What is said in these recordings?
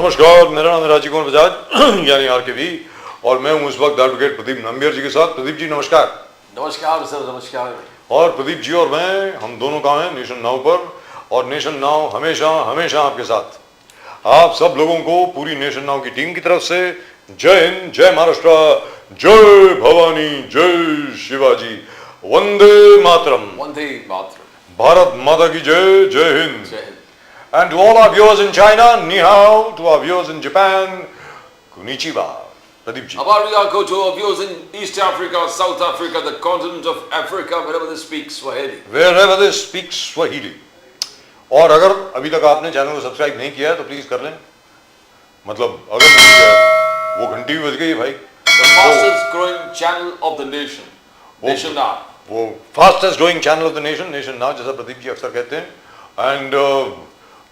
नमस्कार, मेरा नाम है राजीव कुमार बजाज यानी आरकेवी और मैं हूं इस वक्त एडवोकेट प्रदीप नंबियर जी के साथ। प्रदीप जी नमस्कार। नमस्कार सर, नमस्कार। और प्रदीप जी और मैं, हम दोनों कहाँ हैं? नेशन नाउ पर। और नेशन नाउ हमेशा हमेशा आपके साथ। आप सब लोगों को पूरी नेशन नाउ की टीम की तरफ से जय हिंद, जय महाराष्ट्र, जय भवानी, जय शिवाजी, वंदे मातरम। वंदे मातरम। भारत माता की जय, जय हिंद। जय Hind. And to all our viewers in China, ni hao. To our viewers in Japan, konnichiwa. Pradeep ji. Abariako to our viewers in East Africa, South Africa, the continent of Africa, wherever they speak Swahili. Wherever they speak Swahili. और अगर अभी तक आपने channel को subscribe नहीं किया है तो प्लीज कर लें। मतलब अगर नहीं किया है, वो घंटी भी बज गई है भाई। The fastest growing channel of the nation. Nation Now. वो fastest growing channel of the nation, nation now, जैसा प्रदीप जी अक्सर कहते हैं। एंड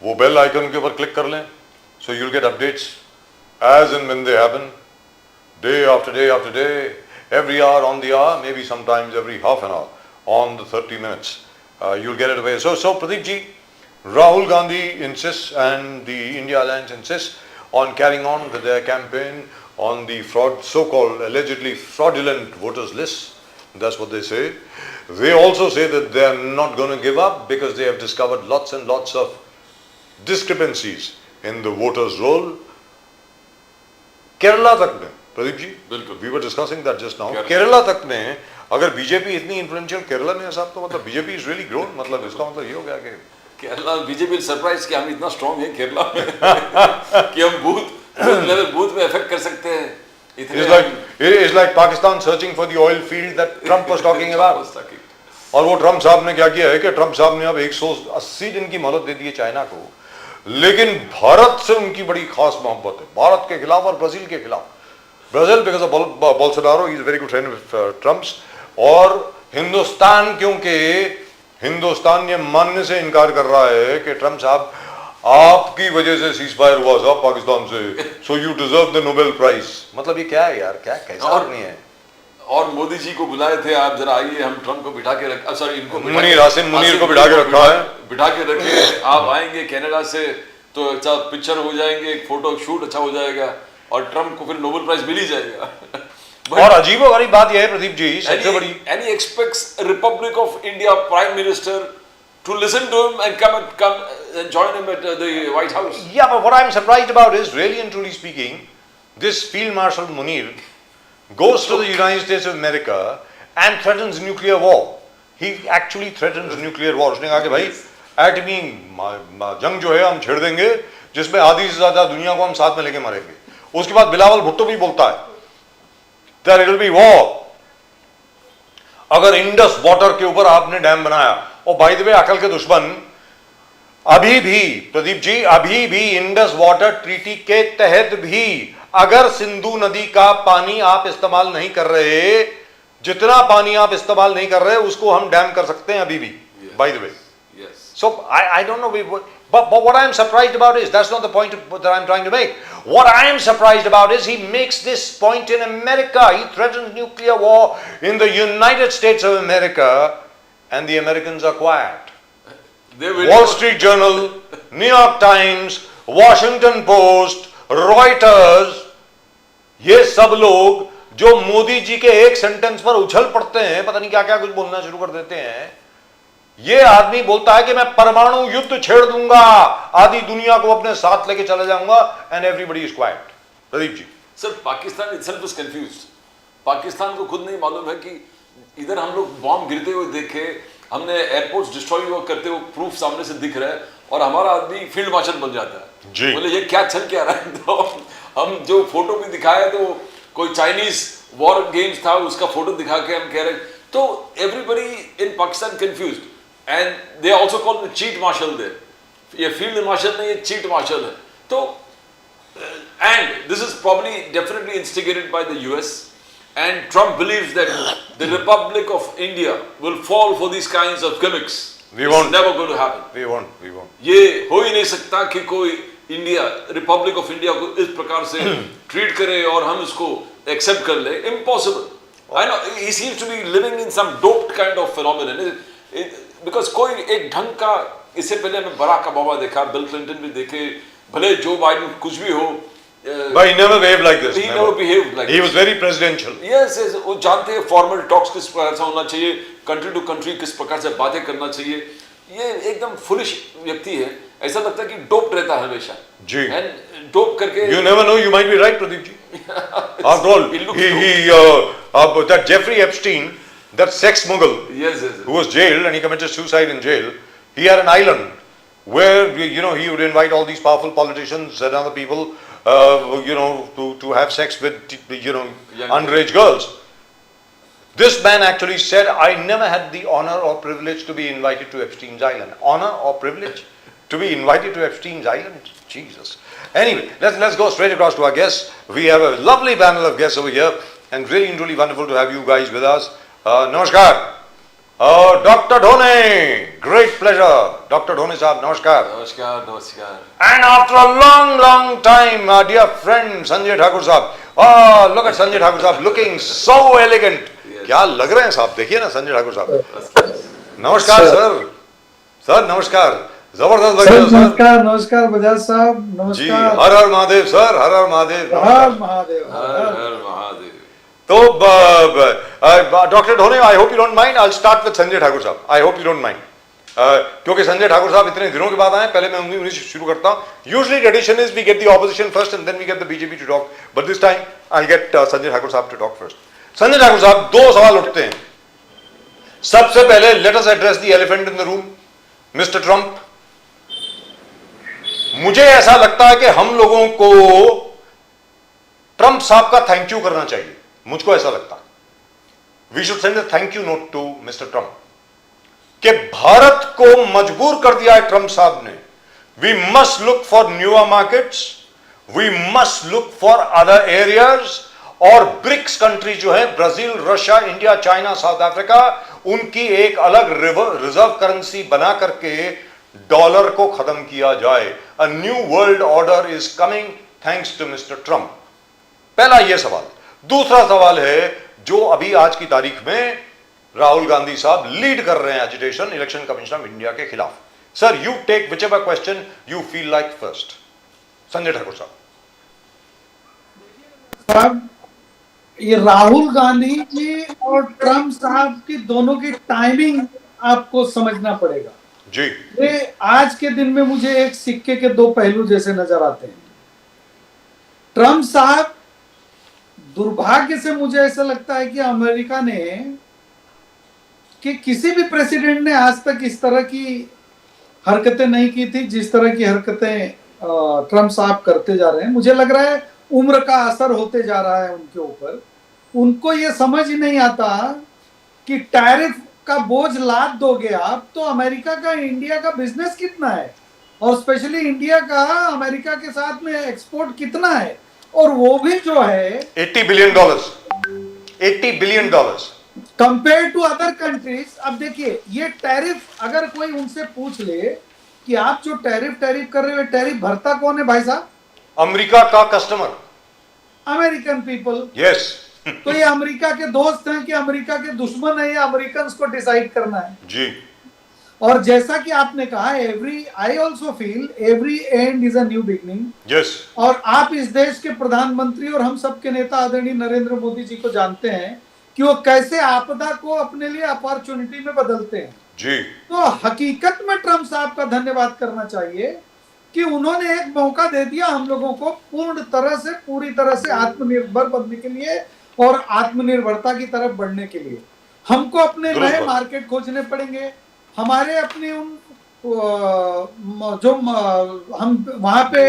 वो बेल आइकन के ऊपर क्लिक कर लें, so you'll get updates as and when they happen, day after day after day, every hour on the hour, maybe sometimes every half an hour on the 30 minutes. You'll get it away. So Pradeep ji, Rahul Gandhi insists and the India Alliance insists on carrying on with their campaign on the so-called allegedly fraudulent voters list. That's what they say. They also say that they are not going to give up because they have discovered lots and lots of discrepancies in the voters roll. Kerala तक में प्रदीप जी, बिल्कुल, we were discussing that just now. Kerala तक में अगर BJP इतनी influential Kerala में है साहब, तो मतलब बीजेपी इज रियली ग्रोन। मतलब इसका मतलब ये हो गया कि केरला बीजेपी सरप्राइज कि हम इतना स्ट्रांग हैं केरला में कि हम बूथ में इफेक्ट कर सकते हैं। It's like Pakistan searching for the oil field that Trump was talking about. और वो ट्रम्प साहब ने क्या किया है कि ट्रम्प साहब ने अब 180 दिन की मोहलत दे दी है चाइना को, लेकिन भारत से उनकी बड़ी खास मोहब्बत है, भारत के खिलाफ और ब्राजील के खिलाफ। Brazil because of Bolsonaro, he is very good friend with Trump's. और हिंदुस्तान, क्योंकि हिंदुस्तान ये मानने से इनकार कर रहा है कि ट्रम्प साहब आपकी वजह से सीज फायर हुआ साहब पाकिस्तान से, so you deserve the Nobel prize. मतलब ये क्या है यार, क्या कैसा आदमी है। और मोदी जी को बुलाए थे, आप जरा आइए, हम ट्रम्प को बिठा के रख, सॉरी इनको मुनीर को बिठा के रखा है, बिठा के रखे। आप आएंगे कनाडा से तो अच्छा पिक्चर हो जाएंगे, एक फोटो शूट अच्छा हो जाएगा और ट्रम्प को फिर नोबेल प्राइज मिल ही जाएगा। और अजीबोगरीब बात यह है प्रदीप जी, सबसे बड़ी, and he expects Republic of India Prime Minister to listen to him and come and join him at the White House. Yeah, but what I'm surprised about is, really and truly speaking, this Field Marshal Munir goes to the United States of America and threatens nuclear war. He actually threatens nuclear war. उसने कहा कि भाई एटमी जंग जो है हम छेड़ देंगे, जिसमें आधी से ज्यादा दुनिया को हम साथ में लेके मारेंगे। उसके बाद बिलावल भुट्टो भी बोलता है that it will be war अगर इंडस वाटर के ऊपर आपने डैम बनाया। और बाय द वे, अकल के दुश्मन, अभी भी प्रदीप जी, अभी भी इंडस वाटर ट्रीटी के तहत भी अगर सिंधु नदी का पानी आप इस्तेमाल नहीं कर रहे, जितना पानी आप इस्तेमाल नहीं कर रहे, उसको हम डैम कर सकते हैं अभी भी, bye the way. So I don't know, but what I am surprised about is, that's not the point that I'm trying to make. What I am surprised about is he makes this point in America. He threatens nuclear war in the United States of America, and the Americans are quiet. Wall Street Journal, New York Times, Washington Post, Reuters, ये सब लोग जो मोदी जी के एक sentence पर उछल पड़ते हैं, पता नहीं क्या क्या कुछ बोलना शुरू कर देते हैं। ये आदमी बोलता है कि मैं परमाणु युद्ध छेड़ दूंगा, आधी दुनिया को अपने साथ लेके चला जाऊंगा, and everybody is quite. Pradeep ji, sir Pakistan itself is confused. Pakistan को खुद नहीं मालूम है कि इधर हम लोग बॉम्ब गिरते हुए देखे, हमने एयरपोर्ट्स डिस्ट्रॉय करते हुए प्रूफ सामने से दिख रहा है, और हमारा आदमी फील्ड मार्शल बन जाता है। बोले ये क्या चल क्या रहा है। तो हम जो फोटो भी दिखाया तो कोई चाइनीज वॉर गेम्स था, उसका फोटो दिखा के हम कह रहे, तो everybody in Pakistan confused, and they also call the cheat marshal there. ये field marshal नहीं, ये cheat marshal है। तो and this is probably definitely instigated by the US, and Trump believes that the Republic of India will fall for these kinds of gimmicks. It's never going to happen. We won't. ये हो ही नहीं सकता कि कोई India, Republic of India को इस प्रकार से ट्रीट करे और हम इसको एक्सेप्ट कर ले। Impossible. I know he seems to be living in some doped kind of phenomenon. Because कोई एक ढंग का, इससे पहले हमें बराक ओबामा देखा, बिल क्लिंटन भी देखे, भले जो बाइडन कुछ भी हो, But he never behaved like this. he never behaved like He was very presidential. yes, yes, वो जानते हैं फॉर्मल टॉक्स किस प्रकार से होना चाहिए, कंट्री टू कंट्री किस प्रकार से बातें करना चाहिए। ये एकदम फुलिश व्यक्ति है, ऐसा लगता है कि डोप रहता है हमेशा। जी। एंड डोप करके You never know, you might be right, Pradeep ji. After all, He looks that Jeffrey Epstein, that sex mogul, yes, yes, who was jailed and he committed suicide in jail, he had an island where, you know, he would invite all these powerful politicians and other people, you know, to have sex with, you know, Young underage girls. This man actually said, I never had the honor or privilege to be invited to Epstein's island. Honor or privilege to be invited to Epstein's island? Jesus. Anyway, let's go straight across to our guests. We have a lovely panel of guests over here and really and truly wonderful to have you guys with us. Namaskar. Dr. Dhone, great pleasure. Dr. Dhone sahab, namaskar. नमस्कार नमस्कार। And after a long time, our dear friend Sanjay Thakur sahab. Oh, look at Sanjay Thakur sahab, looking so elegant. क्या लग रहे हैं साहब, देखिए ना संजय ठाकुर साहब। नमस्कार सर। सर नमस्कार, जबरदस्त लग रहे हो सर। नमस्कार नमस्कार बजाज साहब, जी, नमस्कार। हर हर महादेव सर, हर हर महादेव। हर महादेव। हर हर महादेव। तो doctor Dhone, I hope you don't mind, I will start with Sanjay Thakur sahab. I hope you don't mind, क्योंकि संजय ठाकुर साहब इतने दिनों के बाद आए, पहले मैं उन्हीं से शुरू करता हूं। Usually tradition is we get the opposition first and then we get the BJP to talk, but this time I will get Sanjay Thakur sahab to talk first. Sanjay Thakur sahab, दो सवाल उठते हैं। सबसे पहले let us address the elephant in the room, mister Trump. मुझे ऐसा लगता है कि हम लोगों को ट्रंप साहब का थैंक यू करना चाहिए, मुझको ऐसा लगता है। We should send a thank you note to Mister Trump कि भारत को मजबूर कर दिया है ट्रंप साहब ने। We must look for newer markets, we must look for other areas, और ब्रिक्स कंट्री जो है, Brazil, Russia, India, China, South Africa, उनकी एक अलग रिजर्व करेंसी बना करके डॉलर को खत्म किया जाए। A new world order is coming thanks to Mister Trump. पहला यह सवाल। दूसरा सवाल है, जो अभी आज की तारीख में राहुल गांधी साहब लीड कर रहे हैं agitation election commission of India के खिलाफ। Sir, you take whichever question you feel like first. Sanjay Thakur साहब। साहब, ये राहुल गांधी जी और ट्रंप साहब की दोनों की टाइमिंग आपको समझना पड़ेगा जी। ये आज के दिन में मुझे एक सिक्के के दो पहलू जैसे नजर आते हैं। ट्रंप साहब, दुर्भाग्य से मुझे ऐसा लगता है कि अमेरिका ने, कि किसी भी प्रेसिडेंट ने आज तक इस तरह की हरकतें नहीं की थी जिस तरह की हरकतें ट्रंप साहब करते जा रहे हैं। मुझे लग रहा है उम्र का असर होते जा रहा है उनके ऊपर। उनको ये समझ ही नहीं आता कि टैरिफ का बोझ लाद दोगे आप तो अमेरिका का इंडिया का बिजनेस कितना है, और स्पेशली इंडिया का अमेरिका के साथ में एक्सपोर्ट कितना है, और वो भी जो है $80 billion, $80 billion compare to other countries. अब देखिए, ये टैरिफ अगर कोई उनसे पूछ ले कि आप जो टैरिफ कर रहे हो, टैरिफ भरता कौन है भाई साहब? अमेरिका का कस्टमर, अमेरिकन पीपल। यस। तो ये अमेरिका के दोस्त हैं कि अमेरिका के दुश्मन है, या अमेरिकन को डिसाइड करना है जी। और जैसा कि आपने कहा, I also feel every and is a new beginning. Yes. और आप इस देश के प्रधानमंत्री और हम सबके नेता आदरणीय नरेंद्र मोदी जी को जानते हैं कि वो कैसे आपदा को अपने लिए अपॉर्चुनिटी में बदलते हैं जी। तो हकीकत में ट्रंप साहब का धन्यवाद करना चाहिए कि उन्होंने एक मौका दे दिया हम लोगों को पूरी तरह से आत्मनिर्भर बनने के लिए और आत्मनिर्भरता की तरफ बढ़ने के लिए। हमको अपने नए मार्केट खोजने पड़ेंगे। हमारे अपने उन जो हम वहां पे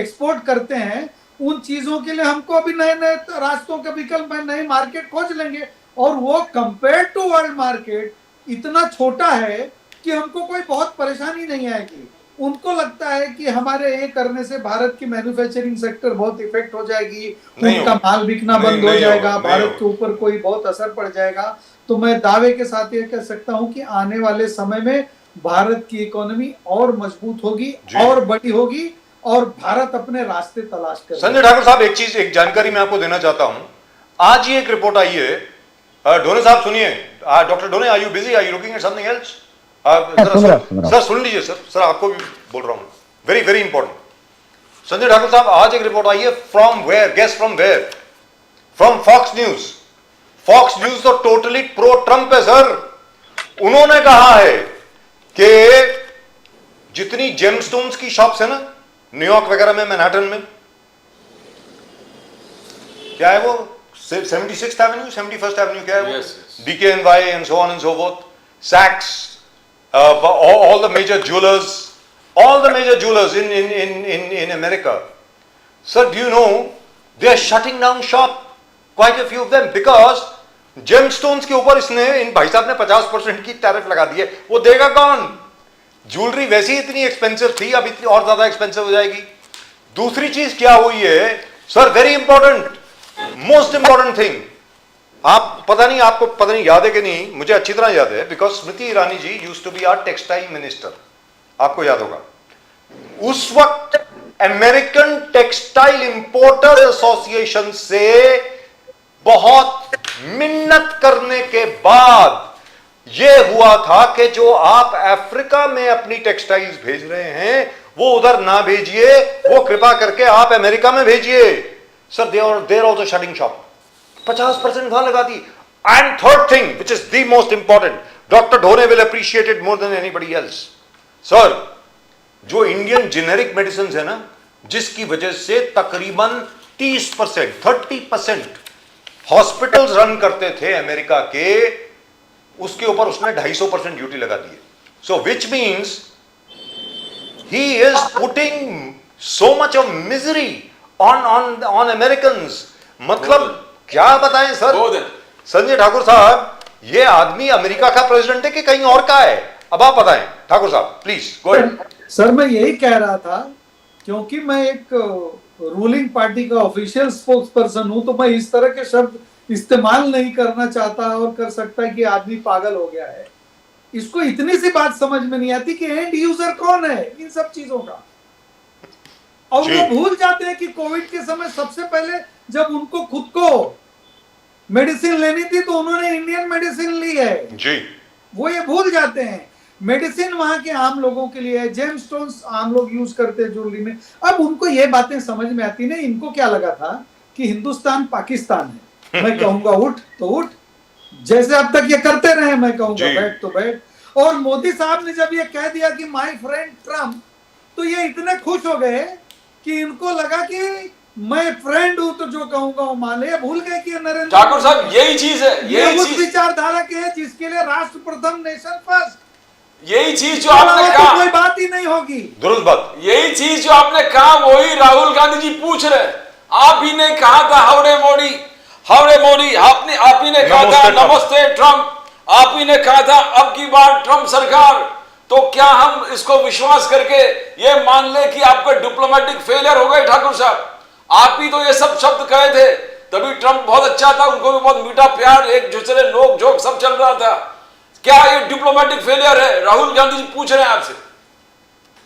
एक्सपोर्ट करते हैं, उन चीजों के लिए हमको अभी नए नए रास्तों के विकल्प में नए मार्केट खोज लेंगे, और वो कंपेयर टू वर्ल्ड मार्केट इतना छोटा है कि हमको कोई बहुत परेशानी नहीं आएगी। उनको लगता है कि हमारे ये करने से भारत की मैन्युफैक्चरिंग सेक्टर बहुत इफेक्ट हो जाएगी, उनका माल बिकना बंद हो जाएगा, भारत के ऊपर कोई बहुत असर पड़ जाएगा। तो मैं दावे के साथ ये कह सकता हूं कि आने वाले समय में भारत की इकोनॉमी और मजबूत होगी और बड़ी होगी, और भारत अपने रास्ते तलाश करेगा। संजय ठाकुर साहब, एक जानकारी मैं आपको देना चाहता हूं। आज ही एक रिपोर्ट आई है, ढोने साहब सुनिए। Doctor Dhone, are you busy, are you looking at something else? Sir सुन लीजिए। सर आपको भी बोल रहा हूं, very very important. Sanjay Thakur sahab, आज एक रिपोर्ट आई है, from where, guess from where? From Fox News. Fox News तो टोटली प्रो ट्रंप है सर। उन्होंने कहा है कि जितनी जेमस्टोन्स की शॉप्स है ना न्यूयॉर्क वगैरह में, मैनहट्टन में, क्या है वो 76th एवेन्यू, 71st एवेन्यू, क्या है वो? Yes, yes. DKNY and so on and so forth, Saks, all the major jewelers, in America. Sir, do you know they are shutting down shop, quite a few of them, because gemstones के ऊपर इसने, इन भाई साहब ने 50% की tariff लगा दी है। वो देगा कौन? ज्वेलरी वैसे ही इतनी एक्सपेंसिव थी, अब इतनी और ज्यादा एक्सपेंसिव हो जाएगी। दूसरी चीज क्या हुई है sir, very important, most important thing, आप पता नहीं, आपको पता नहीं याद है कि नहीं, मुझे अच्छी तरह याद है, because Smriti Irani ji used to be our textile minister, आपको याद होगा। उस वक्त अमेरिकन टेक्सटाइल इंपोर्टर एसोसिएशन से बहुत मिन्नत करने के बाद यह हुआ था कि जो आप अफ्रीका में अपनी टेक्सटाइल्स भेज रहे हैं वो उधर ना भेजिए, वो कृपा करके आप अमेरिका में भेजिए। Sir, there also shutting shop, 50% वहां लगा दी। And third thing which is the most important, doctor Dhone will appreciate it more than anybody else. Sir, जो इंडियन जेनेरिक मेडिसिन है ना, जिसकी वजह से तकरीबन 30%, 30% हॉस्पिटल्स रन करते थे अमेरिका के, उसके ऊपर उसने 250% ड्यूटी लगा दी है। So which means he is putting so much of misery on Americans. मतलब क्या बताएं सर संजय ठाकुर साहब, ये आदमी अमेरिका का प्रेसिडेंट है कि कहीं और का है? अब आप बताएं ठाकुर साहब, प्लीज गो अहेड। सर, मैं यही कह रहा था, क्योंकि मैं एक रूलिंग पार्टी का ऑफिशियल स्पोक्स पर्सन हूं, तो मैं इस तरह के शब्द इस्तेमाल नहीं करना चाहता और कर सकता है कि आदमी पागल हो गया है। इसको इतनी सी बात समझ में नहीं आती कि एंड यूजर कौन है इन सब चीजों का, और वो भूल जाते हैं कि कोविड के समय सबसे पहले जब उनको खुद को मेडिसिन लेनी थी तो उन्होंने इंडियन मेडिसिन ली है जी, वो ये भूल जाते हैं। मेडिसिन वहां के आम लोगों के लिए है, जेमस्टोन्स आम लोग यूज करते हैं ज्वेलरी में। अब उनको ये बातें समझ में आती नहीं। इनको क्या लगा था कि हिंदुस्तान पाकिस्तान है, मैं कहूंगा उठ तो उठ, जैसे अब तक ये करते रहे, मैं कहूंगा बैठ तो बैठ। और मोदी साहब ने जब ये कह दिया कि माय फ्रेंड ट्रम्प, तो ये इतने खुश हो गए कि इनको लगा कि मैं फ्रेंड हूं तो जो कहूंगा वो मान ले। भूल गए कि नरेंद्र ठाकुर साहब यही चीज है, ये उस विचारधारा के है जिसके लिए राष्ट्र प्रथम, नेशन फर्स्ट, यही चीज जो आपने कहा, कोई बात ही नहीं होगी। दुरुस्त बात। यही चीज जो आपने कहा वही राहुल गांधी जी पूछ रहे। आप ही ने कहा था हावड़े मोदी, आप ही ने कहा था नमस्ते ट्रम्प, आप ही ने कहा था अब की बार ट्रम्प सरकार। तो क्या हम इसको विश्वास करके ये मान ले कि आपका डिप्लोमेटिक फेलियर हो गए? ठाकुर साहब, आप ही तो ये सब शब्द कहे थे, तभी ट्रम्प बहुत अच्छा था, उनको भी बहुत मीठा प्यार, एक दूसरे नोक झोंक सब चल रहा था। क्या ये डिप्लोमेटिक फेलियर है? राहुल गांधी जी पूछ रहे हैं आपसे।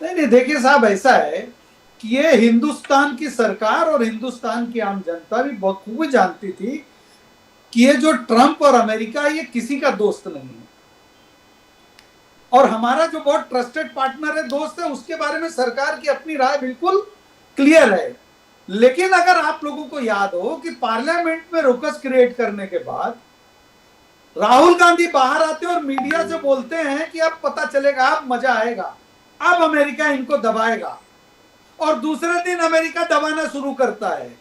नहीं, देखिए साहब, ऐसा है कि ये हिंदुस्तान की सरकार और हिंदुस्तान की आम जनता भी बखूबी जानती थी कि ये जो ट्रम्प और अमेरिका, ये किसी का दोस्त नहीं है। और हमारा जो बहुत ट्रस्टेड पार्टनर है, दोस्त है, उसके बारे में सरकार की अपनी राय बिल्कुल क्लियर है। लेकिन अगर आप लोगों को याद हो कि पार्लियामेंट में रुकस क्रिएट करने के बाद राहुल गांधी बाहर आते और मीडिया से बोलते हैं कि अब पता चलेगा, अब मजा आएगा, अब अमेरिका इनको दबाएगा। और दूसरे दिन अमेरिका दबाना शुरू करता है।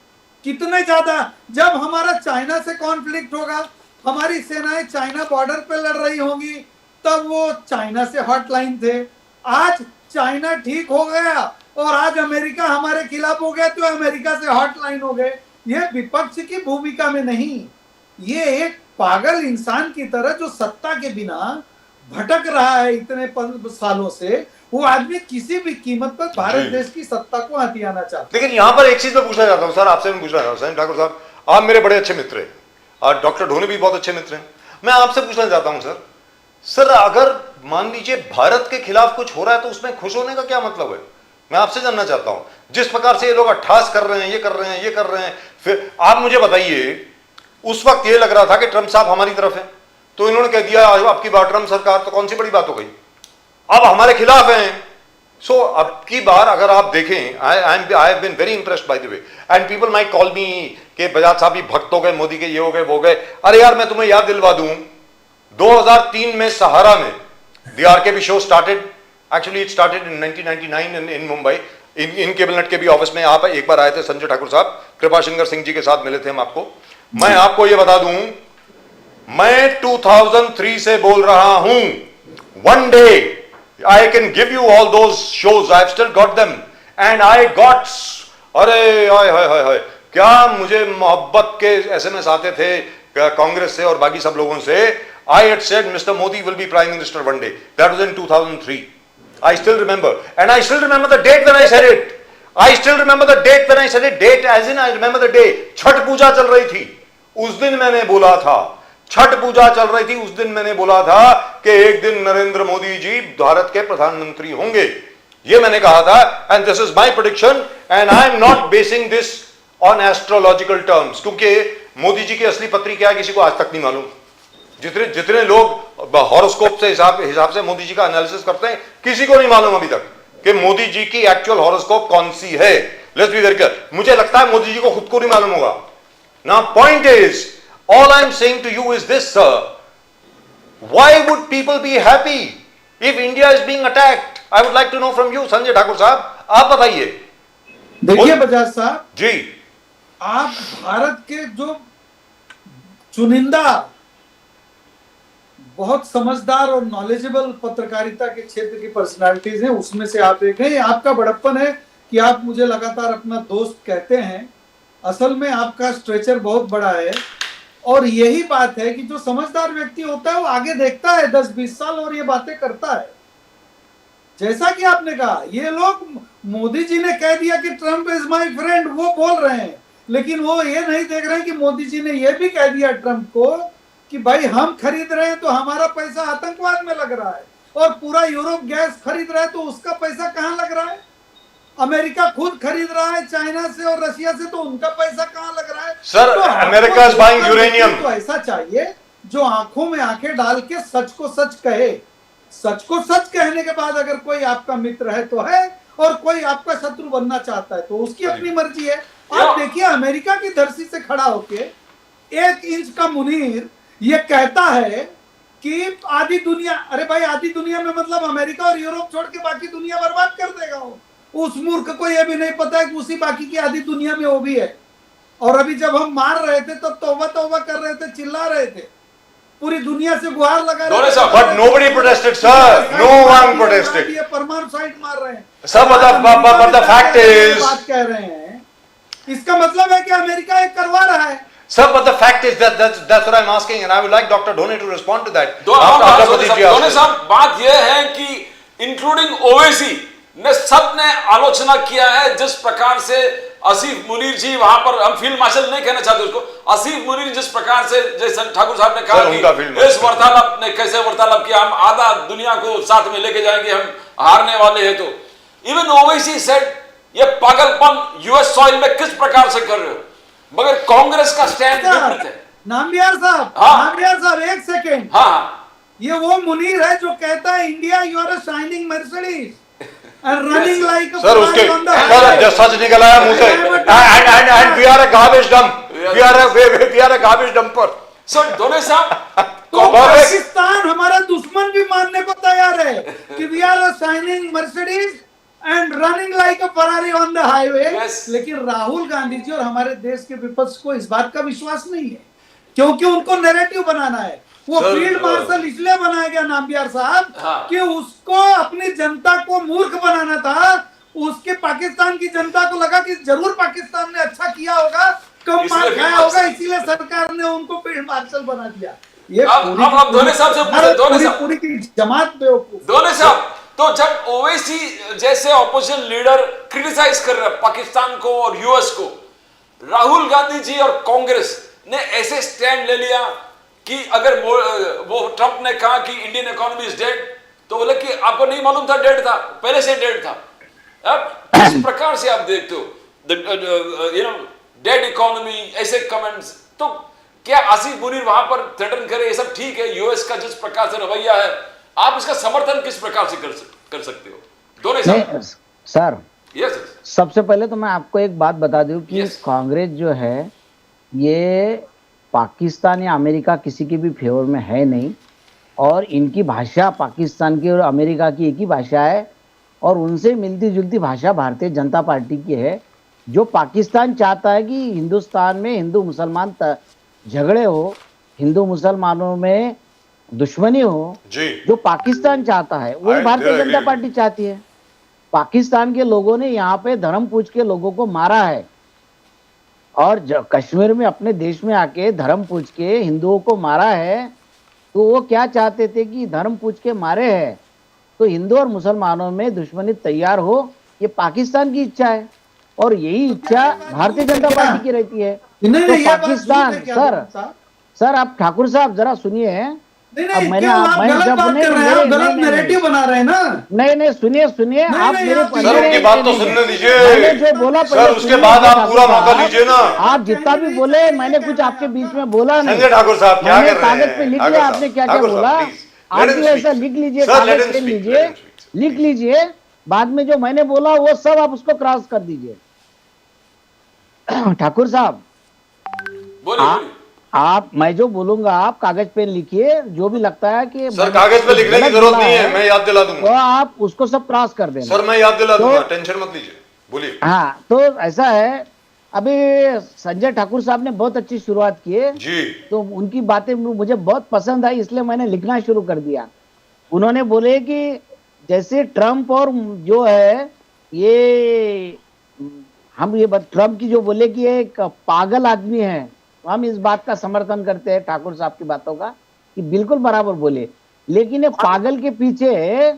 कितने ज्यादा, जब हमारा चाइना से कॉन्फ्लिक्ट होगा, हमारी सेनाएं चाइना बॉर्डर पे लड़ रही होंगी, तब वो चाइना से हॉटलाइन थे। आज चाइना ठीक हो गया और आज अमेरिका हमारे खिलाफ हो गया तो अमेरिका से हॉटलाइन हो गए। ये विपक्ष की भूमिका में नहीं, ये एक पागल इंसान की तरह जो सत्ता के बिना भटक रहा है इतने सालों से, वो आदमी किसी भी कीमत पर भारत देश की सत्ता को हथियाना चाहता है। लेकिन यहां पर एक चीज मैं पूछना चाहता हूं सर, आपसे मैं पूछना चाहता हूं ठाकुर साहब, आप मेरे बड़े अच्छे मित्र हैं और डॉक्टर ढोने भी बहुत अच्छे मित्र हैं। मैं आपसे पूछना चाहता हूं सर, अगर मान लीजिए भारत के खिलाफ कुछ हो रहा है तो उसमें खुश होने का क्या मतलब है? मैं आपसे जानना चाहता हूं, जिस प्रकार से ये लोग अट्ठास कर रहे हैं, ये कर रहे हैं, फिर आप मुझे बताइए, उस वक्त ये लग रहा था कि ट्रम्प साहब हमारी तरफ है, तो इन्होंने कह दिया अब की बार ट्रम्प सरकार, तो कौन सी बड़ी बात हो गई? अब हमारे खिलाफ हैं, सो अब की बार अगर आप देखें, I have been very impressed by the way, and people might call me कि बजाज साहब भी भक्त हो गए मोदी के, ये हो गए वो गए। अरे यार मैं तुम्हें याद दिलवा दूं, 2003 में सहारा में the RKB show started, actually it started in 1999 इन मुंबई, इन केबलनेट के भी ऑफिस में आप एक बार आए थे, संजय ठाकुर साहब, कृपाशंकर सिंह जी के साथ मिले थे हम आपको। मैं आपको ये बता दूं, मैं 2003 से बोल रहा हूं, one day I can give you all those shows. I've still got them, and I got, अरे हाय क्या मुझे मोहब्बत के एसएमएस आते थे कांग्रेस से और बाकी सब लोगों से। I had said Mr. Modi will be Prime Minister one day. That was in 2003. I still remember, and I still remember the date when I said it. I still remember the date when I said it. Date as in I remember the day. Chhath पूजा चल रही थी, उस दिन मैंने बोला था, छठ पूजा चल रही थी, उस दिन मैंने बोला था कि एक दिन नरेंद्र मोदी जी भारत के प्रधानमंत्री होंगे, ये मैंने कहा था। And this is my prediction, and I am not basin this on astrological terms, क्योंकि मोदी जी की असली पत्री क्या है किसी को आज तक नहीं मालूम। जितने लोग हॉरोस्कोप से हिसाब से मोदी जी का एनालिसिस करते हैं, किसी को नहीं मालूम अभी तक कि मोदी जी की एक्चुअल हॉरोस्कोप कौन सी है। लेट्स बी वेरी क्लियर, मुझे लगता है मोदी जी को खुद को नहीं मालूम होगा। Now point is, all I'm saying to you is this, sir. Why would people be happy if India is being attacked? I would like to know from you, Sanjay Thakur साहब, आप बताइए। देखिए बजाज साहब जी, आप भारत के जो चुनिंदा बहुत समझदार और नॉलेजेबल पत्रकारिता के क्षेत्र की पर्सनालिटीज हैं, उसमें से आप एक हैं। आपका बड़प्पन है कि आप मुझे लगातार अपना दोस्त कहते हैं। असल में आपका स्ट्रेचर बहुत बड़ा है, और यही बात है कि जो समझदार व्यक्ति होता है वो आगे देखता है 10-20 साल और ये बातें करता है। जैसा कि आपने कहा, ये लोग मोदी जी ने कह दिया कि ट्रम्प इज माय फ्रेंड, वो बोल रहे हैं, लेकिन वो ये नहीं देख रहे हैं कि मोदी जी ने ये भी कह दिया ट्रम्प को कि भाई हम खरीद रहे हैं तो हमारा पैसा आतंकवाद में लग रहा है, और पूरा यूरोप गैस खरीद रहा है तो उसका पैसा कहां लग रहा है। अमेरिका खुद खरीद रहा है चाइना से और रशिया से, तो उनका पैसा कहां लग रहा है। सर, तो अमेरिका इज बाइंग यूरेनियम। तो ऐसा चाहिए जो आंखों में आंखें डाल के सच को सच कहे। सच को सच कहने के बाद अगर कोई आपका मित्र है तो है, और कोई आपका शत्रु बनना चाहता है तो उसकी अपनी मर्जी है। आप देखिए, अमेरिका की धरती से खड़ा होके 1 इंच का मुनीर ये कहता है कि आधी दुनिया, अरे भाई आधी दुनिया में मतलब अमेरिका और यूरोप छोड़ के बाकी दुनिया बर्बाद कर देगा वो। उस मूर्ख को यह भी नहीं पता है कि उसी बाकी की आधी दुनिया में वो भी है। और अभी जब हम मार रहे थे तब तौबा तौबा कर रहे थे, चिल्ला रहे थे, पूरी दुनिया से गुहार लगा रहे थे। But nobody protested, sir. No one protested. ये परमाणु साइट मार रहे हैं। Sir, but the fact is, बात कह रहे हैं, इसका मतलब है कि अमेरिका ये करवा रहा है। sir, but the fact is that's what I'm asking, and I would like Dr. Dhoni to respond to that. दोनों साहब, बात यह है कि इंक्लूडिंग ओवैसी ने सबने आलोचना किया है जिस प्रकार से आसिफ मुनीर जी वहां पर, हम फील्ड मार्शल नहीं कहना चाहते उसको, आसिफ मुनीर जिस प्रकार से, जैसे ठाकुर साहब ने कहा कि इस वार्तालाप ने कैसे वार्तालाप किया, हम आधा दुनिया को साथ में लेके जाएंगे, हम हारने वाले हैं। तो इवन ओवैसी सेड ये पागलपन यूएस सॉइल में किस प्रकार से कर रहे हो, मगर कांग्रेस का स्टैंड विपरीत है। नामबियार साहब, एक सेकेंड। हाँ, ये वो मुनीर है जो कहता है India you are a shining Mercedes and running like a sir, fly on the sir, highway. just such निकल आया मुंह से, and we are a garbage dump, we are a garbage dumper. Sir दोनों साहब, तो पाकिस्तान हमारा दुश्मन भी मानने को तैयार है कि we are a shining Mercedes and running like a Ferrari on the highway. लेकिन राहुल गांधी जी और हमारे देश के विपक्ष को इस बात का विश्वास नहीं है, क्योंकि उनको नैरेटिव बनाना है। वो फील्ड मार्शल इसलिए बनाया गया नामबियार साहब कि उसको अपनी जनता को मूर्ख बनाना था। उसके पाकिस्तान की जनता को लगा कि जरूर पाकिस्तान ने अच्छा किया होगा, कम मार खाया होगा, इसीलिए सरकार ने उनको फील्ड मार्शल बना दिया। ये अब दोनों साहब से पूछे, पूरी की जमात बेवकूफ। दोनों साहब, तो जब ओवैसी जैसे ऑपोजिशन लीडर क्रिटिसाइज कर रहे हैं पाकिस्तान को और यूएस को, राहुल गांधी जी और कांग्रेस ने ऐसे स्टैंड ले लिया कि अगर वो ट्रंप ने कहा कि इंडियन इकोनॉमी इज डेड, तो बोले कि आपको नहीं मालूम था डेड था, पहले से डेड था। अब इस प्रकार से आप देखते हो यू नो डेड इकोनॉमी, ऐसे कमेंट्स, तो क्या आसिफ मुनीर वहां पर थ्रेटन करे, ये सब ठीक है। यूएस का जिस प्रकार से रवैया है, आप इसका समर्थन किस प्रकार से कर सकते हो? दोनों नहीं हिसाब। सर, यस सबसे पहले तो मैं आपको एक बात बता दूं कि Yes. कांग्रेस जो है ये पाकिस्तान या अमेरिका किसी के भी फेवर में है नहीं, और इनकी भाषा पाकिस्तान की और अमेरिका की एक ही भाषा है, और उनसे मिलती जुलती भाषा भारतीय जनता पार्टी की है। जो पाकिस्तान चाहता है कि हिंदुस्तान में हिंदू मुसलमान झगड़े हो, हिंदू मुसलमानों में दुश्मनी हो, जी जो पाकिस्तान चाहता है वही I भारतीय agree जनता with पार्टी चाहती है। पाकिस्तान के लोगों ने यहाँ पे धर्म पूछ के लोगों को मारा है, और कश्मीर में अपने देश में आके धर्म पूछ के हिंदुओं को मारा है। तो वो क्या चाहते थे कि धर्म पूछ के मारे हैं तो हिंदू और मुसलमानों में दुश्मनी तैयार हो, ये पाकिस्तान की इच्छा है, और यही इच्छा भारतीय जनता पार्टी की रहती है। नहीं तो नहीं, ये बात पाकिस्तान, झूठ है क्या सर धर्म साहब? सर आप ठाकुर साहब जरा सुनिए। नहीं अब नहीं, मैंने क्यों आप मैंने गलत जब बात नहीं कर रहे हैं, आप नहीं, गलत नहीं, नहीं, नैरेटिव बना रहे हैं ना। नहीं नहीं, सुनिए सुनिए, नहीं, आप नहीं, मेरे आप- सर उनकी बात तो सुनने दीजिए। मैंने जो बोला सर, पहले उसके सुनिए, बाद आप ठाकुर पूरा मौका साहब, लीजिए ना। आप जितना भी बोले मैंने कुछ आपके बीच में बोला नहीं। संजय ठाकुर साहब क्या मैंने कर रहे हैं? कागज पे लिख ठाकुर लिया साहब, आपने क्या क्या ठाकुर बोला। साहब, please, let आप him भी speak. ऐसा लिख लीजिए, Sir, let कागज him पे speak, लीजिए, let him speak. लिख लीजिए, बाद में जो मैंने बोला वो सब आप उसको क्रॉस कर दीजिए। ठाकुर साहब, बोलिए आप बोलिए। आप मैं जो बोलूंगा आप कागज पे लिखिए, जो भी लगता है कि सर मैंने कागज पे लिखने की गलत जरूरत बोला नहीं है, मैं याद दिला तो दूंगा। आप उसको सब क्रॉस कर देना। सर मैं याद दिला तो- दूंगा, टेंशन मत लीजिए, बोलिए। हाँ, तो ऐसा है, अभी संजय ठाकुर साहब ने बहुत अच्छी शुरुआत की है, जी तो उनकी बातें मुझे बहुत पसंद आई, इसलिए मैंने लिखना शुरू कर दिया। उन्होंने बोले कि जैसे ट्रम्प और जो है ये हम ये ट्रम्प की जो बोले कि ये एक पागल आदमी है, हम इस बात का समर्थन करते हैं ठाकुर साहब की बातों का, कि बिल्कुल बराबर बोले। लेकिन ये पागल के पीछे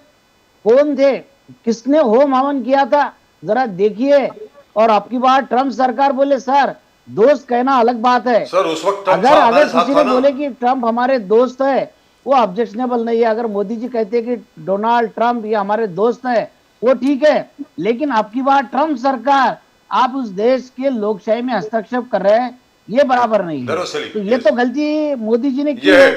कौन थे, किसने होम हवन किया था, जरा देखिए। और आपकी बात ट्रम्प सरकार बोले, सर दोस्त कहना अलग बात है। सर उस वक्त ट्रम्प अगर साहब अगर हमारे साथ किसी था ने ना। बोले कि ट्रम्प हमारे दोस्त है, वो ऑब्जेक्शनेबल नहीं है। अगर मोदी जी कहते हैं कि डोनाल्ड ट्रम्प ये हमारे दोस्त है, वो ठीक है। लेकिन आपकी बात ट्रम्प सरकार, आप उस देश के लोकशाही में हस्तक्षेप कर रहे हैं, ये बराबर नहीं है। दरअसल तो ये तो गलती मोदी जी ने की ये है।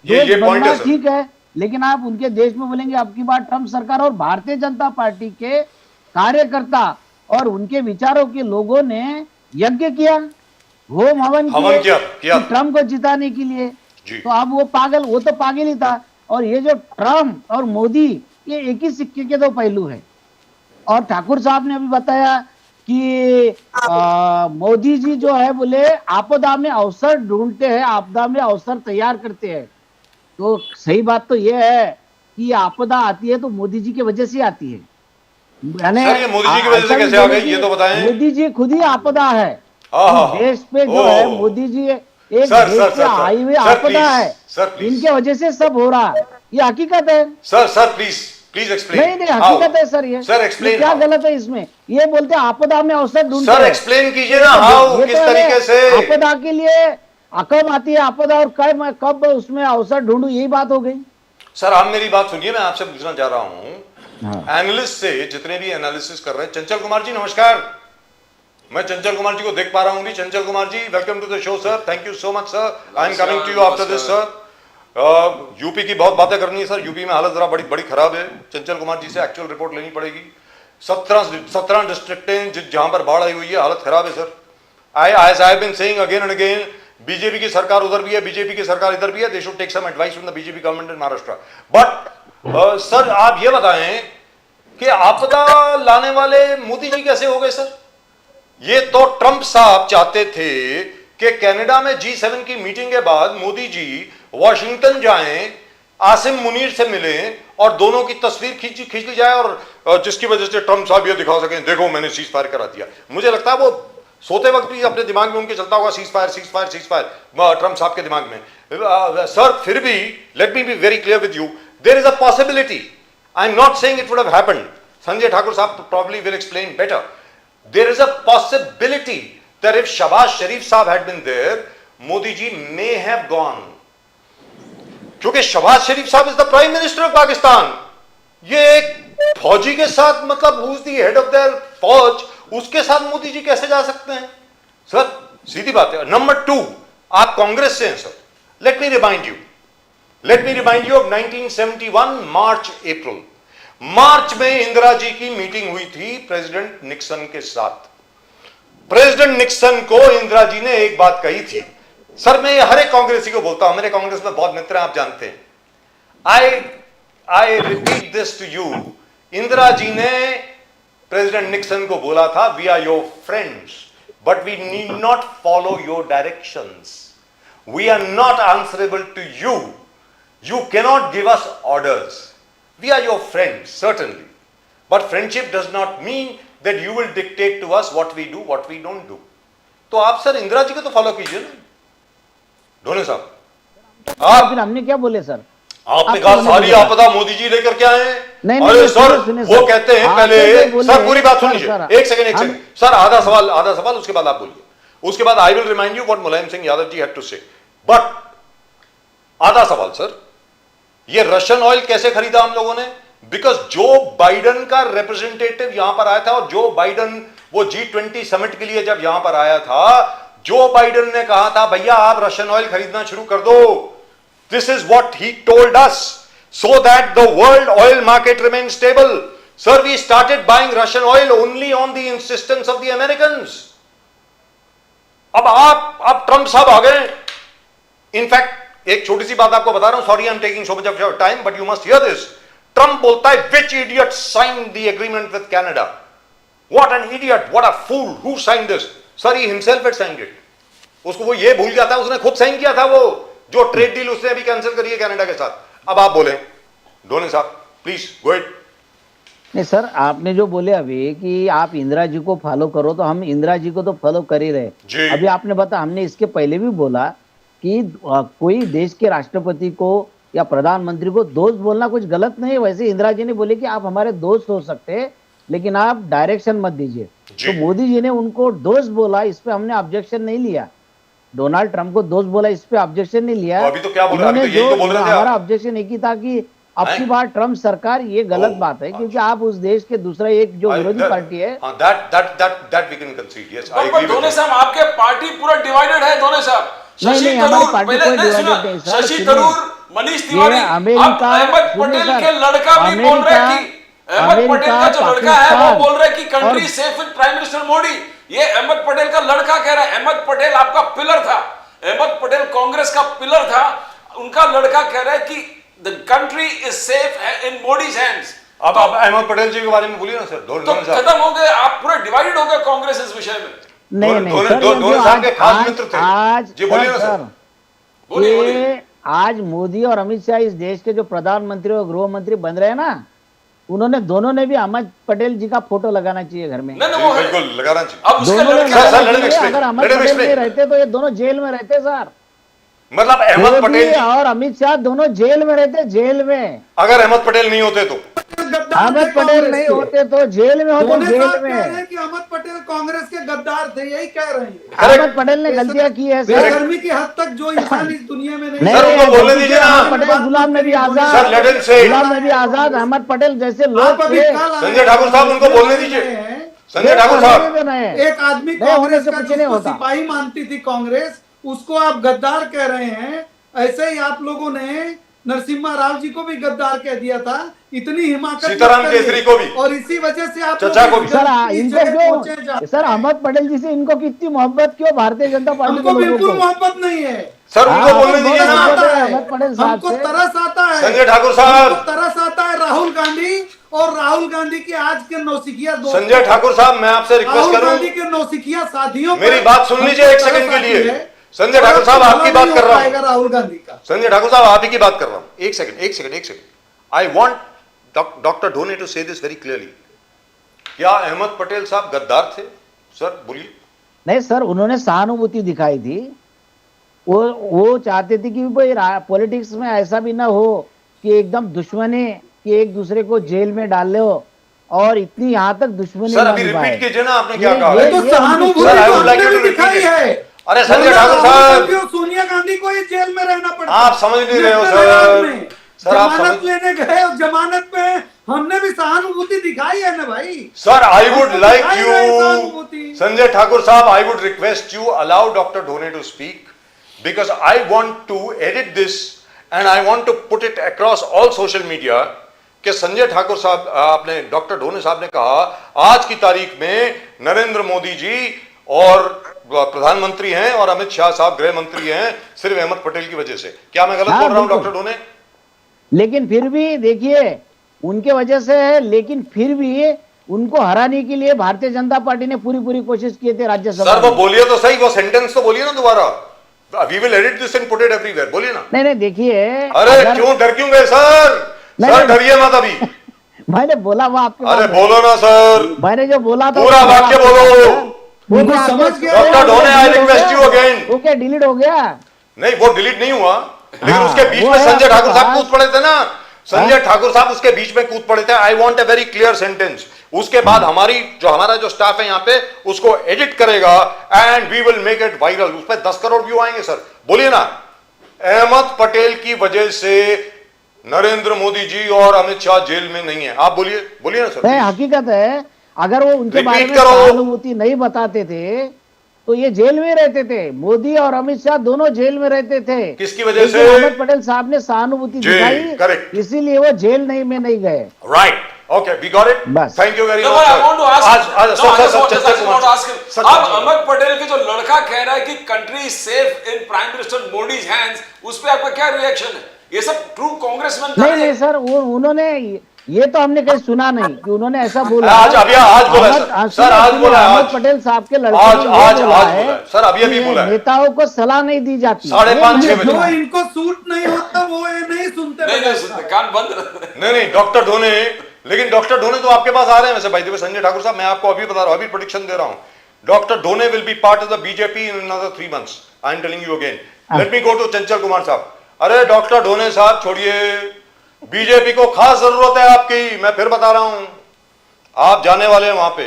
ये दोस्त पॉइंट बनना है सर। ठीक है, लेकिन आप उनके देश में बोलेंगे आपकी बात ट्रम्प सरकार और भारतीय जनता पार्टी के कार्यकर्ता और उनके विचारों के लोगों ने यज्ञ किया, होम हवन हवन किया कि ट्रम्प को जिताने के लिए। जी। तो अब वो पागल, वो तो पागल ही था। और ये जो ट्रम्प और मोदी, ये एक ही सिक्के के दो पहलू है। और ठाकुर साहब ने अभी बताया कि मोदी जी जो है बोले आपदा में अवसर ढूंढते हैं, आपदा में अवसर तैयार करते हैं। तो सही बात तो ये है कि आपदा आती है तो मोदी जी की वजह से आती है। यानी सर ये मोदी जी की वजह से कैसे आ गई, ये तो बताएं। मोदी जी खुद ही आपदा है। हाँ, देश पे जो है ओह। मोदी जी एक सर, देश सर, पे सर, आई हुई सर, आपदा प्लीज, है, सर, प्लीज। इनके वजह से सब हो रहा है, ये हकीकत है। Sir please please explain. नहीं नहीं, हकीकत है सर। ये सर एक्सप्लेन क्या गलत है इसमें? ये बोलते हैं आपदा में अवसर ढूंढते सर हैं। एक्सप्लेन कीजिए ना, हाउ ये किस तो है, तरीके से। आपदा के लिए कब आती है आपदा और कब उसमें अवसर ढूंढू, यही बात हो गई। सर आप मेरी बात सुनिए, मैं आपसे पूछना चाह रहा हूं, हाँ। एनालिस्ट से जितने भी एनालिसिस कर रहे हैं, चंचल कुमार जी नमस्कार, मैं चंचल कुमार जी को देख पा रहा हूं। Chanchal Kumar ji welcome to the show sir, thank you so much sir, I am coming to you after this sir. UP की बहुत बातें करनी है सर, यूपी में हालत जरा बड़ी खराब है, चंचल कुमार जी से एक्चुअल रिपोर्ट लेनी पड़ेगी। 17 डिस्ट्रिक्ट जहां पर बाढ़ आई हुई है, हालत खराब है sir. I have been saying again and again, BJP की सरकार उधर भी है, बीजेपी की सरकार इधर भी है, they should take some advice from the BJP government in Maharashtra. But sir आप ये बताएं कि आपदा लाने वाले मोदी जी कैसे हो गए सर? ये तो ट्रंप साहब चाहते थे कि कनाडा में G7 की मीटिंग के बाद मोदी जी वॉशिंगटन जाएं, आसिम मुनीर से मिलें और दोनों की तस्वीर खींच ली जाए, और जिसकी वजह से ट्रंप साहब ये दिखा सकें देखो मैंने सीज फायर करा दिया। मुझे लगता है वो सोते वक्त भी अपने दिमाग में उनके चलता होगा सीज फायर ट्रंप साहब के दिमाग में। सर फिर भी let me be very clear with you, there is a possibility, I am not saying it would have happened, Sanjay Thakur साहब probably will explain better. There is a possibility that if Shahbaz Sharif साहब had been there, Modi ji may have gone. क्योंकि शहबाज शरीफ साहब is the prime minister of Pakistan, ये एक फौजी के साथ, मतलब who is the head of their फौज, उसके साथ मोदी जी कैसे जा सकते हैं सर? सीधी बात है। नंबर 2, आप कांग्रेस से हैं sir. Let me remind you of 1971 मार्च अप्रैल, मार्च में इंदिरा जी की मीटिंग हुई थी प्रेसिडेंट निक्सन के साथ। प्रेसिडेंट निक्सन को इंदिरा जी ने एक बात कही थी। सर मैं हर एक कांग्रेसी को बोलता हूं, मेरे कांग्रेस में बहुत मित्र हैं, आप जानते हैं। I repeat this to you. Indira ji ने प्रेसिडेंट निक्सन को बोला था, we are your friends but we need not follow your directions, we are not answerable to you, you cannot give us orders, we are your friends certainly, but friendship does not mean that you will dictate to us what we do, what we don't do. तो आप sir Indira ji को तो follow कीजिए ना, ढोले साहब। आप फिर हमने क्या बोले सर? आपने कहा सारी आपदा मोदी जी लेकर के आए हैं। नहीं, अरे नहीं, सर सुनिए, वो कहते हैं आपने पहले, जो बोले सर पूरी बात सुन सर, लीजिए, सर, एक सेकंड सर, आधा सवाल उसके बाद आप बोलिए, उसके बाद I will remind you what Mulayam Singh Yadav ji had to say. But आधा सवाल सर, ये रशियन ऑयल कैसे खरीदा हम लोगों ने? बिकॉज जो बाइडन का रिप्रेजेंटेटिव यहां पर आया था, और जो बाइडन वो G20 समिट के लिए जब यहां पर आया था, जो बाइडन ने कहा था भैया आप रशियन ऑयल खरीदना शुरू कर दो, this is what he told us, so that the world oil market remains stable. Sir, we started buying Russian oil only on the insistence of the Americans. अब ट्रंप साहब आ गए। इनफैक्ट एक छोटी सी बात आपको बता रहा हूं, sorry I am taking so much of your time but you must hear this. Trump बोलता है which idiot signed the agreement with Canada, what an idiot, what a fool, who signed this? Sir he himself had signed it. उसको वो ये भूल गया था, उसने खुद साइन किया था वो जो ट्रेड डील उसने अभी कैंसिल करी है कनाडा के साथ। अब आप बोले ढोले साहब, प्लीज गो अहेड। नहीं सर, आपने जो बोले अभी कि आप इंदिरा जी को फॉलो करो, तो हम इंदिरा जी को तो फॉलो कर ही रहे। अभी आपने बताया, हमने इसके पहले भी बोला कि कोई देश के राष्ट्रपति को या प्रधानमंत्री को दोस्त बोलना कुछ गलत नहीं है। वैसे इंदिरा जी ने बोले कि आप हमारे दोस्त हो सकते हैं लेकिन आप डायरेक्शन मत दीजिए, तो मोदी जी ने उनको दोस्त बोला, इस पे हमने ऑब्जेक्शन नहीं लिया। डोनाल्ड ट्रंप को दोस्त बोला, इस पे ऑब्जेक्शन नहीं लिया। तो अभी तो क्या बोल रहे हैं? जो हमारा ऑब्जेक्शन एक ही था कि अब की बार ट्रंप सरकार, ये गलत बात है क्योंकि आप उस देश के दूसरा एक जो विरोधी पार्टी है, that we can concede, yes, I agree with दोनों you. साहब आपके पार्टी पूरा डिवाइडेड है। दोनों साहब शशि थरूर, पहले शशि थरूर, मनीष तिवारी, अब अहमद पटेल के लड़का भी बोल रहे हैं कि अहमद पटेल का जो लड़का है वो बोल रहा है कि country safe with prime minister Modi. ये अहमद पटेल का लड़का कह रहा है। अहमद पटेल आपका पिलर था, अहमद पटेल कांग्रेस का पिलर था, उनका लड़का कह रहा है कि the country is safe in Modi's hands. अब आप अहमद पटेल जी के बारे में बोलिए ना सर। तो खत्म हो गए, आप पूरा डिवाइडेड हो गए कांग्रेस इस विषय में। नहीं सर, दोनों साहब के खास मित्र थे जी, बोलिए ना सर। बोलिए। आज मोदी और अमित शाह इस देश के जो प्रधानमंत्री और गृह मंत्री बन रहे हैं ना, उन्होंने दोनों ने भी अहमद पटेल जी का फोटो लगाना चाहिए घर में। बिल्कुल लगाना चाहिए। अब उसके दोनों लड़के अगर अहमद पटेल नहीं रहते तो ये दोनों जेल में रहते सर। मतलब अहमद पटेल और अमित शाह दोनों जेल में रहते, जेल में। अगर अहमद पटेल नहीं होते तो, अहमद पटेल नहीं होते तो जेल में होते, जेल में। कह रहे हैं कि अहमद पटेल कांग्रेस के गद्दार थे, यही कह रहे हैं। अहमद पटेल ने गलतियां की है सर। बेशर्मी की हद तक जो इंसान इस दुनिया में नहीं। सर उनको बोलने दीजिए ना। Ahmad Patel, Ghulam Nabi Azad, sir let him से। गुलाम नबी आजाद, अहमद पटेल जैसे लोग आप अभी थे। कल आए संजय ठाकुर साहब उनको बोलने दीजिए। संजय ठाकुर साहब, एक आदमी कांग्रेस का जिसको सिपाही मानती थी कांग्रेस, उसको आप गद्दार कह रहे हैं। ऐसे ही आप लोगों ने नरसिम्हा राव जी को भी गद्दार कह दिया था। इतनी हिमाकत सीताराम केसरी को भी, और इसी वजह से आप चचा को भी। सर इनको क्यों, सर अहमद पटेल जी से इनको कितनी मोहब्बत क्यों भारतीय जनता पार्टी हमको बिल्कुल मोहब्बत नहीं है सर, उनको बोलने दीजिए ना। अहमद पटेल साहब हमको तरस आता है, संजय ठाकुर साहब, हमको तरस आता है राहुल गांधी और राहुल गांधी के आज के नौसिखिया दोस्त। संजय ठाकुर साहब मैं आपसे रिक्वेस्ट राहुल करूं, गांधी के नौसिखिया साथियों मेरी बात सुन लीजिए एक सेकंड के लिए। संजय ठाकुर साहब आपकी बात कर रहा हूं, राहुल गांधी का। संजय ठाकुर साहब आप ही की बात कर रहा हूं। एक second. I want doctor Dhone to से दिस वेरी क्लियरली। क्या अहमद पटेल साहब गद्दार थे? सर बोलिए। नहीं सर, उन्होंने सहानुभूति दिखाई थी। वो चाहते थे कि भाई पॉलिटिक्स में ऐसा भी ना हो कि एकदम दुश्मनी, कि एक दूसरे को जेल में डाल ले हो और इतनी यहाँ तक दुश्मनी। सर अभी रिपीट कीजिए ना, आपने क्या कहा? तो सहानुभूति तो दिखाई है। अरे संजय ठाकुर साहब, सोनिया गांधी को ही जेल में रहना पड़ता। आप समझ नहीं रहे हो सर। सर आप जमानत लेने गए और जमानत में हमने भी सहानुभूति दिखाई है ना भाई। Sir I would like you, Sanjay Thakur sahab, I would request you allow doctor Dhone to speak because I want to edit this and I want to put it across all social media कि संजय ठाकुर साहब, आपने डॉक्टर ढोने साहब ने कहा आज की तारीख में नरेंद्र मोदी जी और प्रधानमंत्री हैं और अमित शाह साहब गृह मंत्री हैं सिर्फ अहमद पटेल की वजह से। क्या मैं गलत हाँ, बोल रहा हूं बिल्कुल। डॉक्टर ढोने? लेकिन फिर भी देखिए उनके वजह से है, लेकिन फिर भी उनको हराने के लिए भारतीय जनता पार्टी ने पूरी पूरी कोशिश की थी राज्यसभा सर वो में। बोलिए तो सही, वो सेंटेंस तो बोलिए ना दोबारा। We will edit this and put it everywhere, बोलिए ना। नहीं देखिए, अरे अगर क्यों डर क्यों गए सर? नहीं, सर नहीं। डरिए मत अभी। मैंने बोला वो आपके अरे पास है। बोलो ना सर, मैंने जो बोला था पूरा वो वाक्य आपके बोलो। पास है। वो उनको क्या समझ आपके- गया। डॉक्टर ढोने, आई डिलीट हो रिक्वेस्ट गया? You again. वो क्या डिलीट हो गया? नहीं वो डिलीट नहीं हुआ, लेकिन हाँ, उसके बीच वो में है संजय आपके ठाकुर साहब पास। कूद पड़े थे ना। संजय ठाकुर साहब उसके बीच में कूद पड़े थे। I want a very clear sentence. उसके बाद हमारा जो स्टाफ है यहाँ पे उसको एडिट करेगा and we will make it viral. उस पर 10 करोड़ व्यू आएंगे सर। बोलिए ना, अहमद पटेल की वजह से नरेंद्र मोदी जी और अमित शाह जेल में नहीं है। आप बोलिए, बोलिए ना सर नहीं, please। हकीकत है, अगर वो उनके बारे Repeat में करो। सहानुभूति नहीं बताते थे तो ये जेल में रहते थे। मोदी और अमित शाह दोनों जेल में रहते थे। किसकी वजह लेकिन से? अहमद पटेल साहब ने सहानुभूति जी, दिखाई, correct। इसीलिए वो जेल नहीं गए। Right, okay, we got it. बस। Thank you very No, much but I want to ask. आज No, I just want to ask him. Sir, अब अहमद पटेल के जो लड़का कह रहा है कि country is safe in prime minister Modi's hands, उस पे आपका क्या रिएक्शन है? ये सब ट्रू कांग्रेसमैन कर रहे नहीं हैं। सर, वो उन्होंने ये तो हमने कहीं सुना नहीं कि उन्होंने ऐसा बोला। आज बोला सर, आज बोला अहमद पटेल साहब के लड़के आज ने ये आज बोला आज है बोला है सर, अभी कि बोला है। नेताओं को सलाह नहीं दी जाती। 5:30 ये 6 बजे। जो इनको सूट नहीं होता वो ये नहीं सुनते। नहीं सुनते, कान बंद रहते। नहीं डॉक्टर ढोने, लेकिन डॉक्टर ढोने तो आपके पास आ रहे हैं वैसे। भाई देखो संजय ठाकुर साहब, मैं आपको अभी बता रहा हूं, अभी प्रेडिक्शन दे रहा हूं। Doctor Dhone will be part of the BJP in another 3 months। I am telling you again. Let me go to Chanchal Kumar साहब। अरे डॉक्टर ढोने साहब छोड़िए, बीजेपी को खास जरूरत है आपकी। मैं फिर बता रहा हूं, आप जाने वाले हैं वहां पे,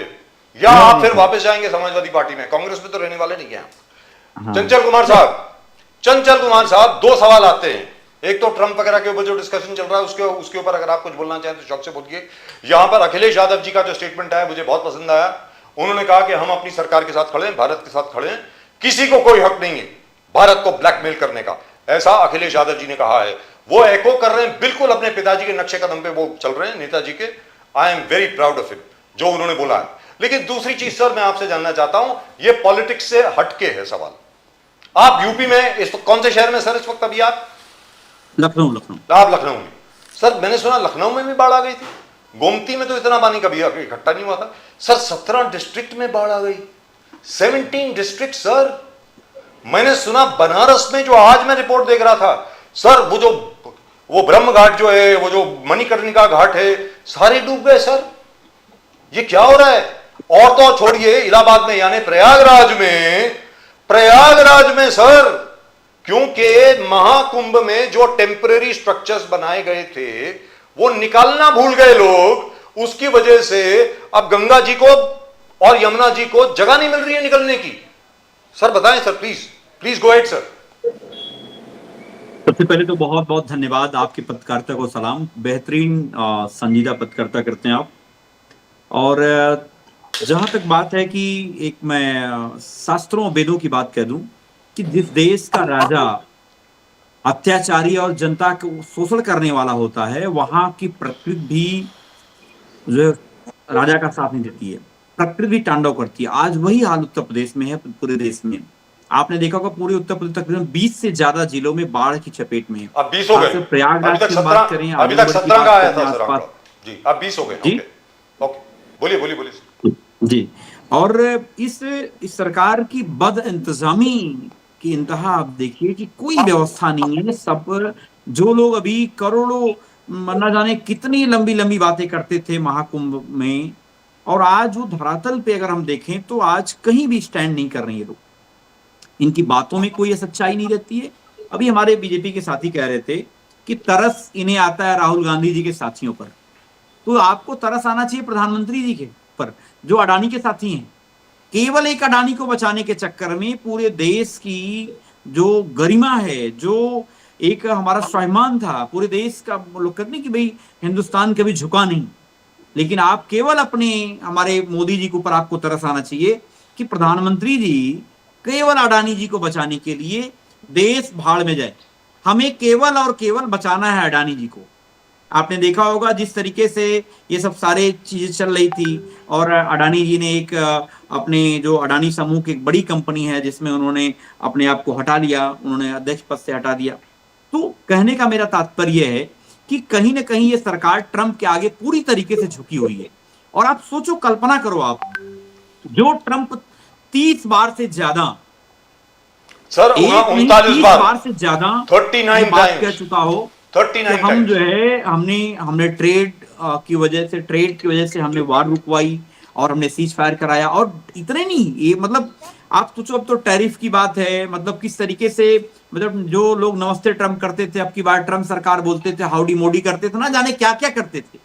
या आप फिर वापस जाएंगे समाजवादी पार्टी में? कांग्रेस में तो रहने वाले नहीं हैं। चंचल कुमार साहब 2 सवाल आते हैं। एक तो ट्रंप वगैरह के ऊपर जो डिस्कशन चल रहा है उसके ऊपर अगर आप कुछ बोलना चाहें तो शौक से बोलिए। यहां पर अखिलेश यादव जी का जो स्टेटमेंट आया मुझे बहुत पसंद आया। उन्होंने कहा कि हम अपनी सरकार के साथ खड़े हैं, भारत के साथ खड़े हैं, किसी को कोई हक नहीं है भारत को ब्लैकमेल करने का, ऐसा अखिलेश यादव जी ने कहा है। वो एको कर रहे हैं, बिल्कुल अपने पिताजी के नक्शे कदम पे वो चल रहे हैं, नेताजी के। I am very proud of it जो उन्होंने बोला है। लेकिन दूसरी चीज सर मैं आपसे जानना चाहता हूं, ये पॉलिटिक्स से हटके है सवाल। आप यूपी में इस कौन से शहर में सर इस वक्त अभी आप? लखनऊ। आप लखनऊ में। सर मैंने सुना लखनऊ में भी बाढ़ आ गई थी। गोमती में तो इतना पानी कभी इकट्ठा नहीं हुआ था सर। 17 डिस्ट्रिक्ट में बाढ़ आ गई, 17 डिस्ट्रिक्ट सर। मैंने सुना बनारस में, जो आज मैं रिपोर्ट देख रहा था सर, वो ब्रह्म घाट जो है, वो जो मणिकर्णिका घाट है, सारे डूब गए सर। ये क्या हो रहा है? और तो छोड़िए इलाहाबाद में, यानी प्रयागराज में सर, क्योंकि महाकुंभ में जो टेम्परेरी स्ट्रक्चर्स बनाए गए थे वो निकालना भूल गए लोग। उसकी वजह से अब गंगा जी को और यमुना जी को जगह नहीं मिल रही है निकलने की। सर बताएं sir, please go ahead sir. सबसे पहले तो बहुत बहुत धन्यवाद, आपकी पत्रकारिता को सलाम। बेहतरीन संजीदा पत्रकारिता करते हैं आप। और जहां तक बात है कि एक मैं शास्त्रों वेदों की बात कह दूं कि जिस देश का राजा अत्याचारी और जनता को शोषण करने वाला होता है, वहां की प्रकृति भी जो राजा का साथ नहीं देती है, प्रकृति भी तांडव करती है। आज वही हाल उत्तर प्रदेश में है, पूरे देश में। आपने देखा होगा पूरे उत्तर प्रदेश तकरीबन 20 से ज्यादा जिलों में बाढ़ की चपेट में है। अब 20 हो गए। प्रयागराज की बात करें, अभी तक 17 का आया था सर आंकड़ा। जी अब 20 हो गए। जी ओके बोलिए जी। और इस सरकार की बद इंतजामी की इंतहा आप देखिए कि कोई व्यवस्था नहीं है। सब जो लोग अभी करोड़ों न जाने कितनी लंबी लंबी बातें करते थे महाकुंभ में, और आज वो धरातल पे अगर हम देखें तो आज कहीं भी स्टैंड नहीं कर रहे हैं लोग। इनकी बातों में कोई सच्चाई नहीं रहती है। अभी हमारे बीजेपी के साथी कह रहे थे कि तरस इन्हें आता है राहुल गांधी जी के साथियों पर। तो आपको तरस आना चाहिए प्रधानमंत्री जी के पर, जो अडानी के साथी हैं। केवल एक अडानी को बचाने के चक्कर में पूरे देश की जो गरिमा है, जो एक हमारा स्वाभिमान था पूरे देश का, लोग कहते हैं कि भाई हिंदुस्तान कभी झुका नहीं, लेकिन आप केवल अपने हमारे मोदी जी के ऊपर आपको तरस आना चाहिए कि प्रधानमंत्री जी केवल अडानी जी को बचाने के लिए देश भाड़ में जाए। हमें केवल और केवल बचाना है अडानी जी को। आपने देखा होगा जिस तरीके से ये सब सारे चीजें चल रही थी, और अडानी जी ने एक अपने जो अडानी समूह की एक बड़ी कंपनी है जिसमें उन्होंने अपने आप को हटा लिया, उन्होंने अध्यक्ष पद से हटा दिया। तो कहने का मेरा तात्पर्य है कि कहीं ना कहीं ये सरकार ट्रंप के आगे पूरी तरीके से झुकी हुई है। और आप सोचो, कल्पना करो आप, जो ट्रंप 30 बार से ज्यादा, सर एक नहीं 39 30 बार बार से ज्यादा 39 ये बात times, कह चुका हो कि 39 हम times। जो है हमने ट्रेड की वजह से, ट्रेड की वजह से हमने वार रुकवाई और हमने सीज फायर कराया। और इतने नहीं, ये मतलब आप सोचो, अब तो टैरिफ की बात है, मतलब किस तरीके से, मतलब जो लोग नमस्ते ट्रम्प करते थे, अब की बार ट्रम्प सरकार बोलते थे, हाउडी मोडी करते थे, ना जाने क्या क्या करते थे।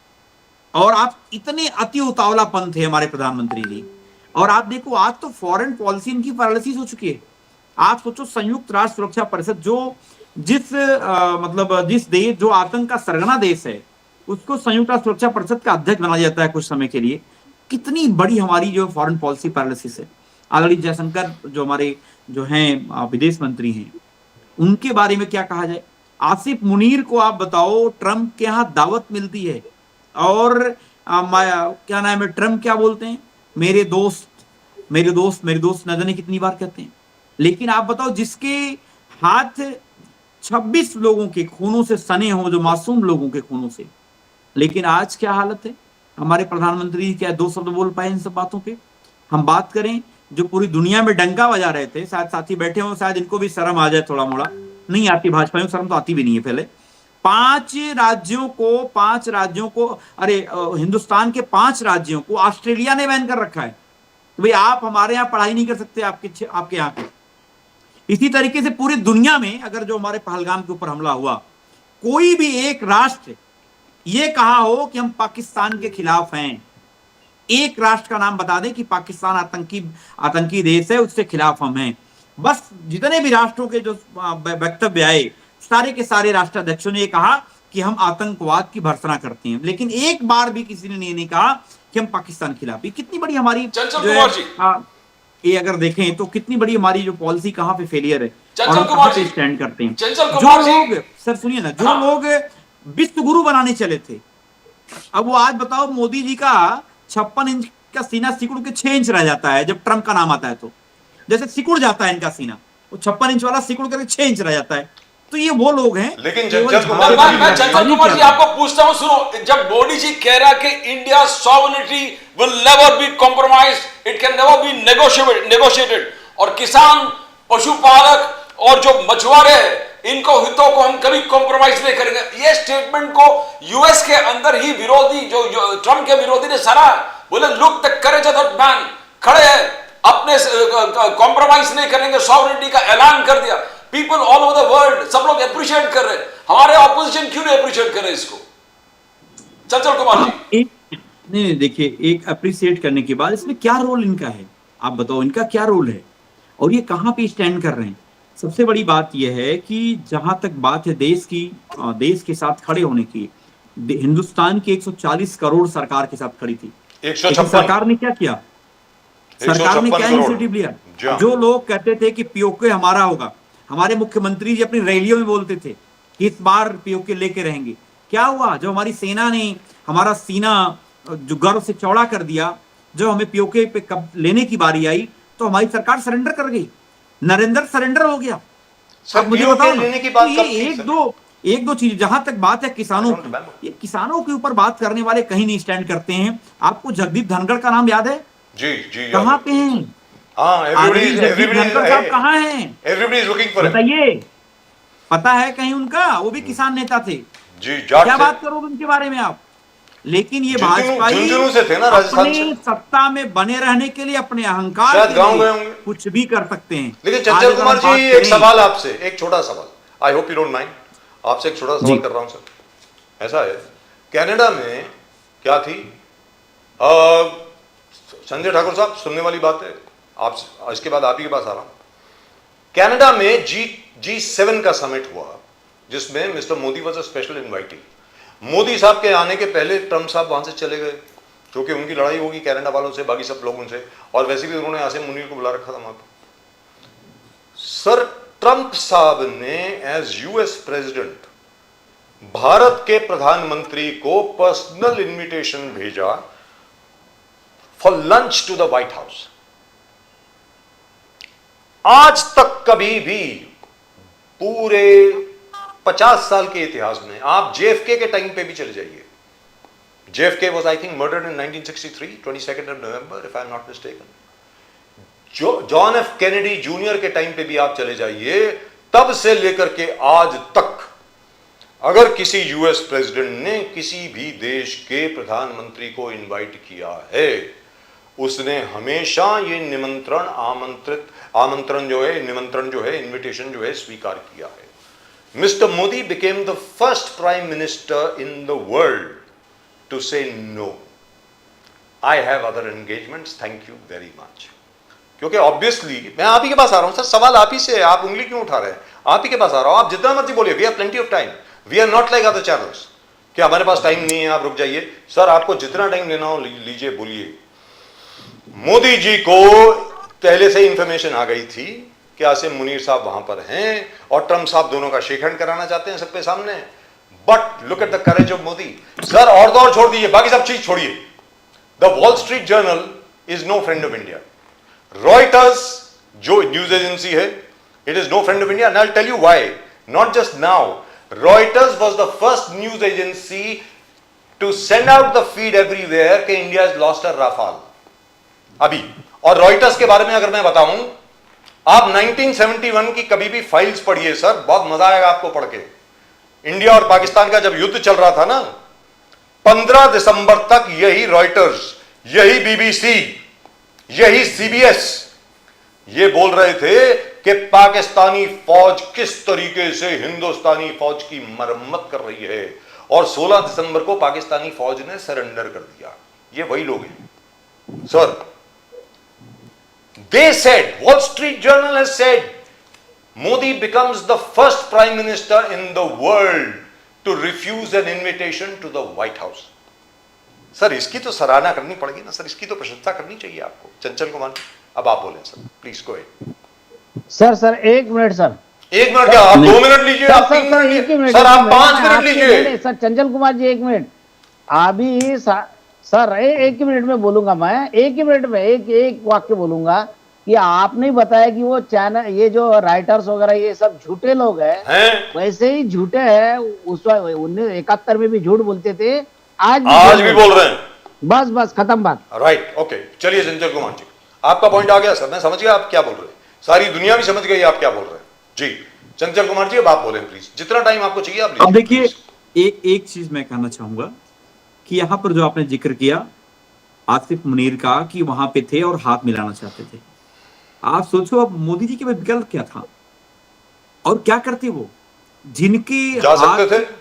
और आप इतने अति उतावलापन थे हमारे प्रधानमंत्री जी। और आप देखो, आज तो फॉरेन पॉलिसी इनकी पैरालिसिस हो चुकी है। आप सोचो, संयुक्त राष्ट्र सुरक्षा परिषद जो मतलब जिस देश, जो आतंक का सरगना देश है, उसको संयुक्त राष्ट्र सुरक्षा परिषद का अध्यक्ष बनाया जाता है कुछ समय के लिए। कितनी बड़ी हमारी जो फॉरेन पॉलिसी पैरालिसिस है। आदरणीय जयशंकर जो हमारे जो हैं विदेश मंत्री हैं, उनके बारे में क्या कहा जाए। आसिफ मुनीर को आप बताओ, ट्रंप के यहाँ दावत मिलती है, और क्या नाम है, ट्रंप क्या बोलते हैं, मेरे दोस्त मेरे दोस्त मेरे दोस्त, न जाने कितनी बार कहते हैं। लेकिन आप बताओ, जिसके हाथ 26 लोगों के खूनों से सने हों, जो मासूम लोगों के खूनों से, लेकिन आज क्या हालत है। हमारे प्रधानमंत्री क्या 2 शब्द बोल पाए इन सब बातों पे। हम बात करें, जो पूरी दुनिया में डंका बजा रहे थे, शायद साथी बैठे हों, शायद इनको भी शर्म आ जाए थोड़ा मोड़ा, नहीं आती भाजपा में शर्म, तो आती भी नहीं है पहले। 5 राज्यों को, अरे हिंदुस्तान के 5 राज्यों को ऑस्ट्रेलिया ने बैन कर रखा है। तो भाई आप हमारे यहाँ पढ़ाई नहीं कर सकते, आपके यहाँ पे। इसी तरीके से पूरी दुनिया में अगर जो हमारे पहलगाम के ऊपर हमला हुआ, कोई भी एक राष्ट्र ये कहा हो कि हम पाकिस्तान के खिलाफ हैं, एक राष्ट्र का नाम बता दें कि पाकिस्तान आतंकी देश है, उसके खिलाफ हम हैं। बस जितने भी राष्ट्रों के जो वक्तव्य आए, सारे के सारे राष्ट्राध्यक्षों ने ये कहा कि हम आतंकवाद की भर्त्सना करते हैं, लेकिन एक बार भी किसी ने नहीं कहा कि हम पाकिस्तान के खिलाफ। ये कितनी बड़ी हमारी चंचल जो कुमार जी, ये अगर देखें तो कितनी बड़ी हमारी जो पॉलिसी कहां पे फेलियर है, चंचल और हम कुमार कहां पे जी, स्टैंड करते हैं। चंचल जो कुमार जी, लोग, सर सुनिए ना, जो हाँ। लोग विश्व गुरु बनाने चले थे, अब वो आज बताओ, मोदी जी का 56 इंच का सीना सिकुड़ के 6 इंच रह जाता है जब ट्रंप का नाम आता है। तो जैसे सिकुड़ जाता है इनका सीना, वो 56 इंच वाला सिकुड़ करके 6 इंच रह जाता है। तो ये वो लोग हैं। लेकिन केवल चंचल कुमार झाड़ू मैं की चंचल कुमार जी क्या आपको पूछता हूं, सुनो, जब मोदी जी कह रहा है कि India sovereignty will never be compromise, it can never be negotiated, और किसान, पशुपालक और जो मछुआरे हैं, इनको हितों को हम कभी कॉम्प्रोमाइज नहीं करेंगे, ये स्टेटमेंट को यूएस के अंदर ही विरोधी, जो ट्रंप के विरोधी ने सराहा। बोले look the courage of that man, खड़े हैं, अपने कॉम्प्रोमाइज नहीं करेंगे, सॉवरेनिटी का ऐलान कर दिया। People all over the world, सब लोग अप्रिशिएट कर रहे हैं। हमारे ऑपोजिशन क्यों नहीं अप्रिशिएट कर रहे इसको? चंचल कुमार जी, नहीं देखिए, एक अप्रिशिएट करने के बाद इसमें क्या रोल इनका है, आप बताओ, इनका क्या रोल है और ये कहां पे स्टैंड कर रहे हैं। सबसे बड़ी बात यह है कि जहां तक बात है देश की, देश के साथ खड़े होने की, हिंदुस्तान की 140 करोड़ सरकार के साथ खड़ी थी। लेकिन 156 सरकार ने क्या किया, सरकार ने क्या इनिशिएटिव लिया। जो लोग कहते थे कि पीओके हमारा होगा, हमारे मुख्यमंत्री जी अपनी रैलियों में बोलते थे कि इस बार पीओके लेके रहेंगे। क्या हुआ, जो हमारी सेना ने हमारा सीना जो गर्व से चौड़ा कर दिया, जो हमें पीओके पे कब लेने की बारी आई, तो हमारी सरकार सरेंडर कर गई, नरेंद्र सरेंडर हो गया। सर मुझे POK बताओ ना, लेने की बात तो कब ये थी, एक दो चीज, जहां तक बात है किसानों की, ये किसानों के ऊपर बात करने वाले कहीं नहीं स्टैंड करते हैं। आपको जगदीप धनखड़ का नाम याद है? जी जी, कहां पे हैं? हाँ, जगदीप धनखड़ साहब कहां हैं? एवरीबडी इज लुकिंग फॉर, बताइए, पता है कहीं उनका? वो भी किसान नेता थे जी, जाट क्या से। बात करोगे उनके बारे में आप? लेकिन ये झुंझुनू भाजपा से थे ना, राजस्थान अपने से। सत्ता में बने रहने के लिए, अपने अहंकार शायद के गाँव लिए गए होंगे। कुछ भी कर सकते हैं। लेकिन आज चंचल अगर कुमार हम बात जी, एक करें- सवाल आपसे, एक छोटा सवाल, आई होप यू डोंट माइंड, आपसे एक छोटा सवाल जी। कर रहा हूं सर। ऐसा है, कनाडा में क्या थी, संजय ठाकुर साहब सुनने वाली बात है, आप इसके बाद आप ही के पास आ रहा हूं। कनाडा में G7 का समिट हुआ, जिसमें mister Modi was a special invitee. Modi साहब के आने के पहले ट्रंप साहब वहां से चले गए, क्योंकि उनकी लड़ाई होगी कनाडा वालों से, बाकी सब लोगों से, और वैसे भी उन्होंने आसिम मुनीर को बुला रखा था वहां पर। सर ट्रंप साहब ने एज यूएस प्रेसिडेंट भारत के प्रधानमंत्री को पर्सनल इनविटेशन भेजा for lunch to the White House. आज तक कभी भी पूरे 50 साल के इतिहास में, आप जेएफके के टाइम पे भी चले जाइए, JFK was, I think, murdered in 1963, 22nd of November, if I'm not mistaken. John F Kennedy junior के टाइम पे भी आप चले जाइए, तब से लेकर के आज तक अगर किसी यूएस प्रेसिडेंट ने किसी भी देश के प्रधानमंत्री को इनवाइट किया है, उसने हमेशा ये निमंत्रण जो है इनविटेशन जो है स्वीकार किया है। Mister Modi became the first prime minister in the world to say no. I have other engagements, thank you very much. क्योंकि ऑब्वियसली मैं आप ही के पास आ रहा हूं सर, सवाल आप ही से है, आप उंगली क्यों उठा रहे हैं? आप ही के पास आ रहा हूं, आप जितना मर्जी बोलिए, we have plenty of time, we are not like other channels कि हमारे पास टाइम नहीं है, आप रुक जाइए। सर आपको जितना टाइम लेना हो लीजिए, बोलिए। मोदी जी को पहले से इंफॉर्मेशन आ गई थी कि आसिम मुनीर साहब वहां पर हैं और ट्रंप साहब दोनों का शेक हैंड कराना चाहते हैं सबके सामने। But look at the courage of Modi. Sir और दौर छोड़ दीजिए, बाकी सब चीज छोड़िए। The Wall Street Journal is no friend of India. Reuters जो न्यूज एजेंसी है, it is no friend of India, and I will tell you why. Not just now, Reuters was the first news agency to send out the feed everywhere कि India has lost a Rafale अभी। और Reuters के बारे में अगर मैं बताऊं, आप 1971 की कभी भी फाइल्स पढ़िए सर, बहुत मजा आएगा आपको पढ़ के। इंडिया और पाकिस्तान का जब युद्ध चल रहा था ना, 15 दिसंबर तक यही रॉयटर्स, यही बीबीसी, यही सीबीएस ये बोल रहे थे कि पाकिस्तानी फौज किस तरीके से हिंदुस्तानी फौज की मरम्मत कर रही है, और 16 दिसंबर को पाकिस्तानी फौज ने सरेंडर कर दिया। ये वही लोग हैं sir. They said, wall Street journal has said, Modi becomes the first prime minister in the world to refuse an invitation to the White House. Sir इसकी तो सराहना करनी पड़ेगी ना सर, इसकी तो प्रशंसा करनी चाहिए आपको। चंचल कुमार, अब आप बोलें sir, please go ahead. Sir एक मिनट सर, 1 मिनट क्या, आप 2 मिनट लीजिए, आप 3 मिनट लीजिए, सर आप 5 मिनट लीजिए। सर चंचल कुमार जी 1 मिनट, अभी सर 1 मिनट में बोलूंगा मैं, 1 मिनट में एक वाक्य बोलूंगा कि आपने बताया कि वो चैनल, ये जो राइटर्स वगैरह ये सब झूठे लोग हैं, वैसे ही झूठे हैं। उस 1971 में भी झूठ बोलते थे, आज भी बोल रहे हैं। बस खत्म बात। राइट, ओके, चलिए चंचल कुमार जी, आपका पॉइंट आ गया सर, मैं समझ गया आप क्या बोल रहे हैं, सारी दुनिया भी समझ गई आप क्या बोल रहे हैं जी। चंचल कुमार जी अब आप बोलें प्लीज, जितना टाइम आपको चाहिए आप लीजिए। अब देखिए एक चीज मैं कहना चाहूंगा कि यहाँ पर जो आपने जिक्र किया आसिफ मुनीर का कि वहां पे थे और हाथ मिलाना चाहते थे, आप सोचो अब मोदी जी के विकल्प क्या था और क्या करते वो, जिनके हाथ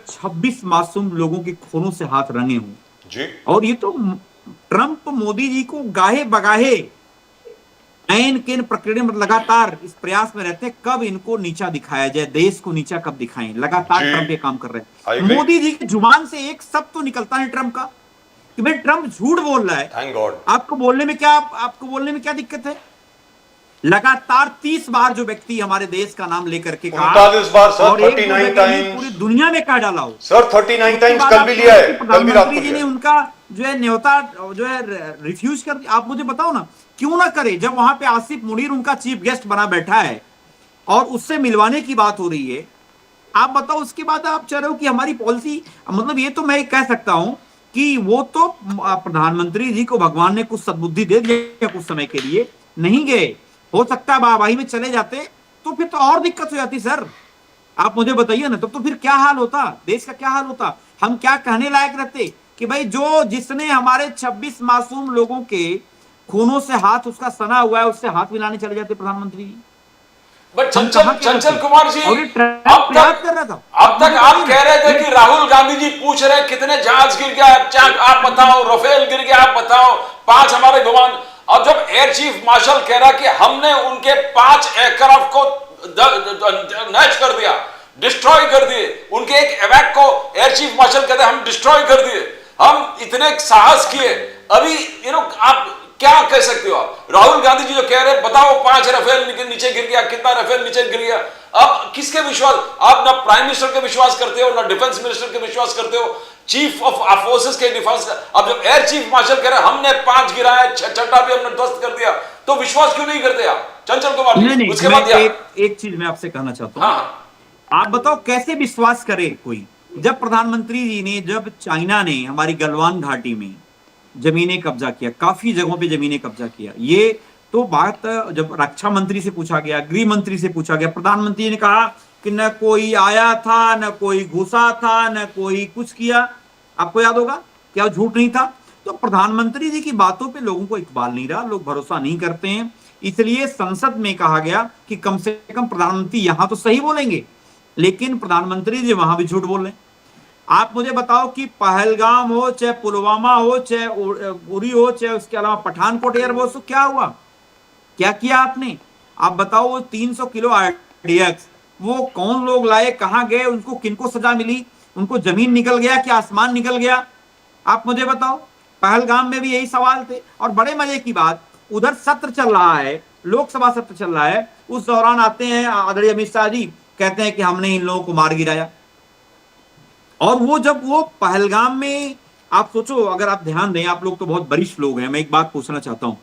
26 मासूम लोगों के खूनों से हाथ रंगे हों जी। और ये तो ट्रंप मोदी जी को गाहे बगाहे ऐन केन प्रक्रिया में लगातार इस प्रयास में रहते हैं कब इनको नीचा दिखाया जाए, देश को नीचा कब दिखाएं, लगातार ट्रंप ये काम कर रहे हैं। मोदी जी की जुबान से एक शब्द तो निकलता है ट्रंप का कि भाई ट्रंप झूठ बोल रहा है। Thank God. आपको बोलने में क्या दिक्कत है? लगातार 30 बार जो व्यक्ति हमारे देश का नाम लेकर के कहा, 39 बार सर, और 39 टाइम्स पूरी दुनिया में कहा डाला हो सर, 39 टाइम्स कल भी लिया है, कल भी रात को जी ने उनका जो है न्योता जो है रिफ्यूज कर दिया। आप मुझे बताओ ना, क्यों ना करे, जब वहां पे आसिफ मुनीर उनका चीफ गेस्ट बना बैठा है और उससे मिलवाने की बात हो रही है, आप बताओ उसके बाद आप चाह रहे हो कि हमारी पॉलिसी, मतलब ये तो मैं कह सकता हूं कि वो तो प्रधानमंत्री जी को भगवान ने कुछ सद्बुद्धि दे दिया कुछ समय के लिए, नहीं गए, हो सकता है वाहवाही में चले जाते तो फिर तो और दिक्कत हो जाती सर। आप मुझे बताइए ना, तो फिर क्या हाल होता, देश का क्या हाल होता, हम क्या कहने लायक रहते कि भाई जिसने हमारे 26 मासूम लोगों के खूनों से हाथ उसका सना हुआ है, उससे हाथ मिलाने चले जाते प्रधानमंत्री जी। बट चंचल कुमार जी, अब तक आप कह रहे थे कि राहुल गांधी जी पूछ रहे कितने जहाज गिर गया, आप बताओ, राफेल गिर गया आप बताओ, 5 हमारे विमान, और जब एयर चीफ मार्शल कह रहा कि हमने उनके 5 एयरक्राफ्ट को नष्ट कर दिया, डिस्ट्रॉय कर दिए, उनके एक एवैक को एयर चीफ मार्शल कहते हैं हम डिस्ट्रॉय कर दिए, हम इतने साहस किए, अभी आप क्या कह सकते हो? आप राहुल गांधी जी जो कह रहे हैं बताओ 5 राफेल नीचे गिर गया, कितना राफेल नीचे गिर गया, अब किसके विश्वास? आप ना प्राइम मिनिस्टर के विश्वास करते हो, ना डिफेंस मिनिस्टर के विश्वास करते हो, चीफ ऑफ फोर्सेस के डिफेंस। अब जब एयर चीफ मार्शल कह रहे हैं हमने 5 गिराए, छठा भी हमने ध्वस्त कर दिया, तो विश्वास क्यों नहीं करते आप? चंचल कुमार जी, नहीं, उसके मैं बाद एक चीज मैं आपसे कहना चाहता हूं। हाँ, आप बताओ कैसे विश्वास करे कोई, जब प्रधानमंत्री जी ने, जब चाइना ने हमारी गलवान घाटी में जमीनें कब्जा किया, काफी जगहों पे जमीनें कब्जा किया, ये तो बात जब रक्षा मंत्री से पूछा गया, गृह मंत्री से पूछा गया, प्रधानमंत्री ने कहा कि न कोई आया था, न कोई घुसा था, न कोई कुछ किया। आपको याद होगा, क्या झूठ नहीं था? तो प्रधानमंत्री जी की बातों पे लोगों को इकबाल नहीं रहा, लोग भरोसा नहीं करते हैं। इसलिए संसद में कहा गया कि कम से कम प्रधानमंत्री यहां तो सही बोलेंगे, लेकिन प्रधानमंत्री जी वहां भी झूठ बोल रहे हैं। आप मुझे बताओ कि पहलगाम हो, चाहे पुलवामा हो, चाहे उरी हो, चाहे उसके अलावा पठानकोट एयरबेस हो, क्या हुआ? क्या किया आपने? आप बताओ, वो 300 किलो आरडीएक्स वो कौन लोग लाए, कहां गए, उनको किनको सजा मिली? उनको जमीन निकल गया कि आसमान निकल गया? आप मुझे बताओ। पहलगाम में भी यही सवाल थे। और बड़े मजे की बात, उधर सत्र चल रहा है, लोकसभा सत्र चल रहा है, उस दौरान आते हैं आदरणीय अमित शाह जी, कहते हैं कि हमने इन लोगों को मार गिराया। और वो जब वो पहलगाम में, आप सोचो, अगर आप ध्यान दें, आप लोग तो बहुत वरिष्ठ लोग हैं, मैं एक बात पूछना चाहता हूं।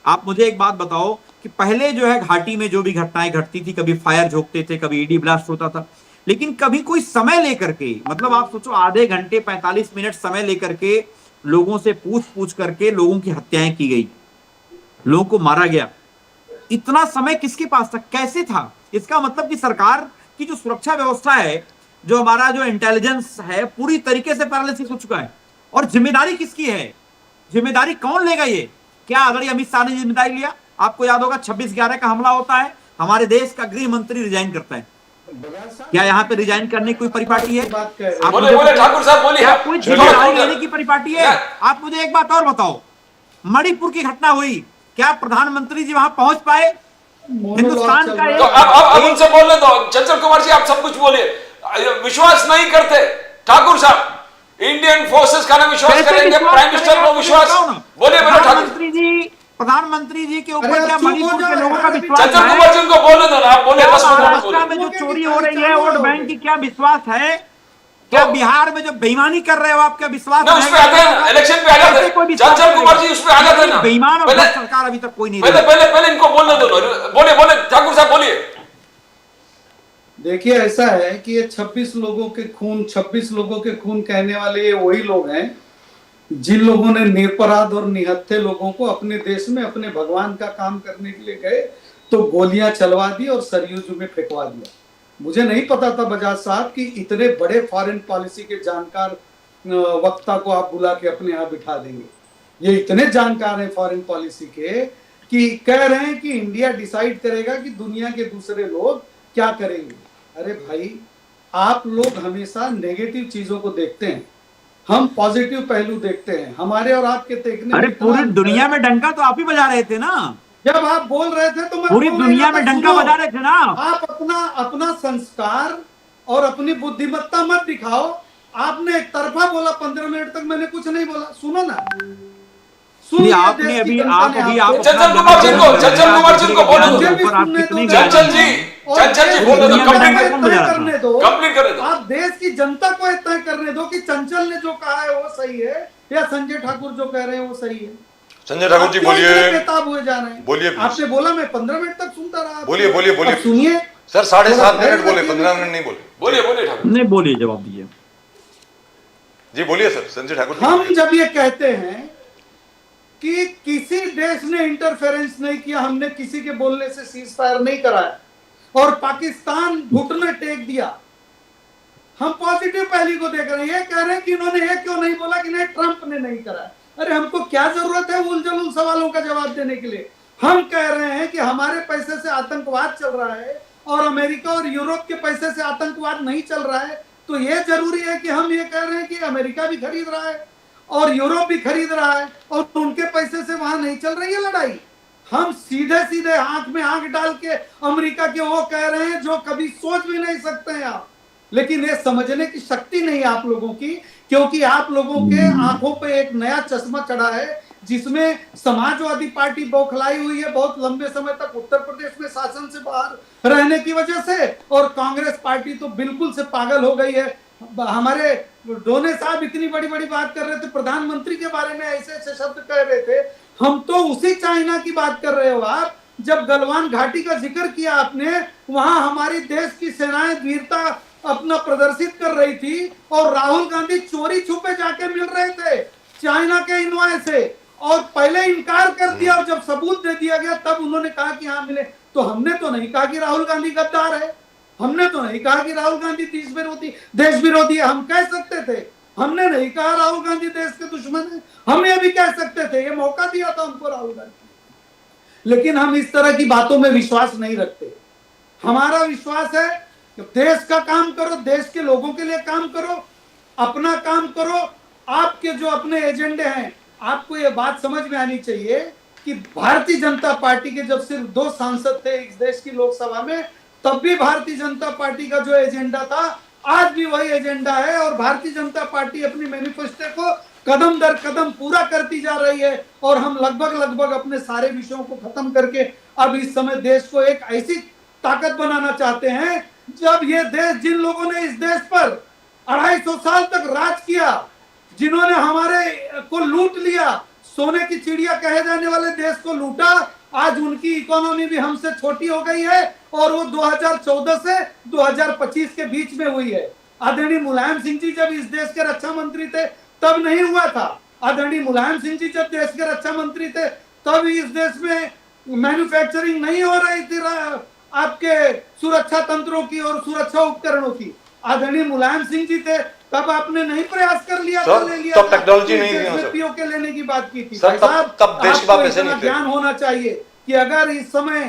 आप मुझे एक बात बताओ कि पहले जो है घाटी में जो भी घटनाएं घटती थी, कभी फायर झोंकते थे, कभी ईडी ब्लास्ट होता था, लेकिन कभी कोई समय लेकर के, मतलब आप सोचो आधे घंटे 45 मिनट समय लेकर के लोगों से पूछ पूछ करके लोगों की हत्याएं की गई, लोगों को मारा गया। इतना समय किसके पास था, कैसे था? इसका मतलब कि सरकार की जो सुरक्षा व्यवस्था है, जो हमारा जो इंटेलिजेंस है, पूरी तरीके से पैरालिसिस हो चुका है। और जिम्मेदारी किसकी है? जिम्मेदारी कौन लेगा? ये क्या आदरणीय अमित शाह ने जिम्मेदारी लिया? आपको याद होगा 26/11 का हमला होता है, हमारे देश का गृह मंत्री रिजाइन करता है। क्या यहाँ पे रिजाइन करने की कोई परिपाटी है? आप बोले बोले ठाकुर साहब बोलिए। क्या कोई जिम्मेदारी लेने की परिपाटी है? आप मुझे एक बात और बताओ, मणिपुर की घटना हुई, क्या प्रधानमंत्री जी वहां पहुंच पाए? हिंदुस्तान का तो अब उनसे बोलने दो। चंचल कुमार जी, आप सब कुछ बोलिए। विश्वास नहीं करते ठाकुर साहब, इंडियन फोर्सेस का ना विश्वास करेंगे, प्राइम मिनिस्टर को विश्वास? बोलिए प्रधानमंत्री जी के ऊपर क्या मणिपुर के लोगों का विश्वास है? चंचल कुमार जी उनको बोलने दो ना, आप बोले। महाराष्ट्र में जो चोरी हो रही है वोट बैंक की, क्या विश्वास है? क्या बिहार में जो बेईमानी कर रहे हो आप, क्या विश्वास ना? उस पे आ गए ना, इलेक्शन पे आ गए थे चंचल कुमार जी, उस पे आ गए थे ना। बेईमान और सरकार अभी तक कोई नहीं। पहले इनको बोलने दो। बोले ठाकुर साहब बोलिए। देखिए, ऐसा है कि ये 26 लोगों के खून कहने वाले ये वही लोग हैं जिन लोगों ने निरपराध और निहत्थे लोगों को अपने देश में अपने भगवान का काम करने के लिए गए तो गोलियां चलवा दी और सरयूज में फेंकवा दिया। मुझे नहीं पता था बजाज साहब कि इतने बड़े फॉरेन पॉलिसी के जानकार वक्ता को आप बुला के अपने यहाँ बिठा देंगे। ये इतने जानकार हैं फॉरेन पॉलिसी के कि कह रहे हैं कि इंडिया डिसाइड करेगा कि दुनिया के दूसरे लोग क्या करेंगे। अरे भाई, आप लोग हमेशा नेगेटिव चीजों को देखते हैं, हम पॉजिटिव पहलू देखते हैं। हमारे और आपके देखने, अरे पूरी दुनिया में डंका तो आप ही बजा रहे थे ना। जब आप बोल रहे थे तो मैं पूरी दुनिया में डंका बजा रहे थे ना। आप अपना संस्कार और अपनी बुद्धिमत्ता मत दिखाओ। आपने एक तरफा बोला, 15 मिनट तक मैंने कुछ नहीं बोला। सुनो ना, आपने अभी चंचल कुमार जी को बोलो। चंचल जी बोलो, कंप्लीट करने दो। आप देश की जनता को तय करने दो कि चंचल ने जो कहा है वो सही है या संजय ठाकुर जो कह रहे हैं वो सही है। संजय ठाकुर जी बोलिए। बेताब हुए जा रहे हैं, बोलिए। आपने बोला, मैं 15 मिनट तक सुनता रहा। बोलिए सुनिए सर, 7.5 मिनट बोले, 15 मिनट नहीं बोले। बोलिए ठाकुर। नहीं बोलिए, जवाब दीजिए जी। बोलिए सर, संजय ठाकुर। हम जब ये कहते हैं कि किसी देश ने इंटरफेरेंस नहीं किया, हमने किसी के बोलने से सीज फायर नहीं कराया और पाकिस्तान घुटने टेक दिया, हम पॉजिटिव पहलू को देख रहे हैं। ये कह रहे हैं कि इन्होंने ये क्यों नहीं बोला कि नहीं ट्रंप ने नहीं कराया। अरे हमको क्या जरूरत है उलझुल सवालों का जवाब देने के लिए? हम कह रहे हैं कि हमारे पैसे से आतंकवाद चल रहा है और अमेरिका और यूरोप के पैसे से आतंकवाद नहीं चल रहा है, तो ये जरूरी है कि हम ये कह रहे हैं कि अमेरिका भी खरीद रहा है और यूरोप भी खरीद रहा है और उनके पैसे से वहां नहीं चल रही है लड़ाई। हम सीधे सीधे आंख में आंख डाल के अमेरिका के वो कह रहे हैं जो कभी सोच भी नहीं सकते हैं आप। लेकिन ये समझने की शक्ति नहीं है आप लोगों की, क्योंकि आप लोगों के आंखों पे एक नया चश्मा चढ़ा है जिसमें समाजवादी पार्टी बौखलाई हुई है बहुत लंबे समय तक उत्तर प्रदेश में शासन से बाहर रहने की वजह से, और कांग्रेस पार्टी तो बिल्कुल से पागल हो गई है। हमारे डोने साहब इतनी बड़ी बड़ी बात कर रहे थे, प्रधानमंत्री के बारे में ऐसे ऐसे शब्द कह रहे थे, हम तो उसी चाइना की बात कर रहे हो आप। जब गलवान घाटी का जिक्र किया आपने, वहां हमारी देश की सेनाएं वीरता अपना प्रदर्शित कर रही थी और राहुल गांधी चोरी छुपे जाके मिल रहे थे चाइना के इन्वॉय से, और पहले इनकार कर दिया और जब सबूत दे दिया गया तब उन्होंने कहा कि हाँ मिले। तो हमने तो नहीं कहा कि राहुल गांधी गद्दार है, हमने तो नहीं कहा कि राहुल गांधी देश विरोधी है। हम कह सकते थे, हमने नहीं कहा राहुल गांधी देश के दुश्मन है, हम ये भी कह सकते थे, ये मौका दिया था हमको राहुल गांधी। लेकिन हम इस तरह की बातों में विश्वास नहीं रखते। हमारा विश्वास है कि देश का काम करो, देश के लोगों के लिए काम करो, अपना काम करो। आपके जो अपने एजेंडे हैं, आपको ये बात समझ में आनी चाहिए कि भारतीय जनता पार्टी के जब सिर्फ 2 सांसद थे इस देश की लोकसभा में, तब भी भारतीय जनता पार्टी का जो एजेंडा था आज भी वही एजेंडा है, और भारतीय जनता पार्टी अपनी मैनिफेस्टो को कदम दर कदम पूरा करती जा रही है। और हम लगभग अपने सारे विषयों को खत्म करके अब इस समय देश को एक ऐसी ताकत बनाना चाहते हैं, जब ये देश, जिन लोगों ने इस देश पर 250 साल तक राज किया, जिन्होंने हमारे को लूट लिया, सोने की चिड़िया कहे जाने वाले देश को लूटा, आज उनकी इकोनॉमी भी हमसे छोटी हो गई है और वो 2014 से 2025 के बीच में हुई है। आदरणीय मुलायम सिंह जी जब इस देश के रक्षा मंत्री थे तब नहीं हुआ था। आदरणीय मुलायम सिंह जी जब देश के रक्षा मंत्री थे तब इस देश में मैन्युफैक्चरिंग नहीं हो रही थी आपके सुरक्षा तंत्रों की और सुरक्षा उपकरणों की। आदरणीय मुलायम सिंह जी थे तब आपने नहीं प्रयास कर लिया था, ले लिया तब टेक्नोलॉजी नहीं थी सर, पीओके लेने की बात की थी। सर, तब देश के पास पैसे नहीं थे। ज्ञान होना चाहिए कि अगर इस समय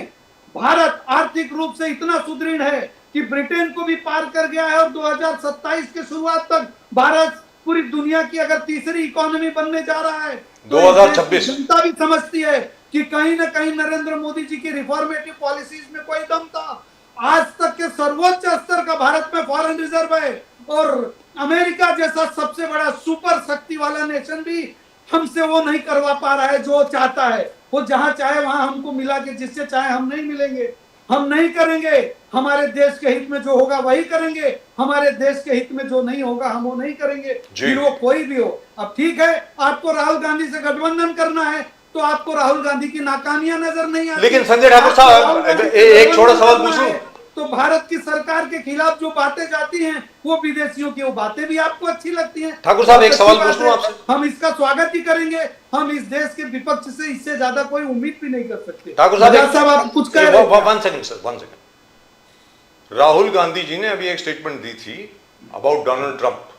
भारत आर्थिक रूप से इतना सुदृढ़ है कि ब्रिटेन को भी पार कर गया है और 2027 के शुरुआत तक भारत पूरी दुनिया की अगर तीसरी इकोनॉमी बनने जा रहा है, 2026 जनता भी समझती है कि कहीं ना कहीं नरेंद्र मोदी जी की रिफॉर्मेटिव पॉलिसीज में कोई दम था। आज तक के सर्वोच्च स्तर का भारत में फॉरेन रिजर्व है और अमेरिका जैसा सबसे बड़ा सुपर शक्ति वाला नेशन भी हमसे वो नहीं करवा पा रहा है जो चाहता है। वो जहां चाहे वहां हमको मिला के, जिससे चाहे हम नहीं मिलेंगे, हम नहीं करेंगे। हमारे देश के हित में जो होगा वही करेंगे, हमारे देश के हित में जो नहीं होगा हम वो नहीं करेंगे, फिर वो कोई भी हो। अब ठीक है, आपको राहुल गांधी से गठबंधन करना है तो आपको राहुल गांधी की नाकामियां नजर नहीं आती। लेकिन संजय ठाकुर साहब एक छोटा सवाल पूछूं, तो भारत की सरकार के खिलाफ जो बातें जाती हैं वो विदेशियों की, वो बातें भी आपको अच्छी लगती हैं। ठाकुर साहब एक सवाल पूछ लूं आपसे, हम इसका स्वागत ही करेंगे। हम इस देश के विपक्ष से इससे ज्यादा कोई उम्मीद भी नहीं कर सकते। ठाकुर साहब आप कुछ कह रहे हैं? 1 second sir, 1 second. Rahul Gandhi ji ने अभी एक स्टेटमेंट दी थी अबाउट डोनाल्ड ट्रंप।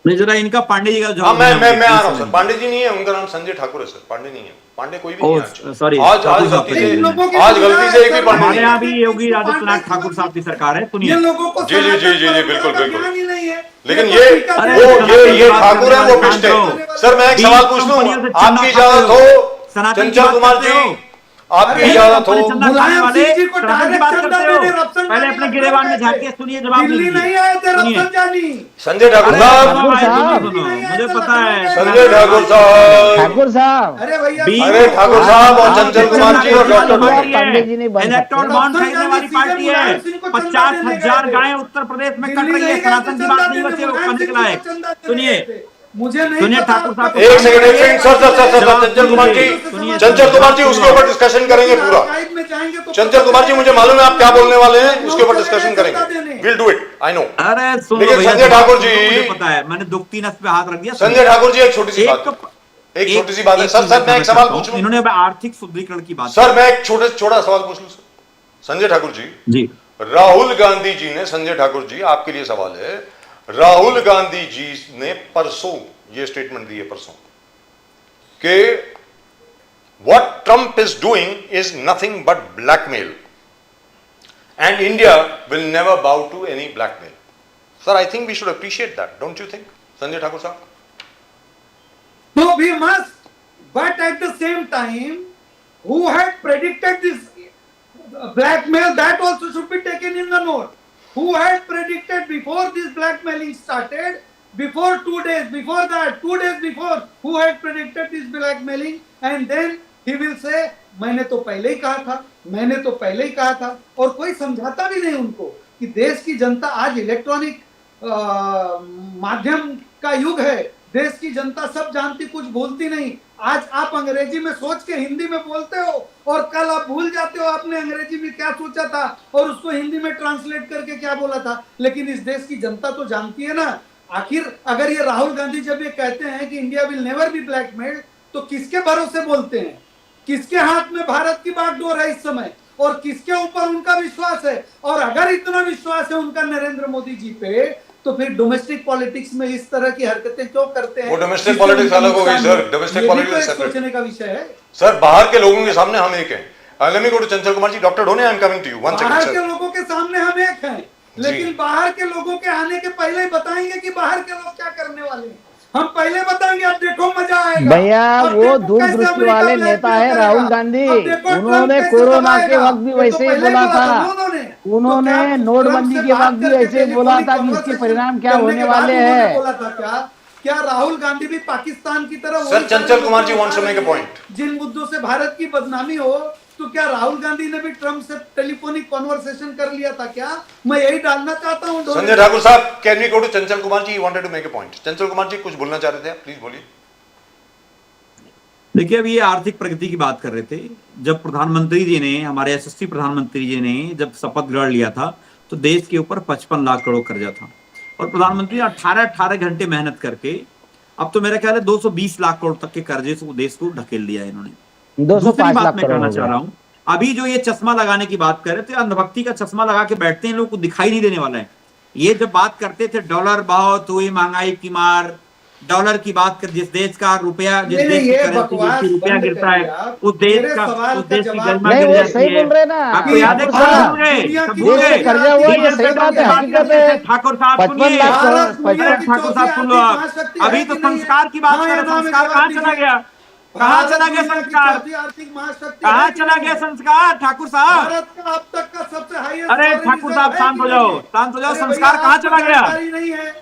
नहीं, जरा इनका पांडे जी का हाँ, जवाब मैं आ रहा हूँ सर। पांडे जी नहीं है, उनका नाम संजय ठाकुर है सर, पांडे नहीं है। पांडे कोई भी नहीं है। सॉरी, आज गलती से एक भी पांडे हमारे नहीं यहाँ है। भी योगी आदित्यनाथ ठाकुर साहब की सरकार है, सुनिए। ये लोगों को जी, बिल्कुल। ज्ञान ही नहीं है। लेकिन ये ये ठाकुर है, वो पिछले। सर मैं एक सवाल पूछ लूं, आपकी इजाजत हो चंचल कुमार जी, आपकी इजाजत हो। मुलायम सिंह जी को डायरेक्ट चंदा देने पहले अपने गिरेबान में झांकिए, सुनिए जवाब दिल्ली नहीं आए थे रफसंजानी। संजय ठाकुर साहब, मुझे पता है संजय ठाकुर साहब, ठाकुर साहब, अरे भैया, अरे ठाकुर साहब और चंचल कुमार जी और डॉक्टर पांडे जी नहीं बन सकते। इलेक्ट्रॉन बॉन्ड खरीदने वाली पार्टी है। 50,000 गायें उत्तर प्रदेश में कट रही है। सनातन की बात नहीं बची है, वो पंच के लायक। सुनिए, मुझे नहीं सुनिए पता ठाकुर साहब, एक सेकंड सर, चंचल कुमार जी उसके ऊपर डिस्कशन करेंगे पूरा। चंचल कुमार जी, मुझे मालूम है आप क्या बोलने वाले हैं, उसके ऊपर डिस्कशन करेंगे। Will do it, I know. अरे सुनो लेकिन भैया, संजय ठाकुर जी, मुझे पता है, मैंने दुखती नस पे हाथ रख दिया। संजय ठाकुर जी, एक छोटी सी बात है सर, मैं एक सवाल पूछ लूं। इन्होंने आर्थिक सुदृढ़ीकरण की बात, सर मैं एक छोटा सवाल पूछ लूं। संजय ठाकुर जी, राहुल गांधी जी ने, संजय ठाकुर जी आपके लिए सवाल है, राहुल गांधी जी ने परसों ये स्टेटमेंट दी है परसों कि what Trump is doing is nothing but blackmail and India will never bow to any blackmail. Sir, I think we should appreciate that, don't you think, Sanjay Thakur sir? No, we must, but at the same time, who had predicted this blackmail, that also should be taken in the note. Who had predicted before this blackmailing started before 2 days, before that, 2 days before, who had predicted this blackmailing, and then he will say, मैंने तो पहले ही कहा था, मैंने तो पहले ही कहा था, और कोई समझाता भी नहीं उनको कि देश की जनता आज इलेक्ट्रॉनिक माध्यम का युग है, देश की जनता सब जानती, कुछ भूलती नहीं। आज आप अंग्रेजी में सोच के हिंदी में बोलते हो और कल आप भूल जाते हो आपने अंग्रेजी में क्या सोचा था और उसको हिंदी में ट्रांसलेट करके क्या बोला था, लेकिन इस देश की जनता तो जानती है ना। आखिर अगर ये राहुल गांधी जब ये कहते हैं कि India will never be blackmailed, तो किसके भरोसे बोलते हैं, किसके हाथ में भारत की बागडोर है इस समय, और किसके ऊपर उनका विश्वास है? और अगर इतना विश्वास है उनका नरेंद्र मोदी जी पे, तो फिर डोमेस्टिक पॉलिटिक्स में इस तरह की हरकतें क्यों करते हैं? वो डोमेस्टिक पॉलिटिक्स अलग हो गई सर, डोमेस्टिक पॉलिटिक्स सेपरेट सोचने का विषय है सर। बाहर के लोगों के सामने हम एक हैं। Late me go to Chanchal Kumar ji. Doctor Dhone, I am coming to you, one second बाहर सर। के लोगों के सामने हम एक हैं, लेकिन बाहर के लोगों के आने के पहले ही बताएंगे कि बाहर के लोग क्या करने वाले हैं। हम पहले बताएंगे, अब देखो मजा आएगा भैया। वो दूरदृष्टि वाले नेता है राहुल गांधी, उन्होंने कोरोना के वक्त भी वैसे ही बोला था, उन्होंने नोटबंदी के वक्त भी ऐसे ही बोला था कि इसके परिणाम क्या होने वाले हैं। बोला था क्या राहुल गांधी भी पाकिस्तान की तरह sir Chanchal Kumar ji wants to make a point. जिन मुद्दों से भारत की बदनामी हो, तो क्या राहुल गांधी ने भी ट्रम्प से टेलीफोनिक कॉन्वर्सेशन कर लिया था क्या? मैं यही डालना चाहता हूं। संजय ठाकुर साहब, can we go to Chanchal Kumar ji, wanted to make a point. Chanchal Kumar जी कुछ बोलना चाह रहे थे, प्लीज बोलिए। देखिए, अभी ये आर्थिक प्रगति की बात कर रहे थे। जब प्रधानमंत्री जी ने, हमारे यशस्वी प्रधानमंत्री जी ने जब शपथ ग्रहण लिया था, तो देश के ऊपर 55 लाख करोड़ कर्जा था, और प्रधानमंत्री 18 घंटे मेहनत करके अब तो मेरा ख्याल है 220 लाख करोड़ तक के कर्जे से देश को ढकेल दिया है इन्होंने। दूसरी बात मैं कहना चाह रहा हूं, अभी जो ये चश्मा लगाने की बात कर रहे थे, अंधभक्ति का चश्मा लगा के बैठते हैं, लोगों को दिखाई नहीं देने वाला है। ये जब बात करते थे डॉलर बहुत हुई, महंगाई की मार, डॉलर की बात कर, जिस देश का रुपया, जिस देश की करेंसी, जिसकी रुपया गिरता है, उस देश की गरिमा गिर जाती है। आपको याद है ठाकुर साहब सुनिए, ठाकुर साहब सुन लो आप। अभी तो संस्कार की बात करें, संस्कार कहाँ चला गया? कहाँ चला गया संस्कार? कहाँ चला गया संस्कार ठाकुर साहब? भारत का अब तक का सबसे हाईएस्ट। अरे ठाकुर साहब शांत हो जाओ, शांत हो जाओ। संस्कार कहाँ चला गया? नहीं है,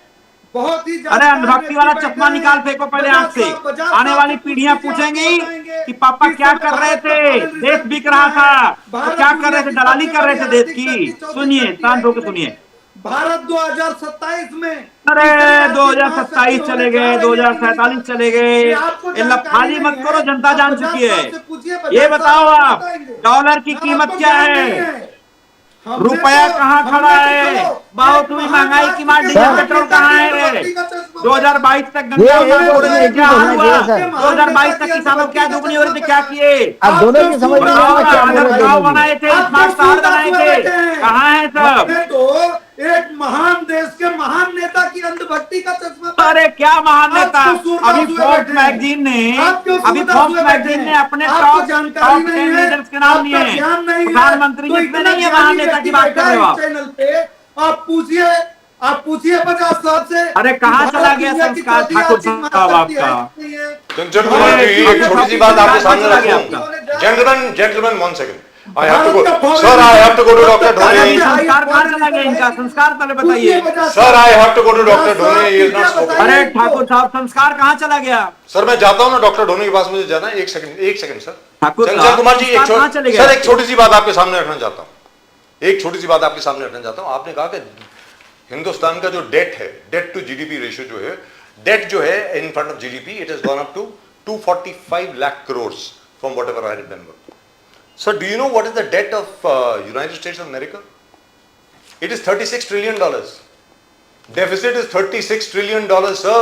बहुत ही। अरे अंधभक्ति वाला चश्मा निकाल फेंको पहले आंख से। आने वाली पीढ़ियां पूछेंगी कि पापा क्या कर रहे थे, देश बिक रहा था, तो क्या कर रहे थे, दलाली कर रहे थे देश की। सुनिए, शांत होकर सुनिए। भारत 2027 में, अरे 2027 चले गए, 2047 चले गए, लफाजी मत करो, जनता जान चुकी है। ये बताओ आप, डॉलर की कीमत क्या है, रुपया कहाँ खड़ा है, बहुत हुई महंगाई की मार, डीजल पेट्रोल कहाँ है? 2022 तक गंगा क्या हुआ? 2022 तक किसानों क्या दुगनी हो रही थी, क्या किए? अब दोनों की समझ गाँव बनाए थे, स्मार्ट शहर बनाए थे, कहाँ है सब? एक महान देश के महान नेता की अंधभक्ति का चश्मा। अरे क्या महान नेता? अभी फोर्ब्स मैगजीन ने अपने टॉप 10 लीडर्स के नाम लिए हैं। प्रधानमंत्री जी इसमें नहीं है महान नेता की बात कर रहे हो आप। चैनल पे आप पूछिए 50 साल से। अरे कहाँ चला गया संस्कार ठाकुर साहब आपका? चंचल कुमार जी, एक छोटी सी बात आपके सामने रखता हूं। Gentleman 1 second. I have to go. Sir, I have to go to Dr. Dhone. संस्कार कहाँ चला गया इनका? संस्कार पहले बताइए। Sir, I have to go to Dr. Dhone. He is not spoken. अरे ठाकुर साहब, संस्कार कहाँ चला गया? सर मैं जाता हूँ ना डॉक्टर ढोने के पास, मुझे जाना है। एक सेकंड सर। ठाकुर चंचल कुमार जी, सर एक छोटी सी बात आपके सामने रखना चाहता हूँ। एक छोटी सी बात आपके सामने रखना चाहता हूँ। आपने कहा कि हिंदुस्तान का जो डेट है, डेट टू जीडीपी रेशियो जो है, डेट जो है in front of GDP, it has gone up to 245 lakh crore from whatever I remember. Sir, do you know what is the debt of United States of America? It is $36 trillion. Deficit is $36 trillion, sir.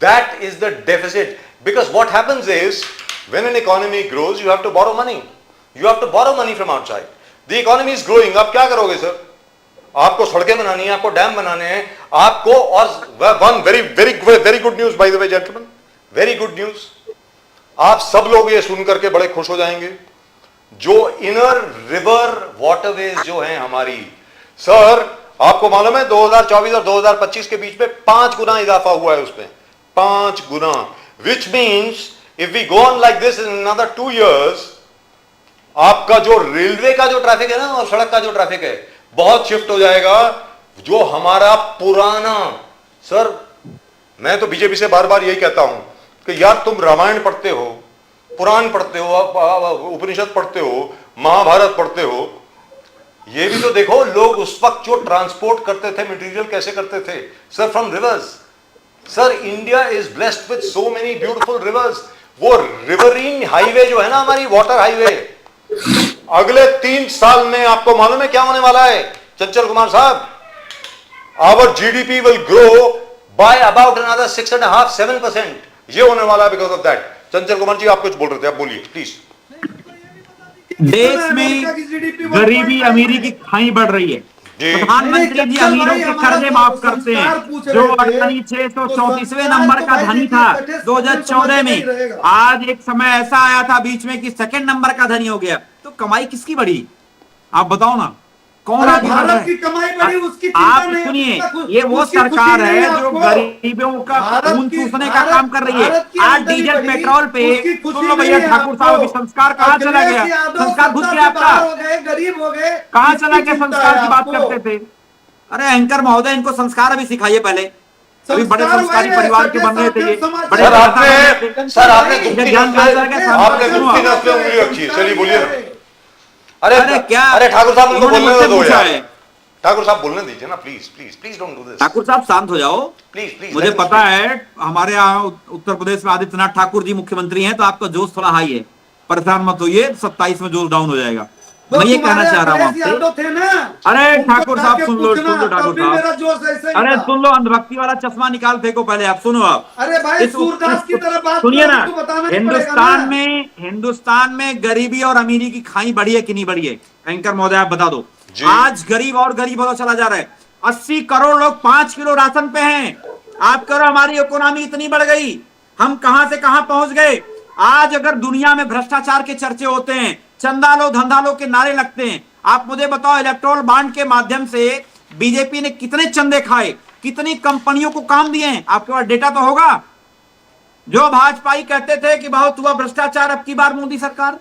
That is the deficit. Because what happens is, when an economy grows, you have to borrow money. You have to borrow money from outside. The economy is growing. आप क्या करोगे sir? आपको सड़कें बनानी है, आपको dam बनाने हैं, आपको, और one very good news by the way gentlemen, very good news. आप सब लोग ये सुन करके बड़े खुश हो जाएंगे। जो इनर रिवर वाटरवेज जो हैं हमारी, सर आपको मालूम है 2024 और 2025 के बीच में 5 गुना इजाफा हुआ है उसमें, 5 गुना। Which means if we go on like this in another 2 years, आपका जो रेलवे का जो ट्रैफिक है ना और सड़क का जो ट्रैफिक है बहुत शिफ्ट हो जाएगा। जो हमारा पुराना, सर मैं तो बीजेपी से बार बार यही कहता हूं कि यार तुम रामायण पढ़ते हो, पुराण पढ़ते हो, उपनिषद पढ़ते हो, महाभारत पढ़ते हो, ये भी तो देखो लोग उस वक्त जो ट्रांसपोर्ट करते थे मटेरियल कैसे करते थे sir, from reverse. Sir India is blessed with so many beautiful reverse. वो रिवरीन हाईवे जो है ना, हमारी वाटर हाईवे, अगले 3 साल में आपको मालूम है क्या होने वाला है चंचल कुमार साहब? Our GDP will grow by about another 6.5-7%। ये होने वाला है बिकॉज ऑफ दैट। चंचल कुमार जी आप कुछ बोल रहे थे, आप बोलिए प्लीज। देश में गरीबी अमीरी की खाई बढ़ रही है। प्रधानमंत्री जी अमीरों के कर्जे माफ करते हैं। जो अडानी 634वें नंबर का धनी था 2014 में, आज एक समय ऐसा आया था बीच में कि सेकंड नंबर का धनी हो गया। तो कमाई किसकी बढ़ी आप बताओ ना, कौन आगे बढ़ रहा है? की कमाई बढ़ी उसकी आप सुनिए, ये वो सरकार है जो गरीबों का खून चूसने का काम कर रही है। आज डीजल पेट्रोल पे सुन लो भैया, ठाकुर साहब अभी संस्कार कहाँ चला गया? संस्कार घुस गया आपका, गरीब हो गए, कहाँ चला गया? संस्कार की बात करते थे। अरे एंकर महोदय, इनको संस्कार अभी सिखाइए पहले। अभी बड़े संस्कारी परिवार के बन रहे थे ये, बड़े सर आपने ज्ञान उंगली रखी है। चलिए बोलिए ना। अरे क्या, अरे ठाकुर साहब उनको बोलने मुझसे दो पूछा यार। है। ठाकुर साहब बोलने दीजिए ना, please please please don't do this. Thakur साहब शांत हो जाओ प्लीज प्लीज। मुझे पता है हमारे यहाँ उत्तर प्रदेश में आदित्यनाथ ठाकुर जी मुख्यमंत्री हैं, तो आपका जोश थोड़ा हाई है। परेशान मत होइए, 27 में जोश डाउन हो जाएगा। मैं ये कहना चाह रहा हूँ आपसे। अरे ठाकुर साहब सुन लो ठाकुर साहब, अरे सुन लो, अंधभक्ति वाला चश्मा निकाल फेंको पहले। आप सुनो, आप अरे भाई सूरदास की तरह बात सुनिए ना। हिंदुस्तान हिंदुस्तान में गरीबी और अमीरी की खाई बढ़ी है कि नहीं बढ़ी है? एंकर महोदय आप बता दो। आज गरीब और गरीब होता चला जा रहा है। 80 करोड़ लोग 5 किलो राशन पे हैं। आप करो हमारी इकोनॉमी इतनी बढ़ गई, हम कहां से कहां पहुंच गए। आज अगर दुनिया में भ्रष्टाचार के चर्चे होते हैं, चंदा लो धंधा लो के नारे लगते हैं, आप मुझे बताओ इलेक्टोरल बॉन्ड के माध्यम से बीजेपी ने कितने चंदे खाए, कितनी कंपनियों को काम दिए हैं? आपके पास डेटा तो होगा। जो भाजपाई कहते थे कि बहुत हुआ भ्रष्टाचार, अब की बार मोदी सरकार,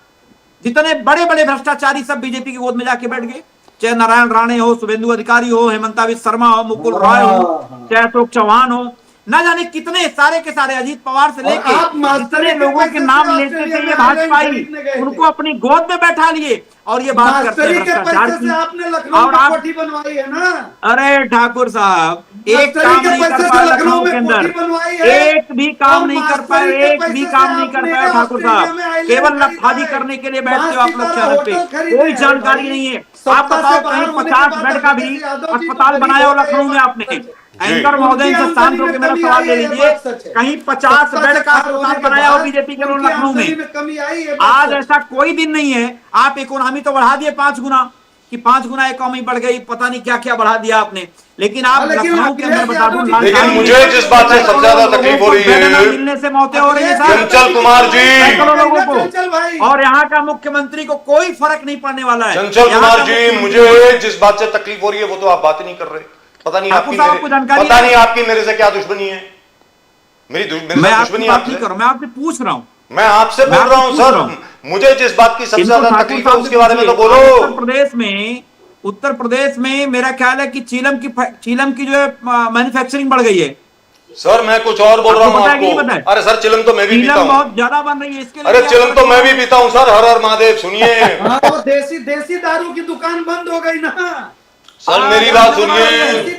जितने बड़े बड़े भ्रष्टाचारी सब बीजेपी की गोद में जाके बैठ गए। चाहे नारायण राणे हो, शुभेंदु अधिकारी हो, हेमंता बिस्वा शर्मा हो, मुकुल रॉय हो, चाहे अशोक चौहान हो, ना जाने कितने सारे के सारे, अजीत पवार से लेके कितने लोगों के नाम लेते थे ये भाजपाई, उनको अपनी गोद में बैठा लिए और ये बात करते हैं भ्रष्टाचार की। आपने लखनऊ में कोठी बनवाई है ना। अरे ठाकुर साहब, एक काम नहीं कर पाए लखनऊ के अंदर, एक भी काम नहीं कर पाए, एक भी काम नहीं कर पाए ठाकुर साहब। केवल लफादी करने के लिए बैठते हो आप लोग चैनल पे, कोई जानकारी नहीं है। आप बताओ कहीं 50 बेड का भी अस्पताल बनाया हो लखनऊ में आपने? एंकर महोदय से शांत होकर मेरा सवाल ले लीजिए, कहीं 50 बेड का अस्पताल बनाया हो बीजेपी के लोग लखनऊ में? आज ऐसा कोई दिन नहीं है। आप इकोनॉमी तो बढ़ा दिए 5 गुना, कि 5 गुना इकोनॉमी बढ़ गई, पता नहीं क्या क्या बढ़ा दिया आपने, लेकिन आप लखनऊ के अंदर बता दूं, लेकिन मुझे जिस बात से सबसे ज्यादा तकलीफ हो रही है, मिलने से मौतें हो रही है चंचल कुमार जी, सैकड़ों लोगों को, और यहाँ का मुख्यमंत्री को कोई फर्क नहीं पड़ने वाला है। चंचल कुमार जी, मुझे जिस बात से तकलीफ हो रही है वो तो आप बात ही नहीं कर रहे। पता नहीं आपकी मेरे से क्या दुश्मनी है? मैं आपकी बात नहीं कर रहा हूं, मैं आपसे पूछ रहा हूं। मैं आपसे बोल रहा हूं सर, मुझे जिस बात की सबसे ज्यादा तकलीफ है उसके बारे में तो बोलो। उत्तर प्रदेश में मेरा ख्याल है कि चीलम की जो है मैन्युफैक्चरिंग बढ़ गई है। सर मैं कुछ और बोल रहा हूँ आपको। अरे सर चिलम तो मैं भी पीता हूँ, बहुत ज्यादा बन रही है इसके लिए। अरे चिलम तो मैं भी पीता हूँ सर। हर हर महादेव। सुनिए, देसी दारू की दुकान बंद हो गई ना सर, मेरी बात सुनिए।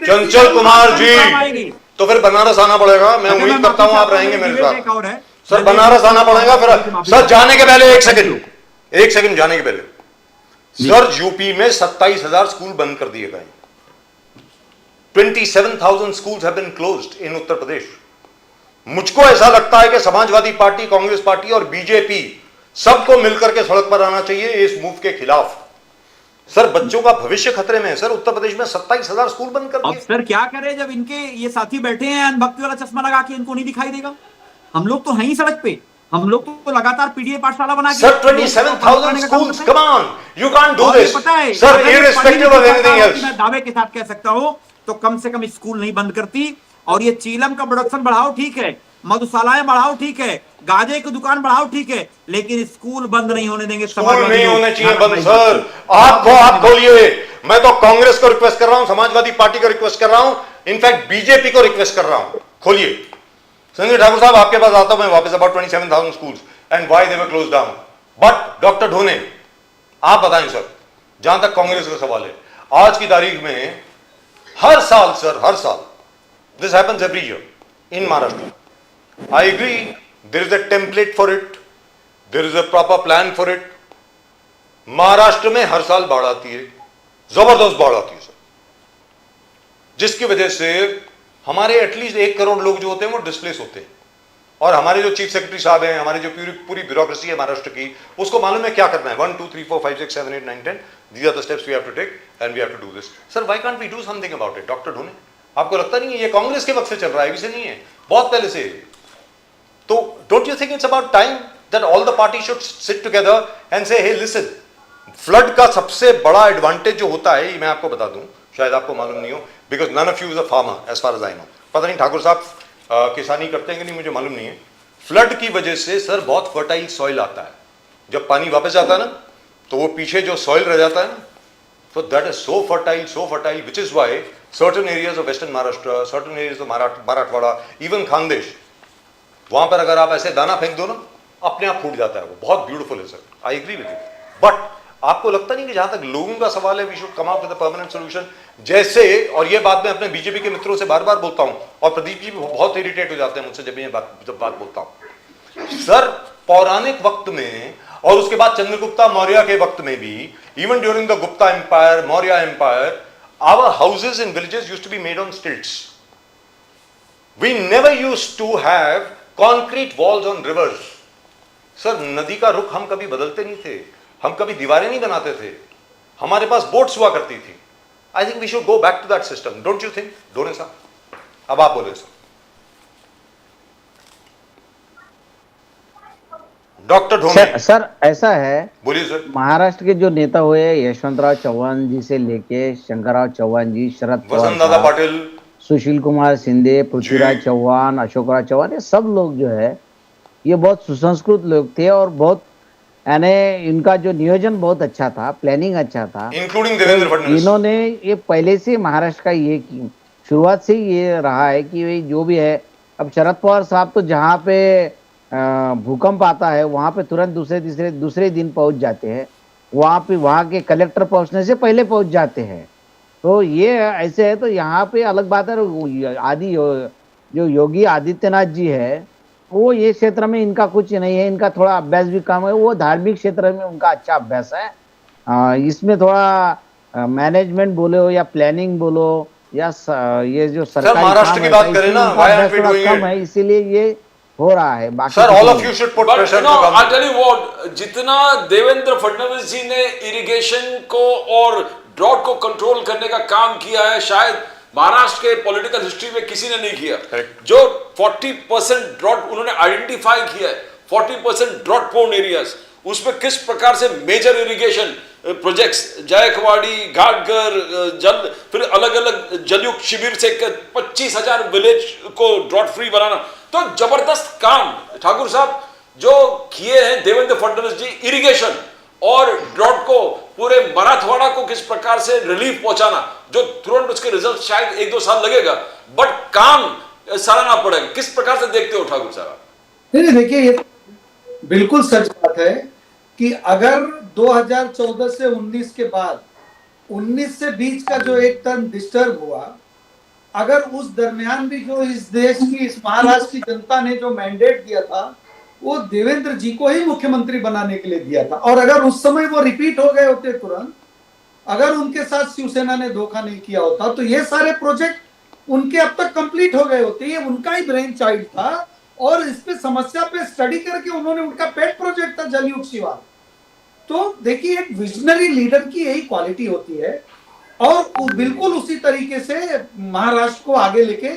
चंचल कुमार जी, तो फिर बनारस आना पड़ेगा। मैं उम्मीद करता हूँ आप रहेंगे मेरे साथ। सर बनारस आना पड़ेगा फिर। सर जाने के पहले एक सेकंड जाने के पहले सर, यूपी में 27,000 स्कूल बंद कर दिए गए। 27,000 schools have been closed in Uttar Pradesh. मुझको ऐसा लगता है कि समाजवादी पार्टी, कांग्रेस पार्टी और बीजेपी सबको मिलकर के सड़क पर आना चाहिए इस मूव के खिलाफ। सर बच्चों का भविष्य खतरे में है सर। उत्तर प्रदेश में 27,000 स्कूल बंद कर दिए। अब सर क्या करें जब इनके ये साथी बैठे हैं अनभक्ति वाला चश्मा लगा के, इनको नहीं दिखाई देगा? हम लोग तो हैं ही सड़क पे, हम लोग तो लगातार पीडीए पाठशाला बना के। Sir 27,000 schools, come on, you can't do this, पता है sir, irrespective of anything else। मैं दावे के साथ कह सकता हूं तो कम से कम स्कूल नहीं बंद करती। और ये चीलम का प्रोडक्शन बढ़ाओ ठीक है, मधुशालाएं बढ़ाओ ठीक है, गांजे की दुकान बढ़ाओ ठीक है, लेकिन स्कूल बंद नहीं होने देंगे। स्कूल नहीं होने चाहिए बंद सर। आप खोलिए। मैं तो कांग्रेस को रिक्वेस्ट कर रहा हूं, समाजवादी पार्टी को रिक्वेस्ट कर रहा हूं, इनफैक्ट बीजेपी को रिक्वेस्ट कर रहा हूं, खोलिए संजय ठाकुर साहब, आपके पास आता हूं मैं वापस, about 27,000 schools and why they were close down. But doctor ढोने, आप बताएं सर, जहां तक कांग्रेस का सवाल है, आज की तारीख में हर साल सर, हर साल, this happens every year in Maharashtra, I agree, there is a template for it, there is a proper plan for it. Maharashtra में हर साल बाढ़ आती है, जबरदस्त बाढ़ आती है सर, जिसकी वजह से हमारे एटलीस्ट 1 करोड़ लोग जो होते हैं वो डिस्प्लेस होते हैं। और हमारे जो चीफ सेक्रेटरी साहब हैं, हमारी जो पूरी ब्यूरोक्रेसी है महाराष्ट्र की, उसको मालूम है क्या करना है। 1 2 3 4 5 6 7 8 9 10, these are the steps we have to take and we have to do this. Sir why can't we do something about it? Doctor Dhone, आपको लगता नहीं है ये कांग्रेस के वक्त से चल रहा है, अभी से नहीं है, बहुत पहले से। तो don't you think it's about time that all the party should sit together and से हे लिसन, फ्लड का सबसे बड़ा एडवांटेज जो होता है, मैं आपको बता दूं, शायद आपको मालूम नहीं हो, because none of you is a farmer as far as I know. पता नहीं ठाकुर साहब किसानी करते हैं कि नहीं, मुझे मालूम नहीं है। फ्लड की वजह से सर बहुत फर्टाइल सॉइल आता है, जब पानी वापस आता है ना, तो वो पीछे जो सॉइल रह जाता है ना, तो that is so fertile, which is why certain areas of western Maharashtra, certain areas of Marathwada, even Khandesh, वहां पर अगर आप ऐसे दाना फेंक दो ना, अपने आप फूट जाता है, वो बहुत ब्यूटीफुल है sir, I agree with you. But आपको लगता नहीं कि जहां तक लोगों का सवाल है, we should come up with a permanent solution? जैसे, और ये बात मैं अपने बीजेपी के मित्रों से बार बार बोलता हूं, और प्रदीप जी भी बहुत इरिटेट हो जाते हैं मुझसे जब बात बोलता हूं। सर पौराणिक वक्त में और उसके बाद चंद्रगुप्ता मौर्य के वक्त में भी, even during the Gupta empire, Maurya empire, our houses in villages used to be made on stilts. We never used to have concrete walls on rivers. Sir नदी का रुख हम कभी बदलते नहीं थे, हम कभी दीवारें नहीं बनाते थे, हमारे पास बोट्स हुआ करती थी। I think we should go back to that system, don't you think Dhone साहब? अब आप बोले सर। डॉक्टर ढोने सर ऐसा है, बोलिए सर। महाराष्ट्र के जो नेता हुए यशवंतराव चौहान जी से लेके शंकरराव चौहान जी, शरद वसंत दादा पाटिल, सुशील कुमार शिंदे, पृथ्वीराज चौहान, अशोकराव चौहान, ये सब लोग जो है ये बहुत सुसंस्कृत लोग थे और बहुत, यानी इनका जो नियोजन बहुत अच्छा था, प्लानिंग अच्छा था, इंक्लूडिंग देवेंद्र फडणवीस। इन्होंने ये पहले से महाराष्ट्र का ये शुरुआत से ही ये रहा है कि जो भी है, अब शरद पवार साहब तो जहाँ पे भूकंप आता है वहां पे तुरंत दूसरे दिन पहुंच जाते हैं, वहां पे वहां के कलेक्टर पहुंचने से पहले पहुंच जाते हैं। तो ये ऐसे है, तो यहाँ पे अलग बात है। जो योगी आदित्यनाथ जी है, वो ये क्षेत्र में इनका कुछ नहीं है, इनका थोड़ा अभ्यास भी कम है, वो धार्मिक क्षेत्र में उनका अच्छा अभ्यास है। इसमें थोड़ा मैनेजमेंट बोलो या प्लानिंग बोलो या ये जो सरकारी महाराष्ट्र की बात करें ना, कम है, इसीलिए ये हो रहा है। बाकी sir all of you should put pressure to come. I tell you what, जितना देवेंद्र फडणवीस जी ने इरिगेशन को और ड्रॉट को कंट्रोल करने का काम किया है, शायद महाराष्ट्र के पॉलिटिकल हिस्ट्री में किसी ने नहीं किया। जो 40% ड्रॉट उन्होंने आइडेंटिफाई किया है, 40% ड्रॉट प्रोन एरियाज, उसमें किस प्रकार से major irrigation projects, Jayakwadi, Ghatghar, जल, फिर अलग अलग जलयुक्त शिविर से 25,000 विलेज को ड्रॉट फ्री बनाना, तो जबरदस्त काम ठाकुर साहब जो किए हैं देवेंद्र फडणवीस जी, इरिगेशन और ड्रॉट को, पूरे मराठवाड़ा को किस प्रकार से रिलीफ पहुंचाना, जो तुरंत उसके रिजल्ट शायद 1-2 साल लगेगा, बट काम सराहना पड़ेगा। किस प्रकार से देखते हो ठाकुर साहब? नहीं देखिए, ये बिल्कुल सच बात है कि अगर 2014 से 19 के बाद 19 से 20 का जो एक टर्म डिस्टर्ब हुआ, अगर उस दरमियान भी जो इस देश की, इस महाराष्ट्र की जनता ने जो मैंडेट दिया था, वो देवेंद्र जी को ही मुख्यमंत्री बनाने के लिए दिया था, और अगर उस समय वो रिपीट हो गए होते तुरंत, अगर उनके साथ शिवसेना ने धोखा नहीं किया होता, तो ये सारे प्रोजेक्ट उनके अब तक कंप्लीट हो गए होते। ये उनका ही ब्रेन चाइल्ड था, और इस पे समस्या पे स्टडी करके उन्होंने, उनका पेट प्रोजेक्ट था जलयुक्त शिवार। तो देखिए, एक विजनरी लीडर की यही क्वालिटी होती है, और बिल्कुल उसी तरीके से महाराष्ट्र को आगे लेके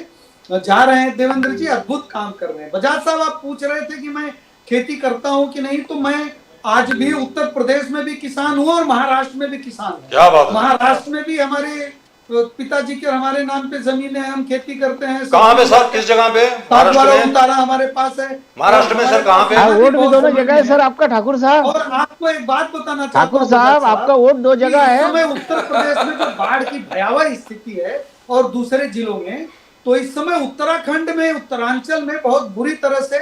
जा रहे हैं देवेंद्र जी, अद्भुत काम कर रहे हैं। बजाज साहब, आप पूछ रहे थे कि मैं खेती करता हूं कि नहीं, तो मैं आज भी उत्तर प्रदेश में भी किसान हूं और महाराष्ट्र में भी किसान हूं। क्या बात है। महाराष्ट्र में भी हमारे पिताजी के हमारे नाम पे जमीन है, हम खेती करते हैं। कहाँ पे सर, किस जगह पे? महाराष्ट्र में उतारा हमारे पास है। महाराष्ट्र में सर कहाँ पे? वोट भी दोनों जगह है सर आपका, ठाकुर साहब। और आपको एक बात बताना चाहता हूं ठाकुर साहब, आपका वोट 2 जगह है। उत्तर प्रदेश में जो बाढ़ की भयावह स्थिति है, और दूसरे जिलों में, तो इस समय उत्तराखंड में, उत्तरांचल में बहुत बुरी तरह से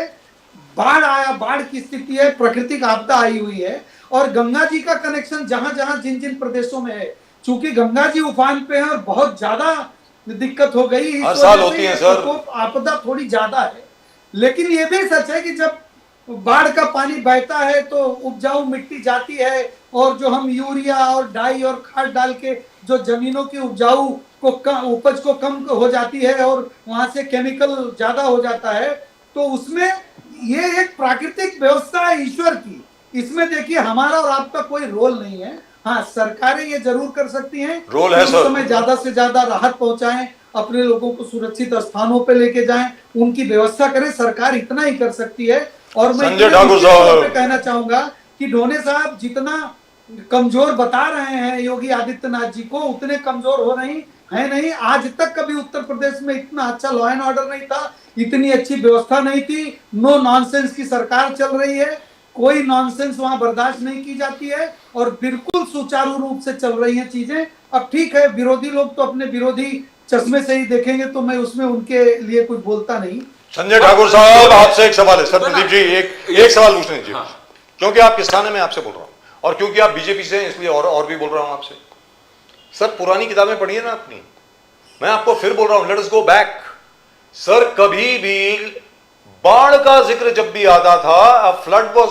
बाढ़ की स्थिति है, प्राकृतिक आपदा आई हुई है। और गंगा जी का कनेक्शन जहां जहां जिन जिन प्रदेशों में है, चूंकि गंगा जी उफान पे है और बहुत ज्यादा दिक्कत हो गई, इस हर साल वजह होती से है ये सर। प्रकोप आपदा थोड़ी ज्यादा है। लेकिन ये भी सच है कि जब बाढ़ का पानी बहता है तो उपजाऊ मिट्टी जाती है, और जो हम यूरिया और डाई और खाद डाल के जो जमीनों की उपजाऊ को उपज को कम हो जाती है और वहां से केमिकल ज्यादा हो जाता है, तो उसमें ये एक प्राकृतिक व्यवस्था है ईश्वर की। इसमें देखिए हमारा और आपका कोई रोल नहीं है। हाँ, सरकारें ये जरूर कर सकती हैं, रोल है उस सर। समय ज्यादा से ज्यादा राहत पहुंचाएं, अपने लोगों को सुरक्षित स्थानों पे लेके जाएं, उनकी व्यवस्था करें, सरकार इतना ही कर सकती है। और मैं संजय ठाकुर साहब कहना चाहूंगा कि ढोने साहब जितना कमजोर बता रहे हैं योगी आदित्यनाथ जी को, उतने कमजोर हो नहीं है नहीं। आज तक कभी उत्तर प्रदेश में इतना अच्छा लॉ एंड ऑर्डर नहीं था, इतनी अच्छी व्यवस्था नहीं थी। नो नॉनसेंस की सरकार चल रही है, कोई नॉनसेंस वहां बर्दाश्त नहीं की जाती है और बिल्कुल सुचारू रूप से चल रही हैं चीजें। अब ठीक है, विरोधी लोग तो अपने विरोधी चश्मे से ही देखेंगे, तो मैं उसमें उनके लिए कुछ बोलता नहीं। संजय ठाकुर साहब, आपसे एक सवाल है सर। प्रदीप जी, एक सवाल पूछने दीजिए। क्योंकि आप किस थाने में आपसे बोल रहा हूं, और क्योंकि आप बीजेपी से हैं इसलिए और भी बोल रहा हूं आपसे। सर, पुरानी किताबें पढ़िए ना अपनी। मैं आपको फिर बोल रहा हूं, let us go back. Sir, कभी भी बाढ़ का जिक्र जब भी आता था, अ flood was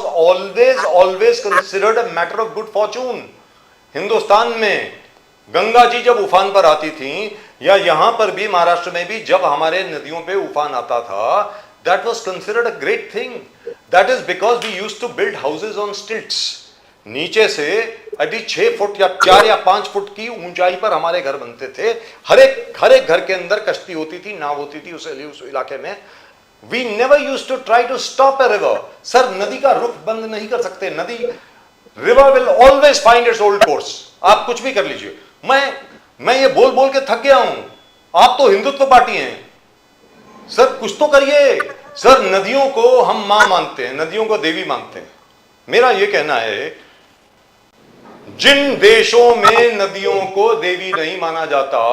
always considered a matter of good Fortune. Hindustan में गंगा जी जब उफान पर आती थी, या यहां पर भी महाराष्ट्र में भी जब हमारे नदियों पे उफान आता था, that was considered a great thing. That is because we used to build houses on stilts. नीचे से अभी 6 फुट या 4 या 5 फुट की ऊंचाई पर हमारे घर बनते थे। हर एक घर के अंदर कश्ती होती थी, नाव होती थी उस इलाके में। We never used to try to stop a river. Sir, नदी का रुख बंद नहीं कर सकते। नदी, river will always find its old course. आप कुछ भी कर लीजिए। मैं ये बोल बोल के थक गया हूं। आप तो हिंदुत्व पार्टी हैं सर, कुछ तो करिए। सर, नदियों को हम मां मानते हैं, नदियों को देवी मानते हैं। मेरा यह कहना है, जिन देशों में नदियों को देवी नहीं माना जाता,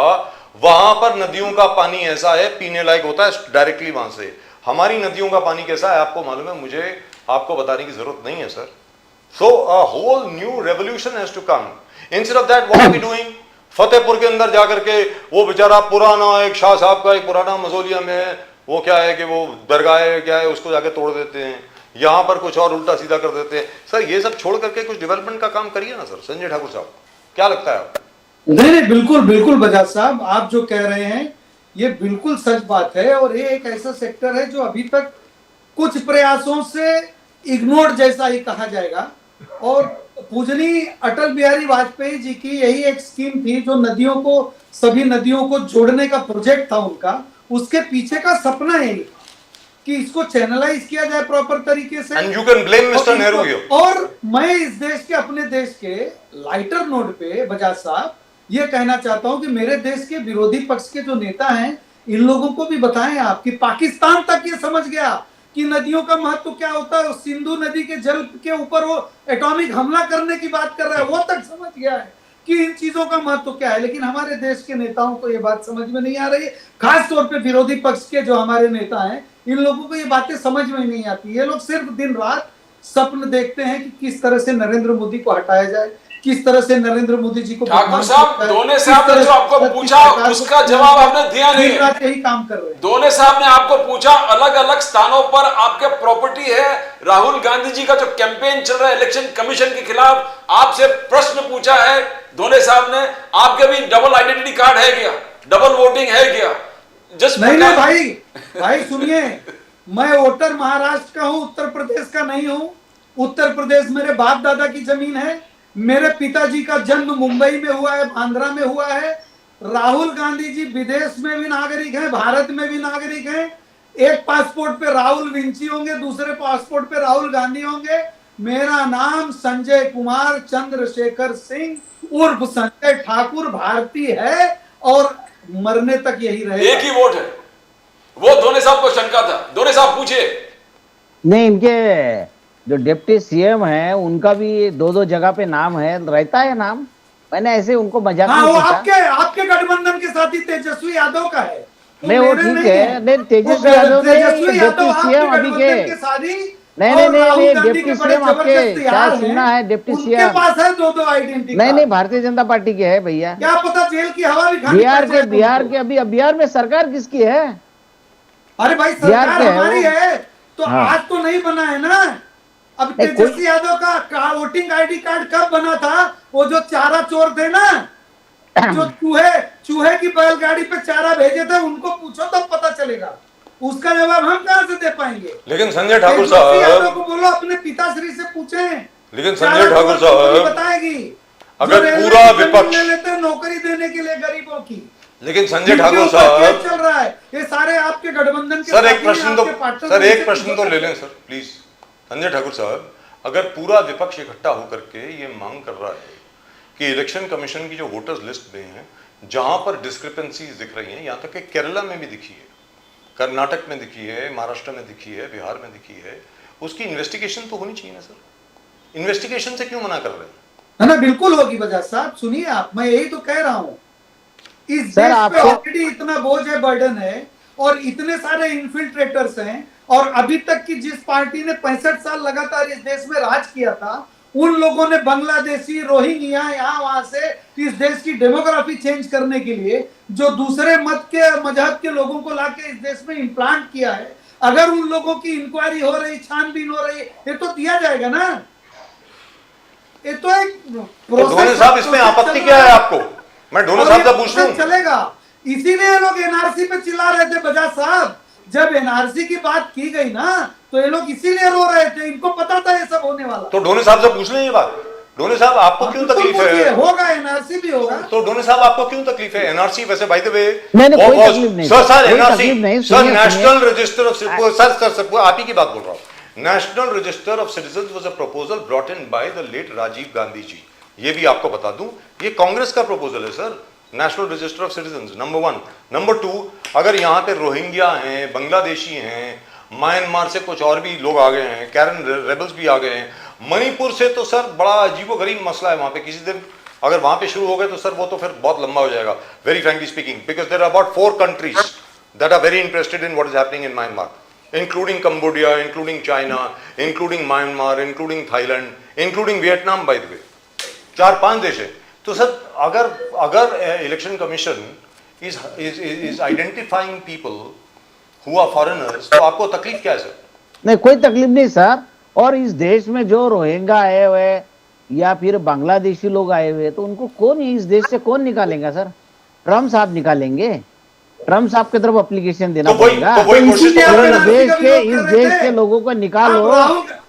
वहां पर नदियों का पानी ऐसा है, पीने लायक होता है डायरेक्टली वहां से। हमारी नदियों का पानी कैसा है आपको मालूम है, मुझे आपको बताने की जरूरत नहीं है sir. So a whole new revolution has to come. Instead of that, what are we doing? Fatehpur के अंदर जाकर के वो बेचारा पुराना एक शाह साहब का एक पुराना मौजोलियम है, वो क्या है कि वो दरगाह है, क्या है, उसको जाके तोड़ देते हैं। यहां पर कुछ और उल्टा सीधा कर देते हैं। सर, ये सब छोड़ करके कुछ डेवलपमेंट का काम करिए ना सर। संजय ठाकुर साहब, क्या लगता है आपको? नहीं, बिल्कुल बिल्कुल बजाज साहब, आप जो कह रहे हैं ये बिल्कुल सच बात है। और ये एक ऐसा सेक्टर है जो अभी तक कुछ प्रयासों से इग्नोर्ड जैसा ही कहा जाएगा। और पूजनीय अटल बिहारी वाजपेयी जी की यही एक स्कीम थी, जो नदियों को, सभी नदियों को जोड़ने का प्रोजेक्ट था उनका। उसके पीछे का सपना यही था कि इसको चैनलाइज किया जाए प्रॉपर तरीके से। And you can blame mister Nehru here. और मैं इस देश के, अपने देश के लाइटर नोट पे बजाज साहब ये कहना चाहता हूं कि मेरे देश के विरोधी पक्ष के जो नेता हैं, इन लोगों को भी बताएं आप कि पाकिस्तान तक ये समझ गया कि नदियों का महत्व क्या होता है। सिंधु नदी के जल के ऊपर वो एटॉमिक हमला करने की बात कर रहा है, वो तक समझ गया है कि इन चीजों का महत्व क्या है। लेकिन हमारे देश के नेताओं को ये बात समझ में नहीं आ रही है, खास तौर पे विरोधी पक्ष के जो हमारे नेता हैं, इन लोगों को ये बातें समझ में नहीं आती। ये लोग सिर्फ दिन रात सपन देखते हैं कि किस तरह से नरेंद्र मोदी को हटाया जाए, किस तरह से नरेंद्र मोदी जी को। ठाकुर साहब, दोने साहब ने जो आपको पूछा उसका जवाब आपने दिया नहीं है। यही काम कर रहे हैं। दोने साहब ने आपको पूछा, अलग अलग स्थानों पर आपके प्रॉपर्टी है। राहुल गांधी जी का जो कैंपेन चल रहा है इलेक्शन कमीशन के खिलाफ, आपसे प्रश्न पूछा है दोने साहब ने। आपके भी डबल आइडेंटिटी कार्ड है क्या? डबल वोटिंग है क्या? नहीं भाई सुनिए, मैं वोटर महाराष्ट्र का हूं, उत्तर प्रदेश का नहीं हूं। उत्तर प्रदेश मेरे बाप दादा की जमीन है। मेरे पिताजी का जन्म मुंबई में हुआ है, आंध्रा में हुआ है। राहुल गांधी जी विदेश में भी नागरिक हैं, भारत में भी नागरिक हैं। एक पासपोर्ट पे राहुल विंची होंगे, दूसरे पासपोर्ट पे राहुल गांधी होंगे। मेरा नाम संजय कुमार चंद्रशेखर सिंह उर्फ संजय ठाकुर भारतीय है और मरने तक यही रहेगा। एक ही वोट है। वो दोने साहब को शंका था। दोने साहब पूछे। नहीं, इनके जो डिप्टी सीएम हैं उनका भी 2-2 जगह पे नाम है, रहता है नाम। मैंने ऐसे उनको मजाक हाँ, में वो पूछा। आपके गठबंधन के साथी तेजस्वी यादव का है, नहीं वो मेरे ठीक नहीं है, नहीं वो तेजस्वी यादव ने तेजस्वी यादव डिप्टी आपके सीएम अभी के, गठबंधन के साथी नहीं नहीं और नहीं राहुल नहीं गांधी डिप्टी के बड़े सीएम आपके जबरदस्त यार शायद हैं, सुनना है, डिप्टी उनके सीएम पास है दो आइडेंटिटी नहीं नहीं कार्ड। भारतीय जनता पार्टी के है भैया। क्या पता जेल की हवा भी खानी बिहार पड़ के जाए बिहार तुमको। के अभी बिहार में सरकार किसकी है? अरे भाई बिहार सरकार के है हमारी वो। है तो हाँ। आज तो नहीं बना है ना। अब नहीं, कोई- तेजस्वी यादव का वोटिंग आईडी कार्ड कब बना था? वो जो चारा चोर थे ना, जो चूहे की बैलगाड़ी पे चारा भेजे थे, उनको पूछो तब पता चलेगा। उसका जवाब हम कहां से दे पाएंगे? लेकिन संजय ठाकुर तेजस्वी यादव साहब, को बोलो अपने पिताश्री से पूछें, लेकिन चारा संजय ठाकुर चोर कंपनी साहब, बताएगी। अगर जो रेलवे पूरा की जमीन विपक्ष- ले लेते हैं नौकरी देने के लिए गरीबों की, लेकिन संजय जिनके ठाकुर ऊपर साहब, केस चल रहा है, ये सारे आपके गठबंधन के सर एक साथी हैं, प्रश्न तो आपके पार्टनर सर हैं, एक इनसे प्रश्न तो पूछो। ले लें सर प्लीज। संजय ठाकुर साहब, अगर पूरा विपक्ष इकट्ठा होकर के ये मांग कर रहा है कि इलेक्शन कमीशन की जो वोटर्स लिस्ट में है, जहां पर डिस्क्रिपेंसीज दिख रही हैं, यहां तक कि केरला में भी दिखी है, कर्नाटक में दिखी है, महाराष्ट्र में दिखी है, बिहार में दिखी है, उसकी इन्वेस्टिगेशन तो होनी चाहिए ना सर। इन्वेस्टिगेशन से क्यों मना कर रहे हैं? है ना, बिल्कुल होगी बजाज साहब। सुनिए आप, मैं यही तो कह रहा हूं, इस सर, देश पे आपको- ऑलरेडी इतना बोझ है, बर्डन है, और इतने सारे इन्फिल्ट्रेटर्स हैं, और अभी तक की जिस पार्टी ने 65 साल लगातार इस देश में राज किया था, उन लोगों ने बांग्लादेशी, रोहिंग्या, यहाँ वहां से इस देश की डेमोग्राफी चेंज करने के लिए जो दूसरे मजहब के लोगों को लाके इस देश में इम्प्लांट किया है, अगर उन लोगों की इंक्वायरी हो रही, छानबीन हो रही, ये तो दिया जाएगा ना। ये तो एक तो धोनी साहब, इसमें आपत्ति क्या है आपको? मैं धोनी साहब से पूछ लूं। चलेगा, इसीलिए लोग एनआरसी पे चिल्ला रहे थे बजाज साहब। जब एनआरसी की बात की गई ना, तो ये लोग इसीलिए रो रहे थे, इनको पता था ये सब होने वाला। तो धोनी साहब से पूछ लें ये बात। धोनी साहब, आपको क्यों तकलीफ है? होगा, एनआरसी भी होगा। तो धोनी साहब, आपको क्यों तकलीफ है? एनआरसी वैसे बाय द वे, नहीं, कोई तकलीफ नहीं, सर कोई एनआरसी, तकलीफ नहीं, सर सुनिए, नेशनल रजिस्टर ऑफ, सर आप ही की बात बोल रहा हूं। National register of citizens was a proposal brought in by the late Rajiv Gandhi ji. ये भी आपको बता दूं, ये कांग्रेस का प्रपोजल है sir, national register of citizens, number 1। Number 2, अगर यहाँ पे रोहिंग्या हैं, बांग्लादेशी हैं, म्यांमार से कुछ और भी लोग आ गए हैं, कैरन रेबल्स भी आ गए हैं, मणिपुर से, तो सर बड़ा अजीबोगरीब मसला है वहां पे। किसी दिन अगर वहां पे शुरू हो गए तो सर वो तो फिर बहुत लंबा हो जाएगा, very frankly speaking, because there are about 4 countries that are very interested in what is happening in Myanmar, including Cambodia, including China, including Myanmar, including Thailand, including Vietnam by the way। 4-5 देश है। तो sir अगर election commission is identifying people who are foreigners, तो आपको तकलीफ क्या है sir? नहीं कोई तकलीफ नहीं सर। और इस देश में जो रोहिंग्या आए हुए या फिर बांग्लादेशी लोग आए हुए, तो उनको कौन इस देश से कौन निकालेगा सर? ट्रम्प साहब निकालेंगे। ट्रम्प साहब की तरफ एप्लीकेशन देना पड़ेगा। तो वही कोशिश तो कर रहे हैं। इस देश के लोगों को निकालो।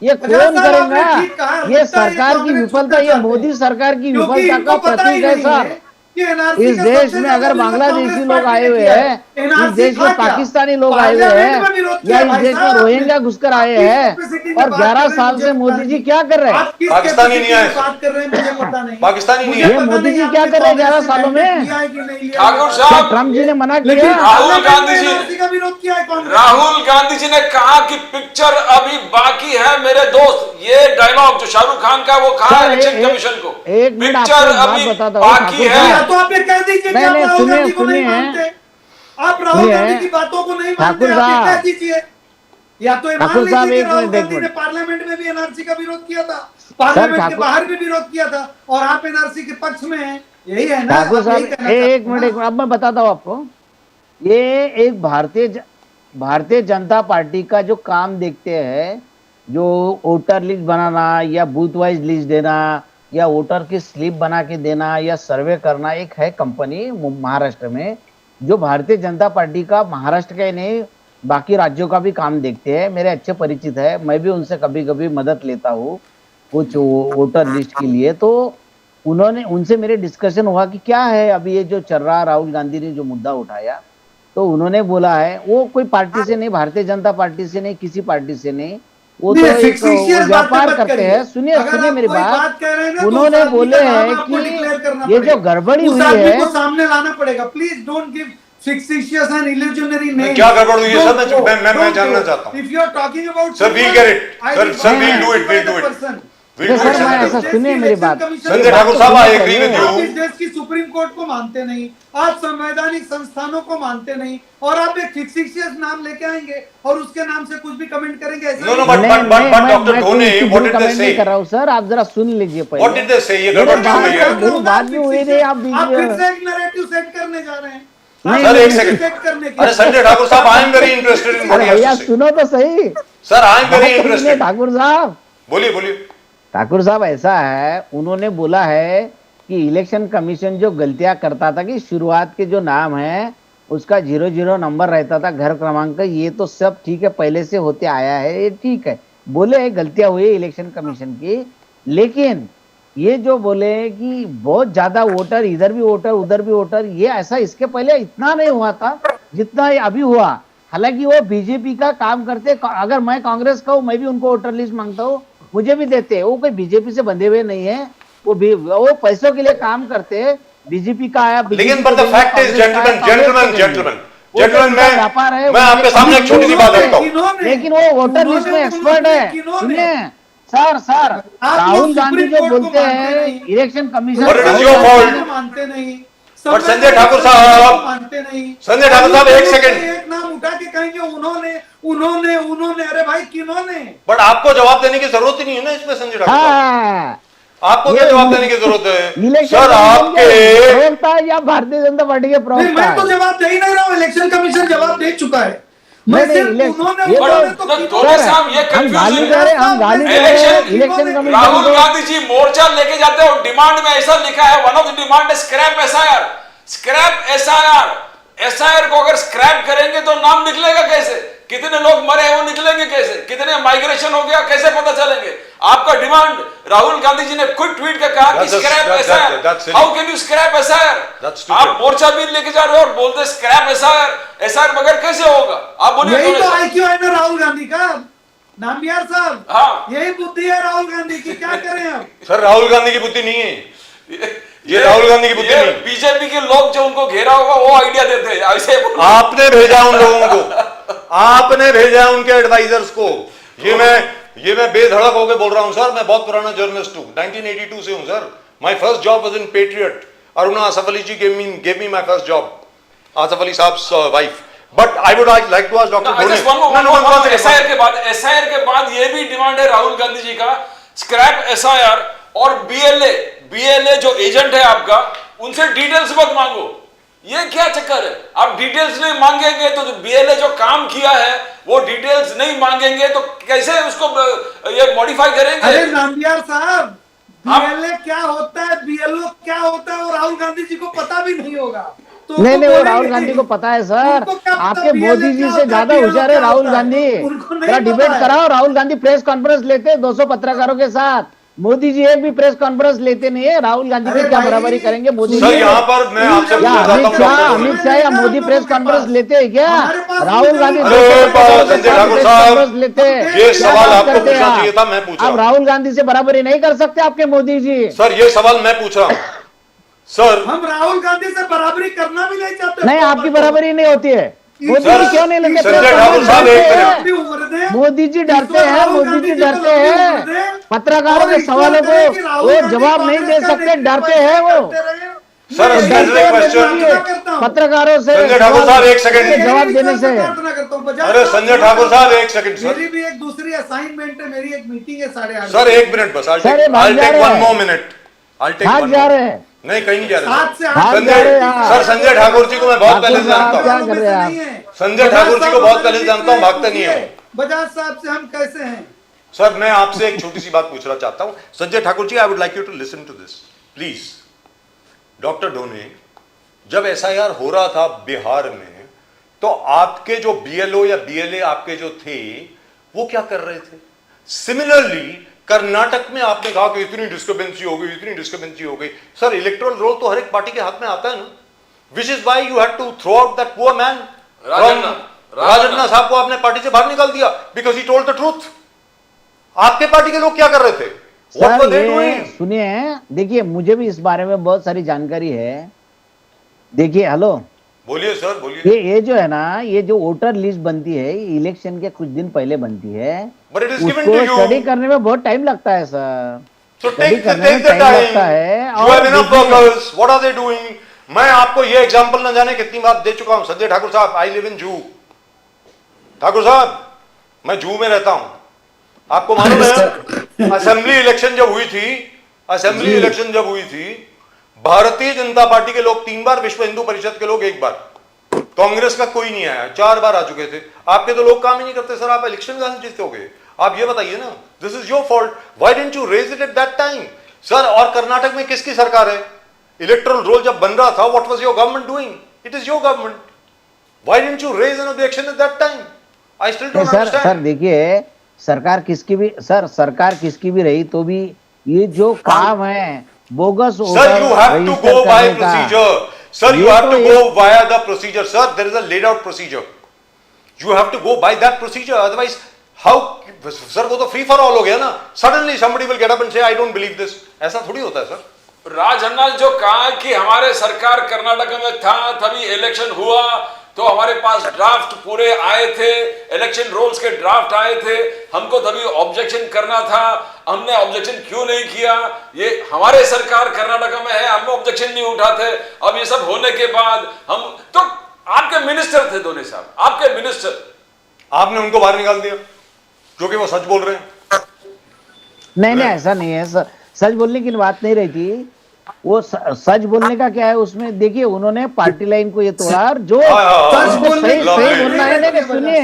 ये कौन करेगा? ये सरकार की विफलता, ये मोदी सरकार की विफलता का प्रतीक है सर। इस देश में अगर बांग्लादेशी लोग आए हुए हैं, इस देश में पाकिस्तानी लोग आए हुए हैं, या इस देश में रोहिंग्या घुसकर आए हैं, और 11 साल से मोदी जी क्या कर रहे हैं? पाकिस्तानी नहीं आए, बात कर रहे हैं, मुझे पता नहीं। पाकिस्तानी नहीं ये है। मोदी जी क्या कर रहे हैं 11 सालों में? ठाकुर क्या साहब, ट्रम्प जी ने मना लेकिन किया? राहुल गांधी जी, एनआरसी का विरोध किया है कांग्रेस। राहुल गांधी जी ने कहा कि पिक्चर अभी बाकी है मेरे दोस्त। ये डायलॉग जो शाहरुख खान का, वो कहा सर, इलेक्शन एक- कमीशन को, एक मिनट आपको पिक्चर एक बात अभी बताता हूँ, बाकी ठाकुर है। या तो आप ये कह दीजिए कि नहीं, आप नहीं, राहुल गांधी को नहीं सुनिए, मानते, आप राहुल सुनिए, गांधी की बातों को नहीं मानते, ठाकुर आप ये कह साहब, दीजिए। या तो ये मान ठाकुर साहब, लीजिए कि एक राहुल मिनट, एक गांधी ने मिनट। पार्लियामेंट में भी एनआरसी का विरोध किया था, पार्लियामेंट के ठाकुर- बाहर भी विरोध किया था, और आप एनआरसी के पक्ष में हैं। यही है ना? ठाकुर आप यही साहब, कहना एक चाहते मिनट हैं एक मिनट, अब मैं बताता हूँ आपको। ये एक भारतीय जनता पार्टी का जो काम देखते हैं, जो वोटर लिस्ट बनाना या बूथ वाइज लिस्ट देना या वोटर की स्लिप बना के देना या सर्वे करना, एक है कंपनी महाराष्ट्र में, जो भारतीय जनता पार्टी का महाराष्ट्र का ही नहीं बाकी राज्यों का भी काम देखते हैं। मेरे अच्छे परिचित है, मैं भी उनसे कभी कभी मदद लेता हूँ कुछ वोटर लिस्ट के लिए। तो उनसे मेरे डिस्कशन हुआ कि क्या है अभी ये जो चल रहा, राहुल गांधी ने जो मुद्दा उठाया, तो उन्होंने बोला है वो कोई पार्टी से नहीं, भारतीय जनता पार्टी से नहीं, किसी पार्टी से नहीं, वो तो एक व्यापार करते हैं। सुनिए मेरी बात। उन्होंने बोले हैं कि ये जो गड़बड़ी हुई है, को सामने लाना पड़ेगा। Please don't give fictitious and illusionary names। क्या गड़बड़ हुई है सर? मैं जानना चाहता हूँ। If you are talking about Sir, we'll get it. Sir, we'll do it. We तो do सर it, मैं Senator. ऐसा सुनिए मेरी बात। संजय ठाकुर साहब, I agree with आप इस you. देश की सुप्रीम कोर्ट को मानते नहीं, आप संवैधानिक संस्थानों को मानते नहीं, और आप एक फिक्सिशियस नाम लेके आएंगे और उसके नाम से कुछ भी कमेंट करेंगे, ऐसा No, no, नहीं। but नहीं, नहीं, Dr. मैं Dhone, कोई what did they कमेंट नहीं say? कर रहा हूँ सर, आप जरा सुन लीजिए पहले। What did they say? ये मेरे गड़बड़ क्यों बात हुई का है? मेरी बात भी हुई नहीं, आप आप फिर बीच से एक नैरेटिव सेट करने जा रहे हैं। नहीं, आप सर, एक narrative सेकंड। set करने के अरे संजय ठाकुर साहब, I am very interested in what अरे he has भैया to say. सुनो तो सही। Sir, I am very बात सुनिए interested. ठाकुर साहब। बोलिए बोलिए। ठाकुर साहब ऐसा है, उन्होंने बोला है कि इलेक्शन कमीशन जो गलतियां करता था कि शुरुआत के जो नाम है उसका 00 नंबर रहता था, घर क्रमांक, ये तो सब ठीक है, पहले से होते आया है, ये ठीक है, बोले गलतियां हुई इलेक्शन कमीशन की। लेकिन ये जो बोले कि बहुत ज्यादा वोटर, इधर भी वोटर उधर भी वोटर, ये ऐसा इसके पहले इतना नहीं हुआ था जितना ये अभी हुआ। हालांकि वो बीजेपी का काम करते, अगर मैं कांग्रेस का हूं मैं भी उनको वोटर लिस्ट मांगता हूँ, मुझे भी देते। वो कोई बीजेपी से बंधे हुए नहीं है, वो पैसों के लिए काम करते हैं। बीजेपी का आया, लेकिन but the fact is, gentlemen, मैं आपके सामने एक छोटी सी बात रखता हूँ। लेकिन वो वोटर लिस्ट में एक्सपर्ट है। सुनिए सर, राहुल गांधी जो बोलते हैं election commission, But it is your fault. मानते नहीं। But संजय ठाकुर साहब, मानते नहीं। संजय ठाकुर साहब, एक सेकंड। एक नाम उठा के कहेंगे उन्होंने, अरे भाई किन्होंने? बट आपको जवाब देने की जरूरत ही नहीं है ना इसमें, संजय ठाकुर साहब। हाँ, आपको क्या जवाब देने की जरूरत है? इलेक्शन सर आपके प्रवक्ता या भारतीय जनता पार्टी के नहीं, प्रवक्ता मैं तो है। जवाब दे ही नहीं रहा हूँ, इलेक्शन कमीशन जवाब दे चुका है। नहीं, मैं नहीं, सिर्फ इलेक्शन- उन्होंने ये तो तो किन्होंने- धोनी साहब ये हम गाली कंफ्यूजन दे रहे हैं, हम गाली दे रहे हैं इलेक्शन- इलेक्शन कमीशन राहुल को। गांधी जी मोर्चा लेके जाते हैं और डिमांड में ऐसा लिखा है, वन ऑफ द डिमांड है scrap SIR. Scrap SIR, SIR को अगर स्क्रैप करेंगे तो नाम निकलेगा कैसे? कितने लोग मरे हैं वो निकलेंगे कैसे? कितने माइग्रेशन हो गया कैसे पता चलेंगे? आपका डिमांड, राहुल गांधी जी ने खुद ट्वीट कर कहा कि scrap SIR. How can you scrap SIR? आप मोर्चा भी लेके जा रहे हो और बोलते स्क्रैप एसआईआर, एसआईआर बगैर कैसे होगा? आप बोलिए। यही धोनी तो साहब। आईक्यू है ना राहुल गांधी का, नामबियार साहब। हाँ। यही बुद्धि है राहुल गांधी की, क्या करें अब? सर राहुल गांधी की बुद्धि नहीं है, ये राहुल गांधी की बुद्धि नहीं। बीजेपी के लोग जो उनको घेरा होगा वो आइडिया देते हैं ऐसे। आपने भेजा उन लोगों को, आपने भेजा उनके एडवाइजर्स को। ये मैं बेधड़क होकर बोल रहा हूं सर, मैं बहुत पुराना जर्नलिस्ट हूं, 1982 से हूं sir. My first job was in Patriot. Aruna Asaf Ali ji gave me my first job, Asaf Ali sahab wife. But I would like to ask doctor SIR के बाद ये भी डिमांड है राहुल गांधी जी का, स्क्रैप एसआईआर और बीएलए जो एजेंट है आपका, उनसे डिटेल्स मत मांगो। ये क्या चक्कर है? आप डिटेल्स नहीं मांगेंगे तो बीएलए जो काम किया है वो डिटेल्स नहीं मांगेंगे तो कैसे उसको ये मॉडिफाई करेंगे? अरे नामबियार साहब, बीएलए क्या होता है, बीएलओ क्या होता है, और राहुल गांधी जी को पता भी नहीं होगा। तो नहीं, वो बोलेंगे राहुल गांधी को पता है सर। उनको क्या पता आपके BLA मोदी जी क्या से होता है, ज्यादा BLO होशियार है क्या राहुल होता है? गांधी। उनको नहीं जरा पता डिबेट है। कराओ, राहुल गांधी प्रेस कॉन्फ्रेंस लेते हैं 200 पत्रकारों के साथ, मोदी जी एक भी प्रेस कॉन्फ्रेंस लेते नहीं है। राहुल गांधी अरे की क्या भाई, बराबरी करेंगे मोदी सर जी? यहाँ पर मैं आपसे क्या पूछना अमित चाहता शाह हूं अमित शाह या मोदी प्रेस कॉन्फ्रेंस लेते हैं क्या? हमारे पास राहुल गांधी अरे 200 पत्रकारों के संजय साथ ठाकुर प्रेस साहब, कॉन्फ्रेंस लेते हैं। ये क्या सवाल बात आपको करते हैं पूछना आप? चाहिए था, मैं पूछ रहा आप हूं। राहुल गांधी से बराबरी नहीं कर सकते आपके मोदी जी। सर ये सवाल मैं पूछ रहा हूं सर। हम राहुल गांधी से बराबरी करना भी नहीं चाहते। नहीं, आपकी बराबरी नहीं होती है। मोदी सर, जी क्यों नहीं लेते? संजय प्रेस ठाकुर कॉन्फ्रेंस साहब, एक करते मिनट। हैं। मोदी जी डरते हैं, मोदी जी डरते हैं। पत्रकारों के सवालों को वो जवाब नहीं दे सकते, डरते हैं वो। सर डरते हैं मोदी क्वेश्चन, जी पत्रकारों से संजय ठाकुर साहब, एक सेकंड। के जवाब देने से। अरे संजय ठाकुर साहब एक सेकंड सर। मेरी भी एक दूसरी असाइनमेंट है, मेरी एक मीटिंग है 8:30 सर एक मिनट बस, I'll सर, ये take भाग जा रहे one हैं। more minute. I'll take भाग one जा more. रहे हैं। नहीं कहीं नहीं जा रहे 7 से 8 भाग जा रहे हैं यहाँ। सर संजय ठाकुर जी को मैं बहुत पहले से ठाकुर जानता साहब, हूँ। क्या कर रहे हैं आप? संजय ठाकुर जी को बहुत पहले से जानता हूँ, भागते नहीं है वो। बजाज साहब से हम कैसे हैं? सर मैं आपसे एक छोटी सी बात पूछना चाहता हूँ Sanjay Thakur ji, I would like you to listen to this please. Doctor Dhone, जब एसआईआर हो रहा था बिहार में, तो आपके जो बीएलओ या बीएलए आपके जो थे वो क्या कर रहे थे? सिमिलरली कर्नाटक में आपने कहा कि इतनी डिस्टर्बेंसी हो गई, इतनी डिस्टर्बेंसी हो गई। सर इलेक्टोरल रोल तो हर एक पार्टी के हाथ में आता है ना, which is why you had to throw out that poor man Rajanna साहब को आपने पार्टी से बाहर निकाल दिया because he told the truth. आपके पार्टी के लोग क्या कर रहे थे? What were सर they ये doing? सुनिए, देखिए मुझे भी इस बारे में बहुत सारी जानकारी है। देखिए हेलो, बोलिए सर, बोलिए। ये जो है ना, ये जो वोटर लिस्ट बनती है, इलेक्शन के कुछ दिन पहले बनती है, But it is given उसको to you. स्टडी करने में बहुत टाइम लगता है सर। So स्टडी take करने में the टाइम time. लगता है। You और have enough देखिए, workers. What are they doing? मैं आपको ये एग्जांपल न जाने कितनी बार दे चुका हूं। Sanjay Thakur sahab, I live in जू। ठाकुर साहब, मैं जू में रहता हूं। आपको मालूम है असेंबली इलेक्शन जब हुई थी, असेंबली इलेक्शन जब हुई थी, भारतीय जनता पार्टी के लोग 3 बार, विश्व हिंदू परिषद के लोग 1 बार, कांग्रेस का कोई नहीं आया, 4 बार आ चुके थे। आपके तो लोग काम ही नहीं करते सर, आप इलेक्शन कहां से जीतोगे? आप ये बताइए ना, this is your fault. Why didn't you raise it at that time sir? और कर्नाटक में किसकी सरकार है? इलेक्टोरल रोल जब बन रहा था, what was your government doing? It is your government. Why didn't you raise an objection at that time? I still don't sir understand. देखिए, सरकार किसकी भी रही तो भी ये जो काम है bogus Sir, you have to go by procedure. Sir, you have to go via the procedure. Sir, there is a laid out procedure. You have to go by that procedure. Otherwise, how? Sir, वो तो free for all हो गया ना. Suddenly somebody will get up and say, I don't believe this. ऐसा थोड़ी होता है sir. Rajanna जो कहा कि हमारे सरकार कर्नाटक में था, तभी इलेक्शन हुआ, तो हमारे पास ड्राफ्ट पूरे आए थे, इलेक्शन रोल्स के ड्राफ्ट आए थे, हमको तभी ऑब्जेक्शन करना था, हमने ऑब्जेक्शन क्यों नहीं किया? ये हमारे सरकार कर्नाटक में है, हम ऑब्जेक्शन नहीं उठाते। अब ये सब होने के बाद हम तो, आपके मिनिस्टर थे दोनों साहब, आपके मिनिस्टर, आपने उनको बाहर निकाल दिया क्योंकि वो सच बोल रहे हैं। नहीं ऐसा नहीं है सर, सच बोलने की बात नहीं रही थी। वो सच बोलने का क्या है उसमें? देखिए, उन्होंने पार्टी लाइन को ये तोड़ा, और जो सच उनको बोलने सही बोलना है ना, कि सुनिए,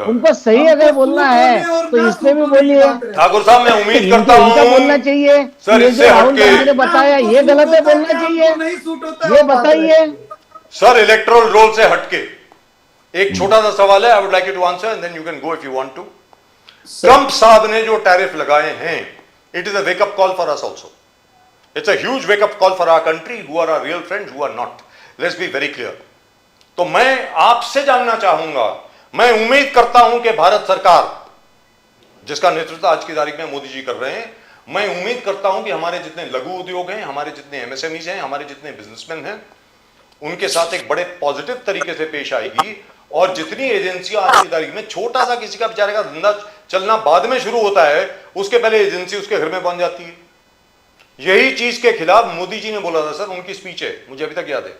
उनको सही अगर बोलना है तो इसमें भी बोलिए। ठाकुर साहब, मैं उम्मीद करता हूं इनका बोलना चाहिए। सर, ये इससे जो राहुल हटके- गांधी ने बताया ये गलत है, बोलना चाहिए, नहीं सूट होता ये बताइए। सर, इलेक्टोरल रोल से हटके एक छोटा सा सवाल है, I would like you to answer and then you can go if you want to. Trump साहब ने जो टैरिफ लगाए हैं, it is a wake up call for us also. It's a huge wake up call for our country who are our real friends, who are not. Let's be very clear. तो मैं आपसे जानना चाहूंगा, मैं उम्मीद करता हूं कि भारत सरकार, जिसका नेतृत्व आज की तारीख में मोदी जी कर रहे हैं, मैं उम्मीद करता हूं कि हमारे जितने लघु उद्योग हैं, हमारे जितने एमएसएमईज हैं, हमारे जितने बिजनेसमैन हैं, उनके साथ एक बड़े पॉजिटिव तरीके से पेश आएगी। और जितनी एजेंसियां आज की तारीख में, छोटा सा किसी का बेचारे का धंधा चलना बाद में शुरू होता है, उसके पहले एजेंसी उसके घर में पहुंच जाती है। यही चीज के खिलाफ मोदी जी ने बोला था सर, उनकी स्पीच है, मुझे अभी तक याद है,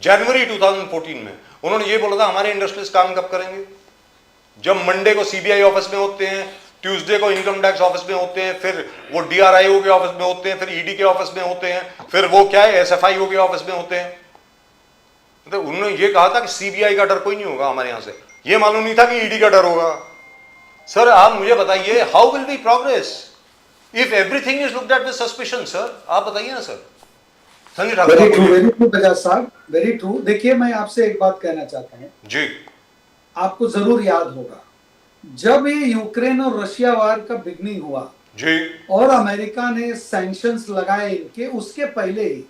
जनवरी 2014 में उन्होंने ये बोला था, हमारे इंडस्ट्रीज काम कब करेंगे? जब मंडे को सीबीआई ऑफिस में होते हैं, ट्यूसडे को इनकम टैक्स ऑफिस में होते हैं, फिर वो डीआरआईओ के ऑफिस में होते हैं, फिर ईडी के ऑफिस में होते हैं, फिर वो क्या है एसएफआईओ के ऑफिस में होते हैं। तो उन्होंने ये कहा था कि सीबीआई का डर कोई नहीं होगा हमारे यहां से, ये मालूम नहीं था कि ईडी का डर होगा। सर, आप मुझे बताइए, how will we progress if everything is looked at with suspicion? Sir, आप बताइए ना sir. Sanjay Thakur, very true Bajaj साहब, वेरी ट्रू। देखिए, मैं आपसे एक बात कहना चाहता हूं जी। आपको जरूर याद होगा, जब ये यूक्रेन और रशिया वार का बिगनिंग हुआ जी, और अमेरिका ने सैंक्शंस लगाए इनके, उसके पहले ही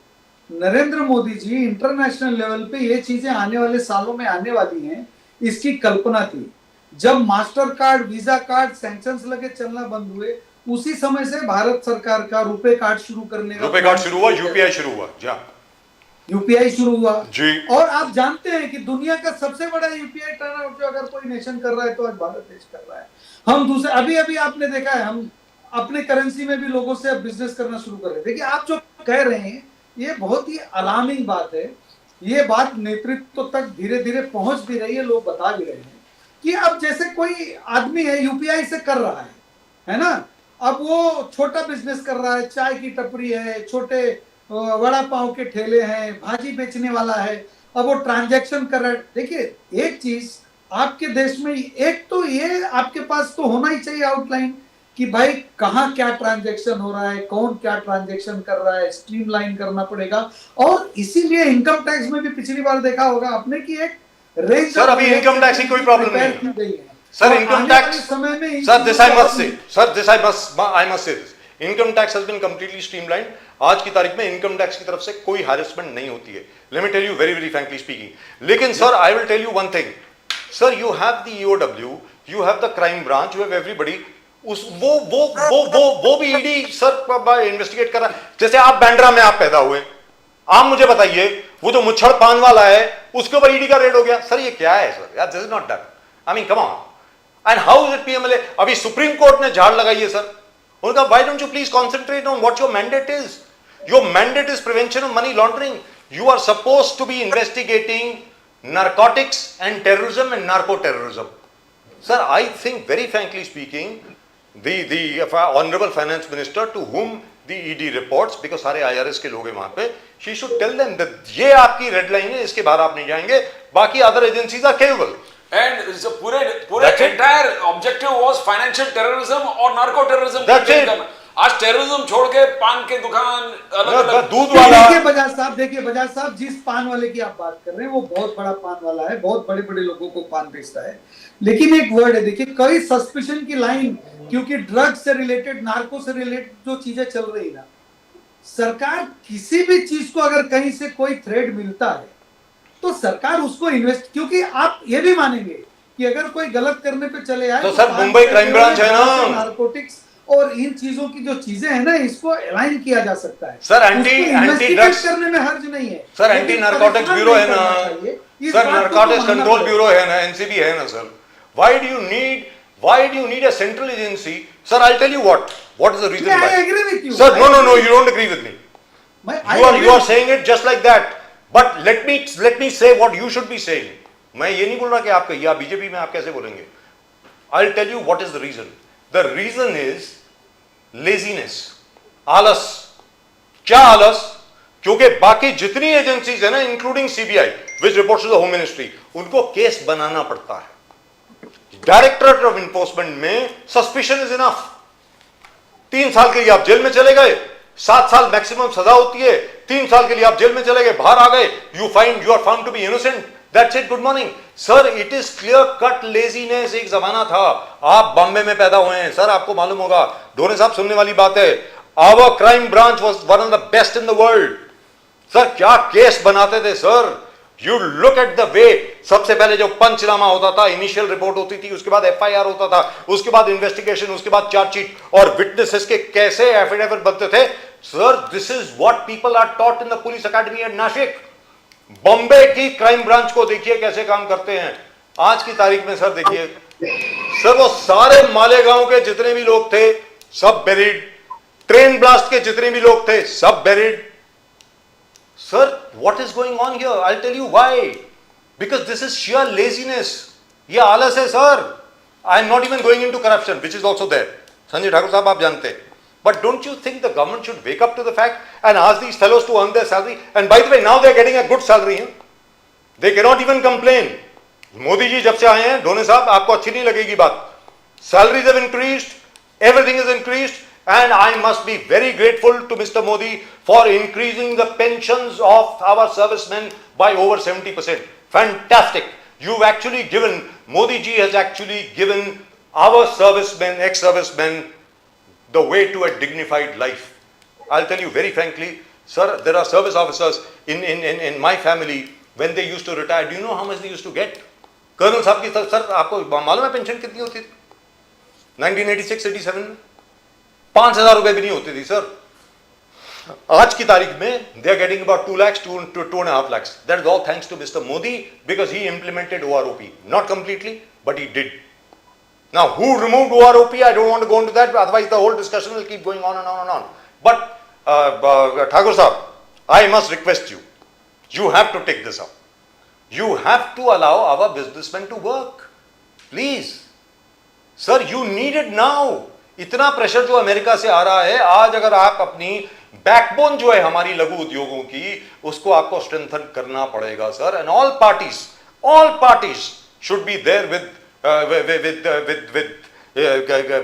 नरेंद्र मोदी जी इंटरनेशनल लेवल पे ये चीजें आने वाले सालों में आने वाली हैं, इसकी कल्पना थी। जब master card, visa card, sanctions लगे चलना बंद हुए, उसी समय से भारत सरकार का रुपए कार्ड शुरू करने का, रुपए कार्ड शुरू हुआ, यूपीआई शुरू हुआ, जी यूपीआई शुरू हुआ जी। और आप जानते हैं कि दुनिया का सबसे बड़ा यूपीआई टर्नआउट जो अगर कोई नेशन कर रहा है तो आज भारत देश कर रहा है। हम दूसरे, अभी अभी आपने देखा है, हम अपने करेंसी में भी लोगों से बिजनेस करना शुरू कर रहे हैं। देखिए, आप जो कह रहे हैं ये बहुत ही अलार्मिंग बात है। ये बात नेतृत्व तक धीरे धीरे पहुंच भी रही है, लोग बता भी रहे हैं कि अब जैसे कोई आदमी है यूपीआई से कर रहा है ना, अब वो छोटा बिजनेस कर रहा है, चाय की टपरी है, छोटे वड़ा पाव के ठेले हैं, भाजी बेचने वाला है, अब वो ट्रांजैक्शन कर रहा है। देखिए, एक चीज आपके देश में, एक तो ये आपके पास तो होना ही चाहिए आउटलाइन कि भाई कहाँ क्या ट्रांजैक्शन हो रहा है, कौन क्या ट्रांजैक्शन कर रहा है, स्ट्रीमलाइन करना पड़ेगा। और इसीलिए इनकम टैक्स में भी पिछली बार देखा होगा आपने कि एक रेंज, सर, अभी इनकम टैक्स की कोई प्रॉब्लम नहीं है। गई है सर, इनकम टैक्स समय में, sir, this I must say, sir, this I must say this, income tax has been completely streamlined. आज की तारीख में इनकम टैक्स की तरफ से कोई हैरेसमेंट नहीं होती है। Let me tell you very very frankly speaking. लेकिन sir, I will tell you one thing, sir, you have the EOW, you have the crime branch, you have everybody, उस वो भी ईडी सर इन्वेस्टिगेट कर रहा है। जैसे आप बांद्रा में आप पैदा हुए, आप मुझे बताइए, वो जो मुच्छड़ पान वाला है उसके ऊपर ईडी का रेड हो गया। सर ये क्या है सर, यार this is not done. I mean come on. And how is it PMLA? अभी सुप्रीम कोर्ट ने झाड़ लगाई है सर। उनका why don't you please concentrate on what your mandate is? Your mandate is prevention of money laundering. You are supposed to be investigating narcotics and terrorism and narco terrorism. Sir, I think very frankly speaking, the honorable finance minister to whom the ED reports, because सारे IRS के लोग हैं वहां पे, she should tell them that ये आपकी red line है, इसके बाहर आप नहीं जाएंगे, बाकी other agencies are capable. And so पूरे That's it. entire objective was financial terrorism और narco terrorism को That's deal it. करना। आज टेररिज्म छोड़ के पान के दुकान अलग-अलग दूध वाला देखिए बजाज साहब, जिस पान वाले की आप बात कर रहे हैं वो बहुत बड़ा पान वाला है, बहुत बड़े बड़े लोगों को पान बेचता है। लेकिन एक वर्ड है, देखिए कई सस्पिशन की लाइन, क्योंकि ड्रग से रिलेटेड, नार्को से रिलेटेड जो चीजें चल रही ना, सरकार किसी भी चीज को अगर कहीं से कोई थ्रेड मिलता है तो सरकार उसको इन्वेस्ट, क्योंकि आप ये भी मानेंगे कि अगर कोई गलत करने पे चले आए तो सर मुंबई क्राइम ब्रांच है ना, नार्कोटिक्स और इन चीजों की जो चीजें हैं ना, इसको अलाइन किया जा सकता है सर। एंटी ड्रग्स करने में हर्ज नहीं है सर, एंटी नार्कोटिक्स ब्यूरो है ना सर, नार्कोटिक्स कंट्रोल ब्यूरो है ना, एनसीबी है ना sir. Why do you need a central agency? Sir I tell you what is the reason I agree with you sir. No you don't agree with me. you are saying it just like that, but let me say what you should be saying. मैं ये नहीं बोल रहा कि आप कहिए, आप BJP में आप कैसे बोलेंगे। I'll tell you what is the reason. The reason is laziness, आलस। क्या आलस? क्योंकि बाकी जितनी एजेंसीज है ना, including CBI which reports to the home ministry, उनको केस बनाना पड़ता है। डायरेक्टरेट ऑफ एनफोर्समेंट में सस्पिशन इज इनफ। 3 साल के लिए आप जेल में चले गए, 7 साल मैक्सिमम सजा होती है, 3 साल के लिए आप जेल में चले गए, बाहर आ गए, you are found to be innocent, that's it, good morning. Sir it is clear cut laziness. एक जमाना था, आप बॉम्बे में पैदा हुए हैं सर, आपको मालूम होगा, ढोने साहब सुनने वाली बात है, our crime branch was one of the best in the world. Sir क्या केस बनाते थे sir, you look at the way. सबसे पहले जो पंचनामा होता था, इनिशियल रिपोर्ट होती थी, उसके बाद एफआईआर होता था, उसके बाद इन्वेस्टिगेशन, उसके बाद चार्जशीट, और विटनेसेस के कैसे एफिडेविट बनते थे। Sir this is what people are taught in the police academy at Nashik. Bombay की क्राइम ब्रांच को देखिए कैसे काम करते हैं। आज की तारीख में सर देखिए सर, वो सारे मालेगांव के जितने भी लोग थे सब बेरिड, ट्रेन ब्लास्ट के जितने भी लोग थे सब buried. Sir, what is going on here? I'll tell you why. Because this is sheer laziness. ये आलस है sir. I am not even going into corruption, which is also there. Sanjay Thakur साहब आप जानते हैं। But don't you think the government should wake up to the fact and ask these fellows to earn their salary? And by the way, now they are getting a good salary. They cannot even complain. Modi ji जब से आए हैं, ढोने साहब आपको अच्छी नहीं लगेगी बात, salaries have increased, everything is increased. And I must be very grateful to Mr. Modi for increasing the pensions of our servicemen by over 70%. Fantastic. You've actually given, Modi ji has actually given our servicemen, ex-servicemen, the way to a dignified life. I'll tell you very frankly, sir, there are service officers in my family, when they used to retire, do you know how much they used to get? Colonel साहब की sir आपको मालूम है pension कितनी होती थी 1986-87 में? 5,000 रुपए भी नहीं होती थी सर। आज की तारीख में they are getting about 2 lakhs to 2.5 lakhs. That is all thanks to Mr. Modi, because he implemented OROP. Not completely, but he did. Now, who removed OROP? I don't want to go into that, otherwise the whole discussion will keep going on and on and on. But Thakur Sahab, I must request you, you have to take this up. You have to allow our businessmen to work. Please. Sir, you need it now. इतना pressure जो America से आ रहा है, आज अगर आप अपनी backbone जो है हमारी लघु उद्योगों की, उसको आपको स्ट्रेंथन करना पड़ेगा sir. And all parties should be there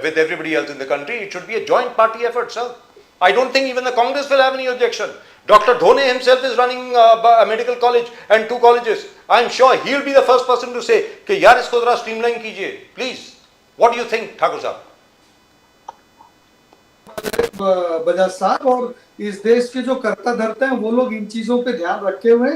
with everybody else in the country. It should be a joint party effort, sir. I don't think even the Congress will have any objection. Dr. Dhone himself is running a medical college and 2 colleges. I'm sure he'll be the first person to say कि यार इसको जरा streamline कीजिए, please. What do you think, Thakur साहब? बजाज साहब और इस देश के जो कर्ता धर्ता हैं वो लोग इन चीजों पे ध्यान रखे हुए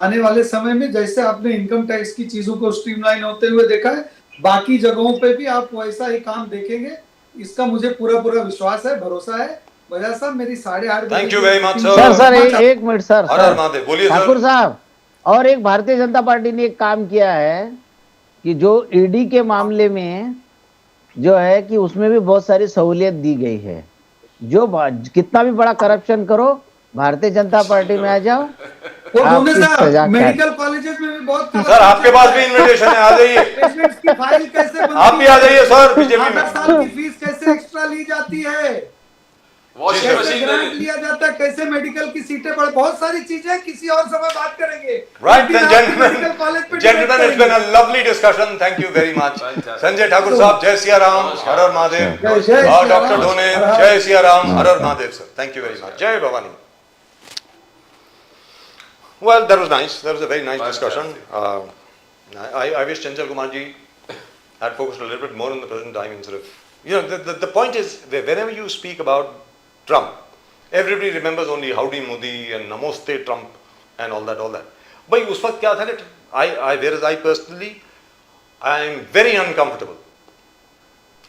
आने वाले समय में, जैसे आपने इनकम टैक्स की चीजों को स्ट्रीमलाइन होते हुए देखा है, बाकी जगहों पे भी आप वैसा ही काम देखेंगे। इसका मुझे पूरा विश्वास है, भरोसा है बजाज साहब मेरी 8:30 बजे Thank you very much, sir. Sir एक मिनट सर हर हर महादेव, बोलिए ठाकुर सर। साहब, और एक भारतीय जनता पार्टी ने एक काम किया है कि जो ईडी के मामले में जो है कि उसमें भी बहुत सारी सहूलियत दी गई है। जो कितना भी बड़ा करप्शन करो, भारतीय जनता पार्टी में आ जाओ, वो आपकी दोनों सजा साहब काट। मेडिकल कॉलेजेस में भी बहुत सर आपके पास भी इनविटेशन है, आ जाइए। पेशेंट्स की फाइल कैसे बनती आप भी आ जाइए सर बीजेपी है, 8 में। साल की फीस कैसे एक्स्ट्रा ली जाती है, वॉशिंग कैसे मशीन ग्रांट लिया जाता है, कैसे मेडिकल की सीटें बढ़, बहुत सारी चीजें किसी और समय बात करेंगे। Right लेकिन then, आप मेडिकल कॉलेज पे gentlemen, it's been a lovely discussion. Thank you very much. Fantastic. Sanjay Thakur साहब, जय सिया राम, हर हर महादेव। जय सिया और डॉक्टर राम, ढोने, हर हर। जय सिया राम, हर हर Mahadev sir. Thank you very much. जय Bhavani. Well, that was nice. That was a very nice discussion. I wish Chanchal Kumar ji had focused a little bit more on the present time instead of, the point is, whenever you speak about Trump, everybody remembers only Howdy Modi and Namaste Trump and all that. भाई उस वक्त क्या था कि whereas I personally, I am very uncomfortable.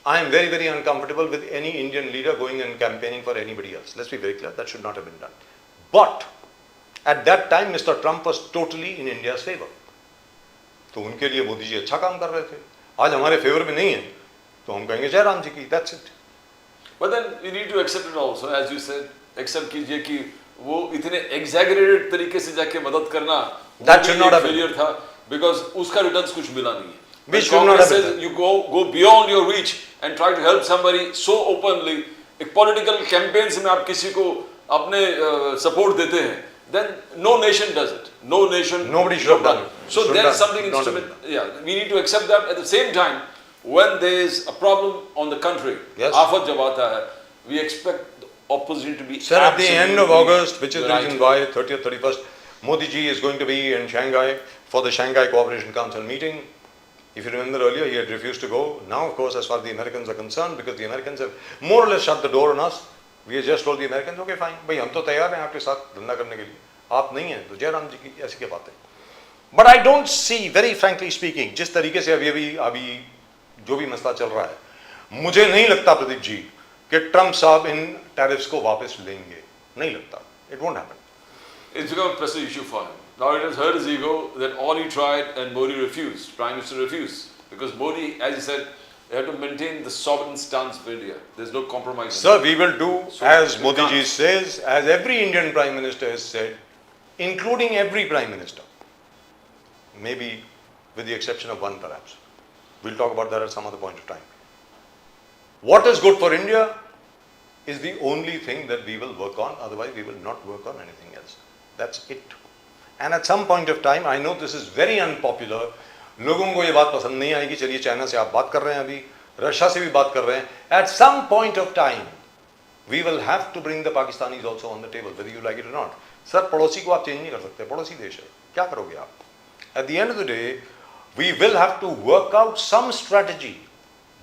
I am very, very uncomfortable with any Indian leader going and campaigning for anybody else. Let's be very clear, that should not have been done. But at that time, Mr. Trump was totally in India's favor. तो उनके लिए मोदी जी अच्छा काम कर रहे थे। आज हमारे फेवर में नहीं है, तो हम कहेंगे जय राम जी की, that's it. But then we need to accept it also, as you said, accept कीजिए कि वो इतने exaggerated तरीके से जाके मदद करना That should not have been. failure था, because उसका returns कुछ मिला नहीं है. We When should not Congress have says been. you go beyond your reach and try to help somebody so openly, एक political campaigns में आप किसी को अपने support देते हैं, then no nation does it. No nation. Nobody should have done it. So Should there have is something not have instrument. Yeah, we need to accept that. At the same time, when there is a problem on the country, Yes. आफत जब आता है, we expect the opposition to be. Sir, at the end of absolutely August, which is the reason united. why 30th, 31st, Modi ji is going to be in Shanghai for the Shanghai Cooperation Council meeting. If you remember earlier, he had refused to go. Now, of course, as far as the Americans are concerned, because the Americans have more or less shut the door on us, we have just told the Americans, okay, fine, भाई हम तो तैयार हैं आपके साथ धंधा करने के लिए, आप नहीं हैं, तो जयराम जी की ऐसी क्या बात है? But I don't see, very frankly speaking, जिस तरीके से अभी जो भी मसला चल रहा है, मुझे नहीं लगता प्रदीप जी कि ट्रम्प साहब इन टैरिफ्स को वापस लेंगे, नहीं लगता. It won't happen. It's become a pressing issue for him. Now it has hurt his ego that all he tried and Modi refused. Prime Minister refused. Because Modi, as he said, they have to maintain the sovereign stance of India. There's no compromise. Sir, we will do So, as we Modi ji can't. says, as every Indian Prime Minister has said, including every Prime Minister, maybe with the exception of one perhaps. We'll talk about that at some other point of time. What is good for India is the only thing that we will work on, otherwise we will not work on anything else. That's it. And at some point of time, I know this is very unpopular, लोगों को ये बात पसंद नहीं आएगी, चलिए China से आप बात कर रहे हैं अभी, रशिया से भी बात कर रहे हैं, at some point of time, we will have to bring the Pakistanis also on the table, whether you like it or not. Sir, पड़ोसी को आप चेंज नहीं कर सकते, पड़ोसी देश है, क्या करोगे आप? At the end of the day, we will have to work out some strategy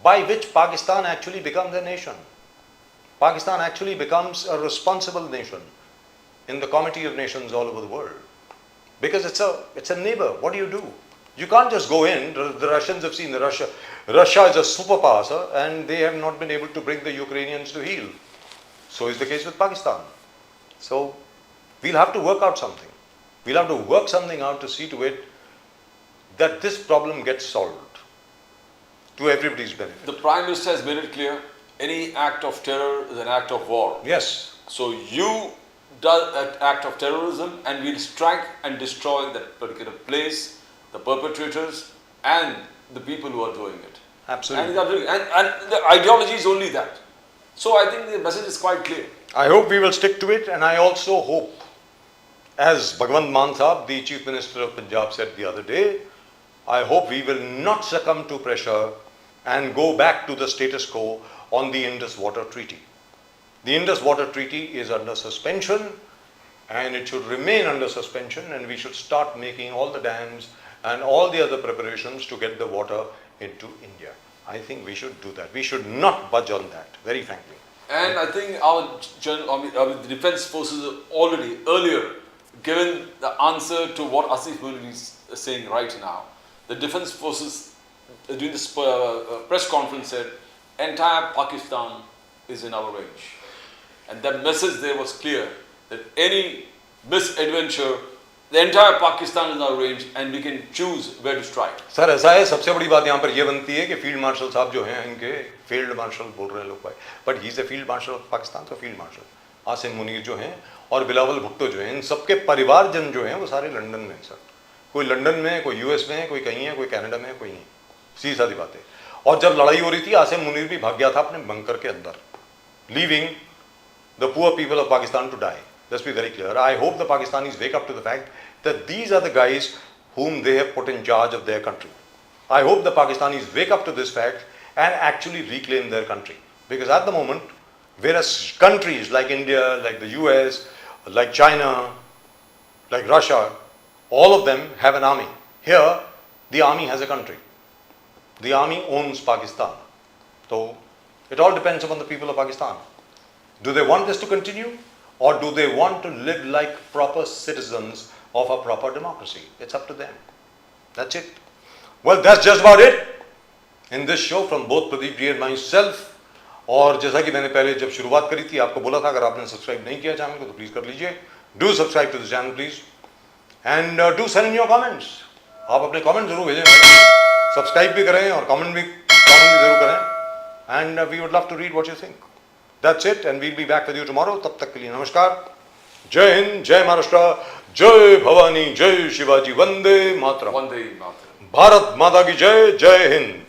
by which Pakistan actually becomes a nation. Pakistan actually becomes a responsible nation in the committee of nations all over the world. Because it's a neighbor. What do? You can't just go in. The Russians have seen Russia is a superpower, sir, and they have not been able to bring the Ukrainians to heel. So is the case with Pakistan. So we'll have to work out something. We'll have to work something out to see to it that this problem gets solved to everybody's benefit. The Prime Minister has made it clear, any act of terror is an act of war. Yes. So you do that act of terrorism and we'll strike and destroy that particular place, the perpetrators and the people who are doing it. Absolutely. And the ideology is only that. So I think the message is quite clear. I hope we will stick to it, and I also hope, as Bhagwant Mann Sahab, the Chief Minister of Punjab, said the other day, I hope we will not succumb to pressure and go back to the status quo on the Indus Water Treaty. The Indus Water Treaty is under suspension, and it should remain under suspension, and we should start making all the dams and all the other preparations to get the water into India. I think we should do that. We should not budge on that, very frankly. And I think our defense forces have already earlier given the answer to what Asif Mulvi is saying right now. The defense forces during this press conference said entire Pakistan is in our range. and that message there was clear that any misadventure, the entire Pakistan is now ranged, and we can choose where to strike. Sir ऐसा है, सबसे बड़ी बात यहाँ पर यह बनती है कि फील्ड मार्शल साहब जो हैं, इनके फील्ड मार्शल बोल रहे हैं लोग भाई, but he is a field marshal of Pakistan, तो फील्ड मार्शल आसिम मुनीर जो हैं और बिलावल भुट्टो जो हैं, इन सबके परिवारजन जो हैं वो सारे लंदन में हैं सर। कोई लंदन में है, कोई यूएस में है, कोई कहीं है, कोई कनाडा में है, कोई नहीं, सीधी सादी बात है। और जब लड़ाई हो रही थी, आसिम मुनीर भी भाग गया था अपने बंकर के अंदर, leaving the poor people of Pakistan to die. Let's be very clear. I hope the Pakistanis wake up to the fact that these are the guys whom they have put in charge of their country. I hope the Pakistanis wake up to this fact and actually reclaim their country. Because at the moment, whereas countries like India, like the US, like China, like Russia, all of them have an army. Here, the army has a country. The army owns Pakistan. So, it all depends upon the people of Pakistan. Do they want this to continue? Or do they want to live like proper citizens of a proper democracy? It's up to them. That's it. Well, that's just about it in this show from both Pradeep ji and myself. और जैसा कि मैंने पहले जब शुरुआत करी थी, आपको बोला था अगर आपने सब्सक्राइब नहीं किया चैनल को तो प्लीज़ कर लीजिए। Do subscribe to the channel please and do send in your comments. आप अपने कमेंट जरूर भेजें, सब्सक्राइब भी करें और कमेंट भी जरूर करें, and we would love to read what you think. That's it, and we'll be back with you tomorrow. तब तक के लिए नमस्कार, जय हिंद, जय महाराष्ट्र, जय भवानी, जय शिवाजी, वंदे मातरम, Vande Mataram. भारत माता की जय, जय हिंद।